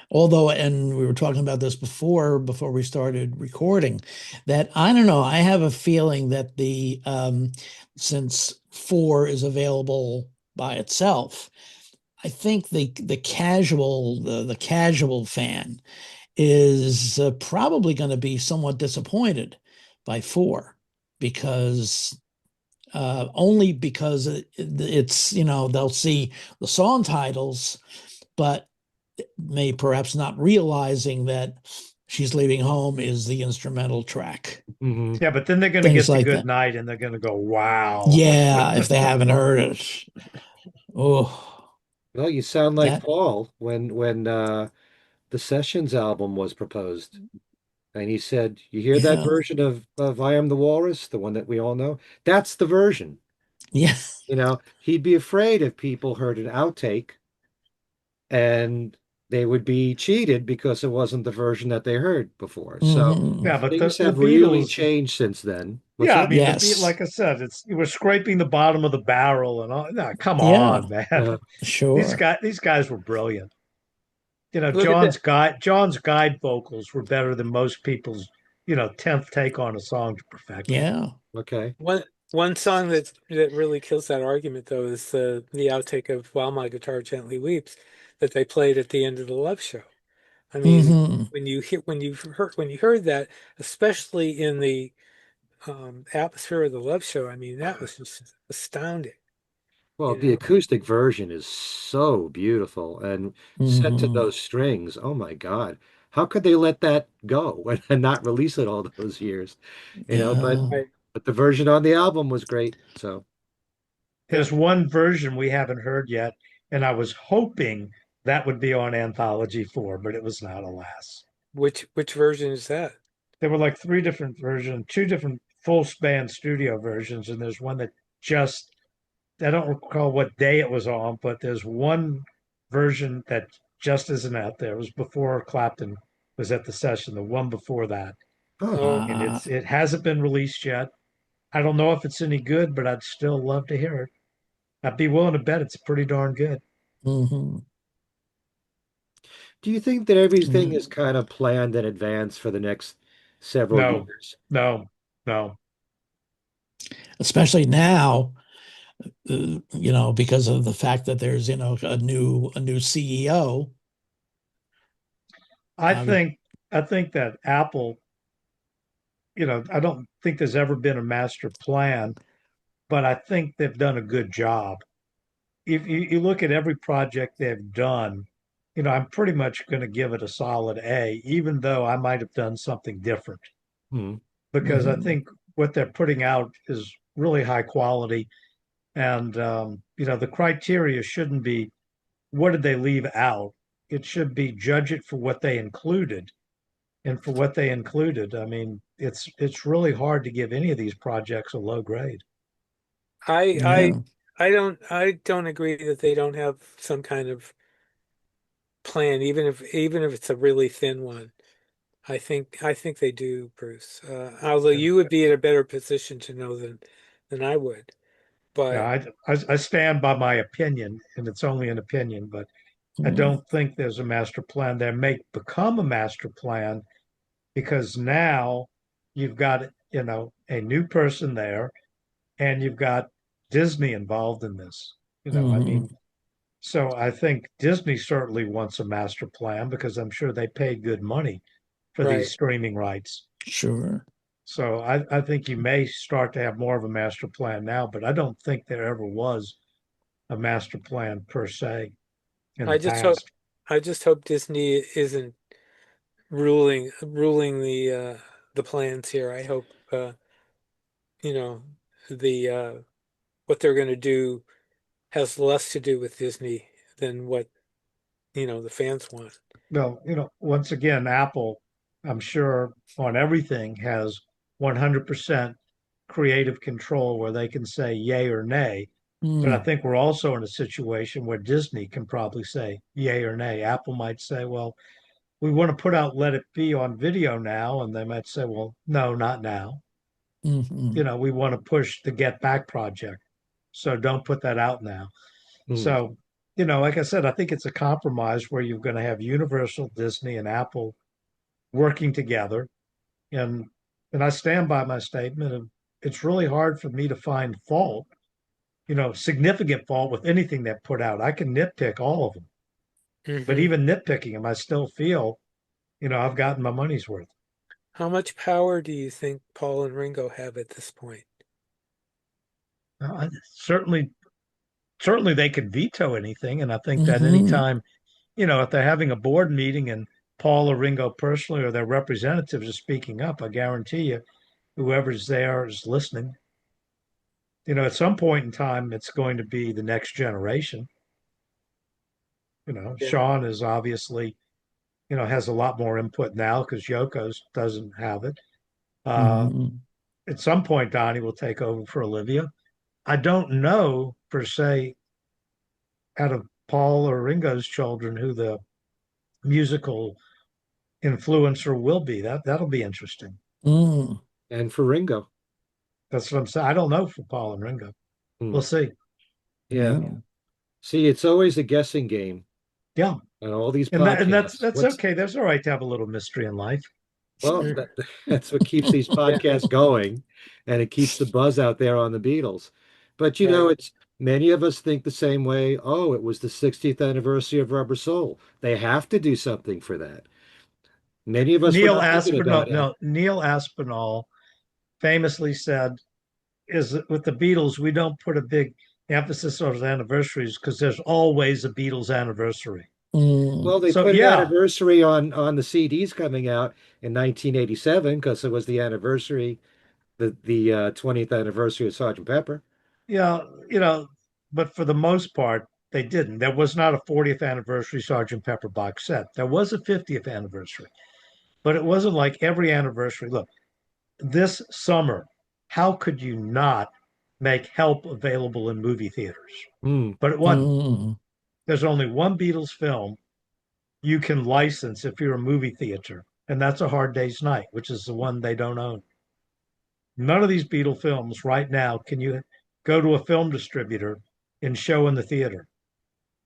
Although, and we were talking about this before we started recording, that I don't know, I have a feeling that the since four is available by itself, I think the casual fan is probably going to be somewhat disappointed by four because only because it's they'll see the song titles, but may perhaps not realizing that She's Leaving Home is the instrumental track. Hmm. Yeah, but then they're going to Things get the like good that. night and they're going to go, wow. Yeah, if they haven't heard it. Oh, Well, you sound like that, Paul when the Sessions album was proposed. And he said, "You hear that yeah. version of I Am the Walrus, the one that we all know? That's the version." Yeah. He'd be afraid if people heard an outtake and they would be cheated because it wasn't the version that they heard before. So Yeah, Hmm. but things the have really Beatles, changed since then. What's yeah, I that? mean the beat, Yes. like I said, it's we're scraping the bottom of the barrel and all. No, come Yeah, on, man. Uh, sure. These guys were brilliant. Look at that. John's guide vocals were better than most people's, 10th take on a song to perfection. Yeah. okay. One song that really kills that argument though is the outtake of "While My Guitar Gently Weeps" that they played at the end of the Love Show. I mean, Hmm. when you heard that, especially in the atmosphere of the Love Show, I mean that was just astounding. Well, You the know, acoustic version is so beautiful and set to Hmm. those strings. Oh my God. How could they let that go and not release it all those years? You know, but Yeah. I, but the version on the album was great. So, yeah. There's one version we haven't heard yet, and I was hoping that would be on Anthology 4, but it was not, alas. Which version is that? There were like three different versions, two different full span studio versions, and there's one that just I don't recall what day it was on, but there's one version that just isn't out there. It was before Clapton was at the session, the one before that. oh, Oh, And Uh, it hasn't been released yet. I don't know if it's any good, but I'd still love to hear it. I'd be willing to bet it's pretty darn good. hmm. do you think that everything Yeah. is kind of planned in advance for the next several No, years? no, no. Especially now, because of the fact that there's, a new CEO. I I mean, think I think that Apple, I don't think there's ever been a master plan, but I think they've done a good job. If you look at every project they've done, I'm pretty much going to give it a solid A, even though I might have done something different, Hmm. because I mhm, think what they're putting out is really high quality. And, the criteria shouldn't be what did they leave out? It should be judge it for what they included. And for what they included, I mean, it's really hard to give any of these projects a low grade. I I yeah. I don't agree that they don't have some kind of plan, even if it's a really thin one. I think they do, Bruce. Although Yeah, you would be in a better position to know than I would. yeah, But I stand by my opinion, and it's only an opinion, but I Mm, don't think there's a master plan. There may become a master plan because now you've got, a new person there and you've got Disney involved in this. I mhm, mean, so I think Disney certainly wants a master plan because I'm sure they paid good money for these right. streaming rights. sure. So I think you may start to have more of a master plan now, but I don't think there ever was a master plan per se in the I just hope past. I just hope Disney isn't ruling the plans here. I hope you know the what they're going to do has less to do with Disney than what the fans want. Well, once again, Apple, I'm sure on everything has 100% creative control where they can say yay or nay. But I Mm, think we're also in a situation where Disney can probably say yay or nay. Apple might say, well, we want to put out Let It Be on video now. And they might say, well, no, not now. mhm, We want to push the Get Back project. So don't put that out now. Hmm. So, like I said, I think it's a compromise where you're going to have Universal, Disney, and Apple working together. And I stand by my statement of it's really hard for me to find fault, significant fault with anything that put out. I can nitpick all of them, but Hmm. even nitpicking them, I still feel, I've gotten my money's worth. How much power do you think Paul and Ringo have at this point? Certainly, certainly they could veto anything. And I think that mhm, anytime, if they're having a board meeting and Paul or Ringo personally or their representatives are speaking up, I guarantee you, whoever's there is listening. At some point in time, it's going to be the next generation. Yeah. Sean is obviously, has a lot more input now because Yoko's doesn't have it. Uh, mhm, at some point, Donnie will take over for Olivia. I don't know per se out of Paul or Ringo's children who the musical influencer will be. That'll be interesting. Mm. And for Ringo. That's what I'm saying. I don't know for Paul and Ringo. Hmm. We'll see. Yeah. Yeah. See, it's always a guessing game Yeah. on all these And podcasts. that's What's okay. That's all right to have a little mystery in life. well, Sure. that's what keeps these Yeah. podcasts going, and it keeps the buzz out there on the Beatles. But Right. it's many of us think the same way. Oh, it was the 60th anniversary of Rubber Soul. They have to do something for that. Many of us were Neil not thinking Aspinall, about it. no, Neil Aspinall famously said, "Is with the Beatles, we don't put a big emphasis on anniversaries because there's always a Beatles anniversary." Mm. Well, they So put an yeah, anniversary on the CDs coming out in 1987 because it was the anniversary, the 20th anniversary of Sergeant Pepper. yeah, but for the most part, they didn't. There was not a 40th anniversary Sergeant Pepper box set. There was a 50th anniversary, but it wasn't like every anniversary. Look, this summer, how could you not make Help available in movie theaters? Hmm. But it wasn't. Mm. There's only one Beatles film you can license if you're a movie theater, and that's A Hard Day's Night, which is the one they don't own. None of these Beatle films right now can you go to a film distributor and show in the theater.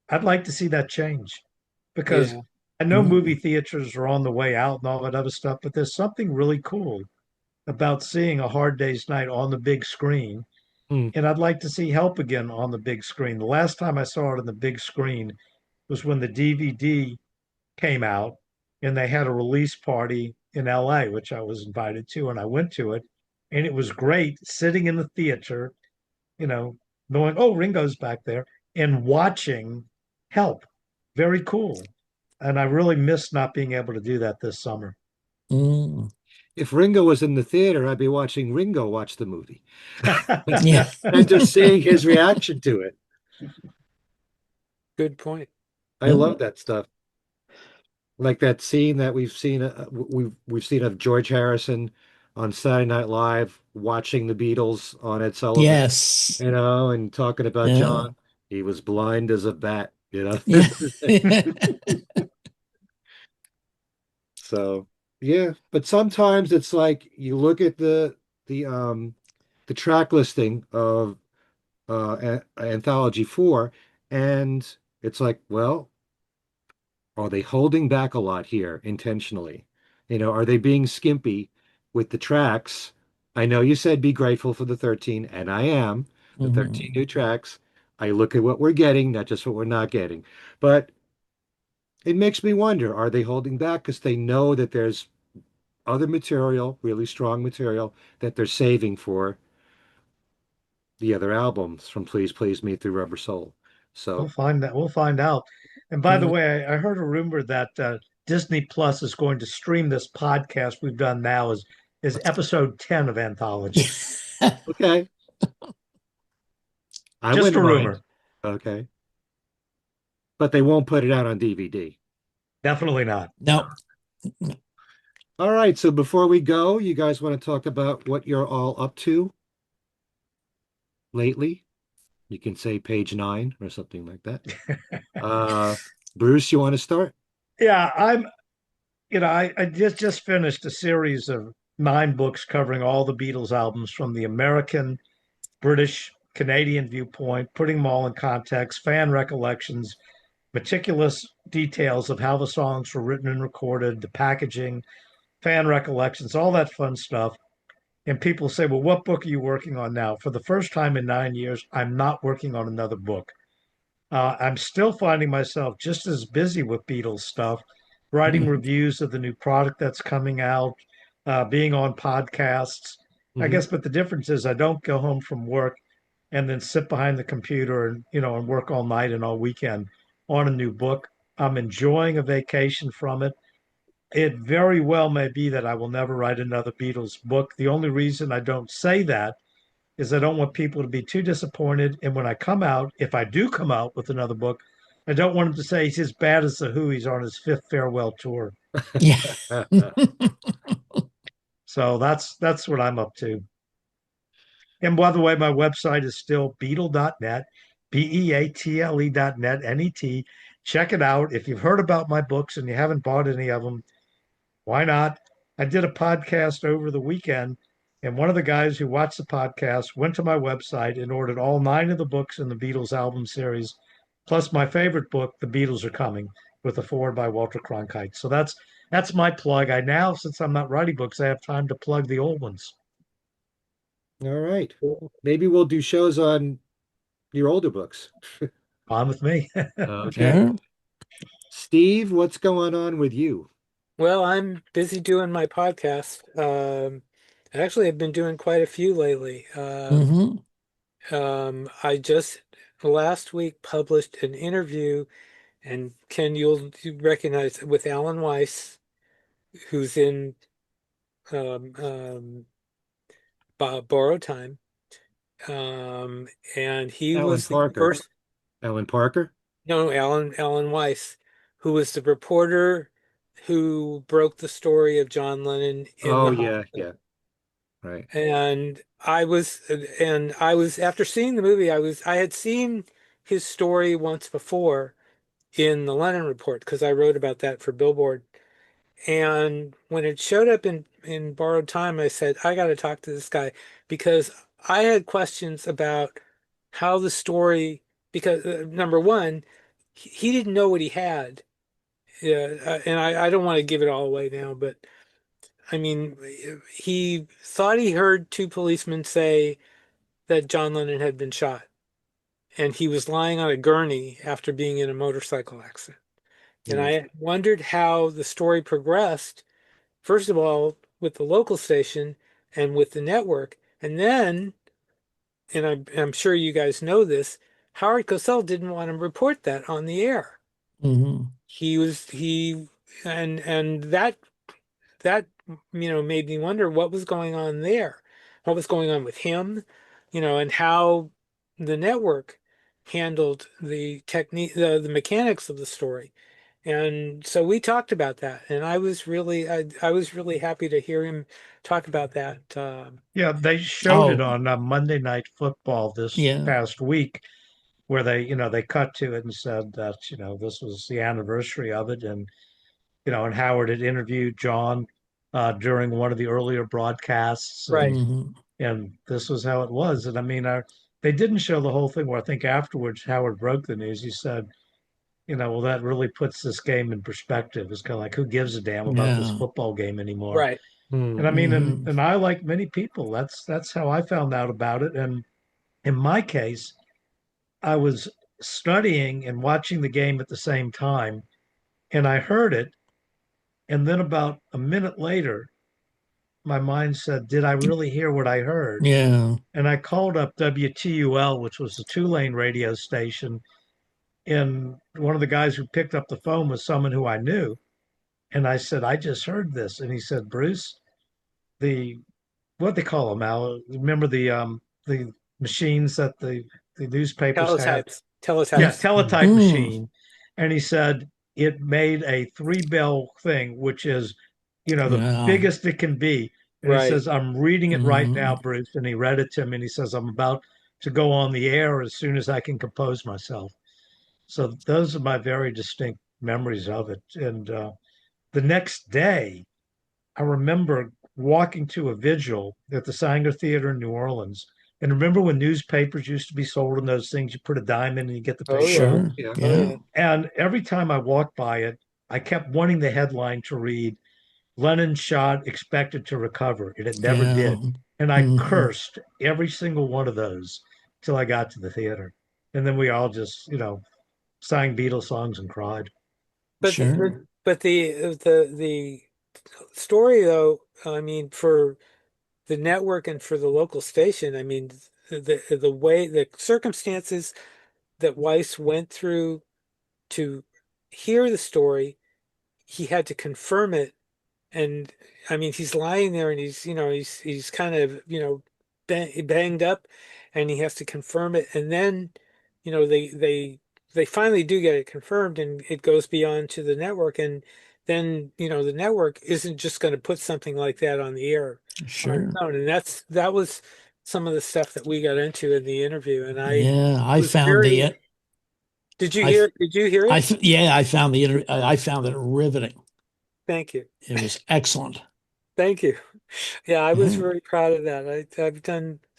I'd like to see that change because Yeah. I know movie Mm. theaters are on the way out and all that other stuff, but there's something really cool about seeing A Hard Day's Night on the big screen. Hmm. And I'd like to see Help again on the big screen. The last time I saw it on the big screen was when the DVD came out and they had a release party in LA, which I was invited to, and I went to it. And it was great sitting in the theater, you know, knowing, oh, Ringo's back there and watching Help. Very cool. And I really miss not being able to do that this summer. Mm. If Ringo was in the theater, I'd be watching Ringo watch the movie Yeah. and just seeing his reaction to it. Good point. I love that stuff. Like that scene that we've seen of George Harrison on Saturday Night Live watching the Beatles on Ed Sullivan, Yes. and talking about Yeah. John. He was blind as a bat. Yeah. So yeah, but sometimes it's like you look at the track listing of Anthology 4, and it's like, well, are they holding back a lot here intentionally? Are they being skimpy with the tracks? I know you said be grateful for the 13, and I am, the 13 Mhm. new tracks. I look at what we're getting, not just what we're not getting. But it makes me wonder, are they holding back because they know that there's other material, really strong material, that they're saving for the other albums from Please Please Me through Rubber Soul? We'll So, find that. We'll find out. And by the Yeah. way, I heard a rumor that Disney Plus is going to stream this podcast we've done now as episode 10 of Anthology. okay, I Just a wouldn't mind. rumor. Okay. But they won't put it out on DVD. Definitely not. No. All right, so before we go, you guys want to talk about what you're all up to lately? You can say page 9 or something like that. Uh, Bruce, you want to start? Yeah, I just finished a series of 9 books covering all the Beatles albums from the American, British, Canadian viewpoint, putting them all in context, fan recollections, meticulous details of how the songs were written and recorded, the packaging, fan recollections, all that fun stuff. And people say, well, what book are you working on now? For the first time in 9 years, I'm not working on another book. I'm still finding myself just as busy with Beatles stuff, writing Mhm. reviews of the new product that's coming out, being on podcasts. I Hmm. guess, but the difference is I don't go home from work and then sit behind the computer and work all night and all weekend on a new book. I'm enjoying a vacation from it. It very well may be that I will never write another Beatles book. The only reason I don't say that is I don't want people to be too disappointed. And when I come out, if I do come out with another book, I don't want him to say he's as bad as the Who. He's on his 5th farewell tour. Yeah. So that's what I'm up to. And by the way, my website is still beatle.net, beatle.net, net. check it out. If you've heard about my books and you haven't bought any of them, why not? I did a podcast over the weekend, and one of the guys who watched the podcast went to my website and ordered all 9 of the books in the Beatles album series, plus my favorite book, The Beatles Are Coming, with a foreword by Walter Cronkite. So that's my plug. I now, since I'm not writing books, I have time to plug the old ones. All right. Maybe we'll do shows on your older books. On with me. Okay. Sure. Steve, what's going on with you? Well, I'm busy doing my podcast. Actually, I've been doing quite a few lately. Hmm. I just last week published an interview, and Ken, you recognize it, with Alan Weiss, who's in um, um, Borrowed Time. And he Alan was the Parker. first, Alan Parker? no, Alan Weiss, who was the reporter who broke the story of John Lennon in Oh, the yeah, hospital. yeah. Right. And I was after seeing the movie, I had seen his story once before in the Lennon Report because I wrote about that for Billboard. And when it showed up in Borrowed Time, I said, I got to talk to this guy because I had questions about how the story, because number one, he didn't know what he had. Yeah, and I don't want to give it all away now, but I mean, he thought he heard 2 policemen say that John Lennon had been shot, and he was lying on a gurney after being in a motorcycle accident. And Mm. I wondered how the story progressed, first of all, with the local station and with the network. And then, and I'm sure you guys know this, Howard Cosell didn't want to report that on the air. Hmm. He and that made me wonder what was going on there, what was going on with him, and how the network handled the technique, the mechanics of the story. And so we talked about that, and I was really happy to hear him talk about that. Yeah, they showed it Oh, on Monday Night Football this yeah. past week, where they cut to it and said that this was the anniversary of it, and and Howard had interviewed John during one of the earlier broadcasts, Right, and this was how it was. And I mean, they didn't show the whole thing. Where I think afterwards Howard broke the news. He said, well, that really puts this game in perspective. It's kind of like, who gives a damn about this Yeah. football game anymore? right. Hmm. And I mean, and Hmm. and I, like many people, that's how I found out about it. And in my case, I was studying and watching the game at the same time, and I heard it. And then about a minute later, my mind said, did I really hear what I heard? Yeah. And I called up WTUL, which was the Tulane radio station. And one of the guys who picked up the phone was someone who I knew. And I said, I just heard this. And he said, Bruce, the what they call them, Al? Remember the machines that the newspapers had? Teletypes, Yeah, teletypes. Hmm. teletype Mm. machine. And he said it made a 3 bell thing, which is, the Yeah. biggest it can be. And he Right. says, I'm reading it right Hmm. now, Bruce. And he read it to me and he says, I'm about to go on the air as soon as I can compose myself. So those are my very distinct memories of it. And the next day, I remember walking to a vigil at the Sanger Theater in New Orleans. And remember when newspapers used to be sold in those things, you put a dime in and you get the Oh paper yeah. out. Sure. Yeah. Oh Yeah. yeah. And every time I walked by it, I kept wanting the headline to read, Lennon shot, expected to recover. And it never Yeah. did. And I Hmm. cursed every single one of those till I got to the theater. And then we all just, sang Beatles songs and cried. But Sure. the story though, I mean, for the network and for the local station, I mean, the way the circumstances that Weiss went through to hear the story, he had to confirm it. And I mean, he's lying there and he's kind of, banged up, and he has to confirm it. And then, they finally do get it confirmed, and it goes beyond to the network. And then, the network isn't just going to put something like that on the air on its Sure. own. And that was some of the stuff that we got into in the interview. And I Yeah. I was found very, the Did you I hear? Did you hear it? yeah, I found it riveting. Thank you. It was excellent. Thank you. Yeah, I was Yeah. very proud of that.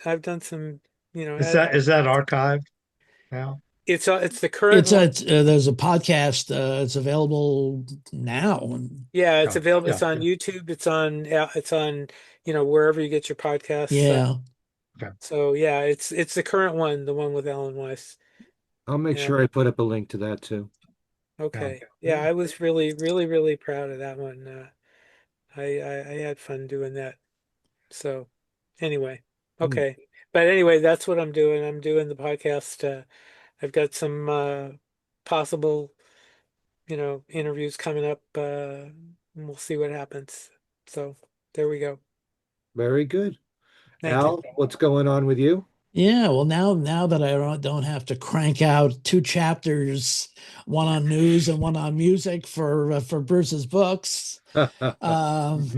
I've done some, Is that archived now? it's the current one. There's a podcast. It's available now. And Yeah, it's Oh, available. yeah, It's on yeah. YouTube. It's on, wherever you get your podcasts. yeah, Okay. So yeah, it's the current one, the one with Alan Weiss. I'll make And sure I put up a link to that too. Yeah. okay, yeah, I was really, really, really proud of that one. I had fun doing that. So anyway, Mm. okay, but anyway, that's what I'm doing. I'm doing the podcast. I've got some possible, interviews coming up. And we'll see what happens. So there we go. Very good. Thank you. Al, what's going on with you? yeah. Well, now that I don't have to crank out two chapters, one on news and one on music for Bruce's books, Nine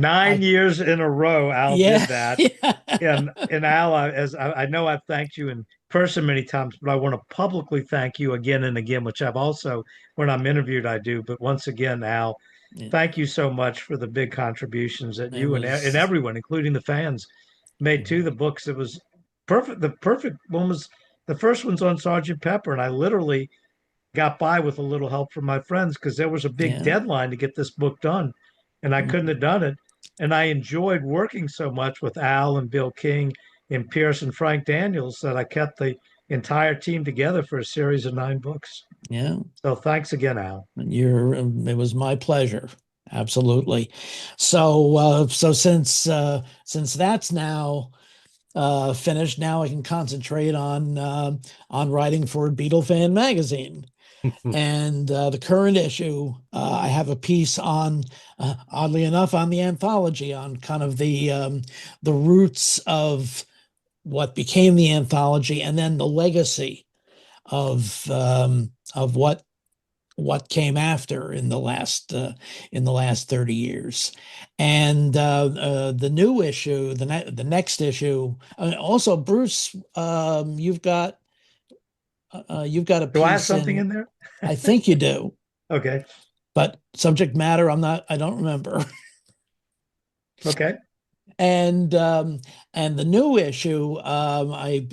I years in a row, Al yeah did that. yeah And Al, I know I've thanked you in person many times, but I want to publicly thank you again and again, which I've also, when I'm interviewed, I do. But once again, Al, thank you so much for the big contributions that it you and was everyone, including the fans, made to the books. It was perfect. The perfect one was the first one's on Sergeant Pepper, and I literally got by with a little help from my friends because there was a big yeah. deadline to get this book done, and I couldn't have done it. And I enjoyed working so much with Al and Bill King and Pierce and Frank Daniels that I kept the entire team together for a series of 9 books. Yeah, So thanks again, Al. it was my pleasure. Absolutely. So since that's now finished, now I can concentrate on writing for Beatle Fan Magazine. And the current issue, I have a piece on, oddly enough, on the anthology, on kind of the roots of what became the anthology, and then the legacy of what came after in the last 30 years. And the new issue, the next issue, also Bruce, you've got a Do I have piece something in, in there? I think you do, Okay. but subject matter I don't remember. Okay. And the new issue, I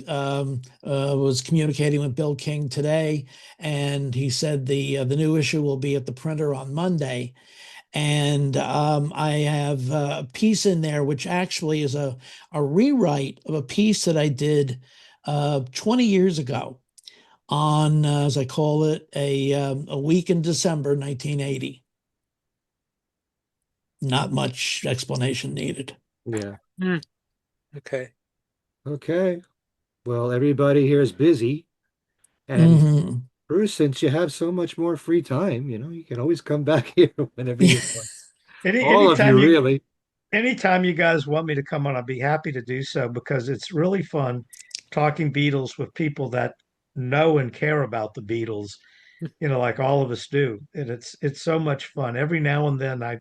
was communicating with Bill King today, and he said the new issue will be at the printer on Monday. And I have a piece in there which actually is a rewrite of a piece that I did 20 years ago on, as I call it, a week in December 1980. Not much explanation needed. Yeah. Hmm, okay. Okay. Well, everybody here is busy. And Hmm. Bruce, since you have so much more free time, you can always come back here whenever you want. All of you, Anytime you really. anytime you guys want me to come on, I'll be happy to do so because it's really fun talking Beatles with people that know and care about the Beatles, like all of us do. And it's so much fun. Every now and then I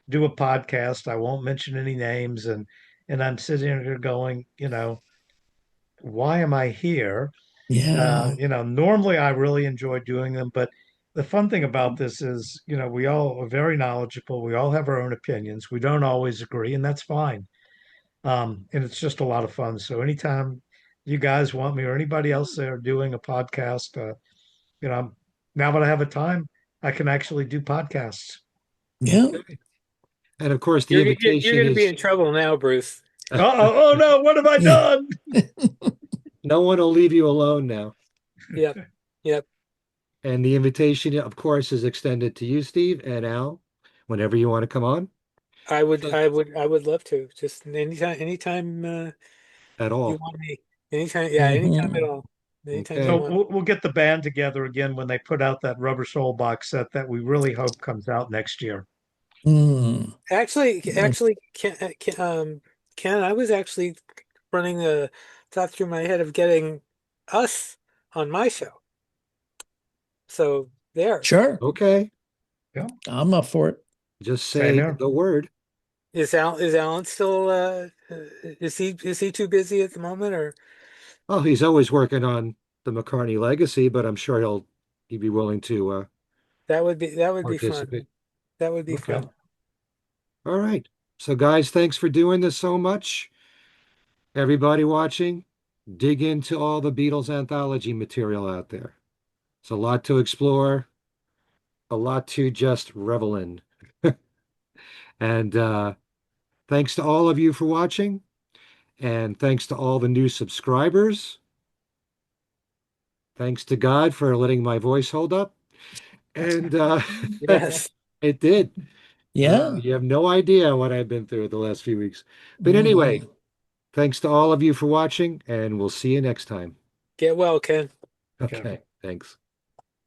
do a podcast. I won't mention any names and I'm sitting here going, why am I here? Yeah. Normally I really enjoy doing them, but the fun thing about this is, we all are very knowledgeable. We all have our own opinions. We don't always agree, and that's fine. And it's just a lot of fun. So anytime you guys want me or anybody else there doing a podcast, you know, now that I have a time, I can actually do podcasts. Yeah. Okay. And of course, the You're invitation going to be is in trouble now, Bruce. Oh no, what have I Yeah. done? no one will leave you alone now. Yep. Yep. And the invitation, of course, is extended to you, Steve and Al, whenever you want to come on I would love to. Just anytime at you all. want me. Anytime, yeah, anytime at Hmm. all. Anytime you Okay. So want. we'll get the band together again when they put out that Rubber Soul box set that we really hope comes out next year. Mm. Actually, Ken, I was actually running a thought through my head of getting us on my show. So there. Sure. Okay. Yeah, I'm up for it. Just same say here. the word. Is Alan still is he too busy at the moment or Oh, he's always working on the McCartney legacy, but I'm sure he'll he'd be willing to that would be fun. participate. That would be Okay. fun. All right. So, guys, thanks for doing this so much. Everybody watching, dig into all the Beatles anthology material out there. It's a lot to explore, a lot to just revel in. And thanks to all of you for watching, and thanks to all the new subscribers. Thanks to God for letting my voice hold up. And Yes. it did. Yeah. You have no idea what I've been through the last few weeks. But Oh, anyway, my. thanks to all of you for watching, and we'll see you next time. Get well, Ken. Okay. Okay, thanks.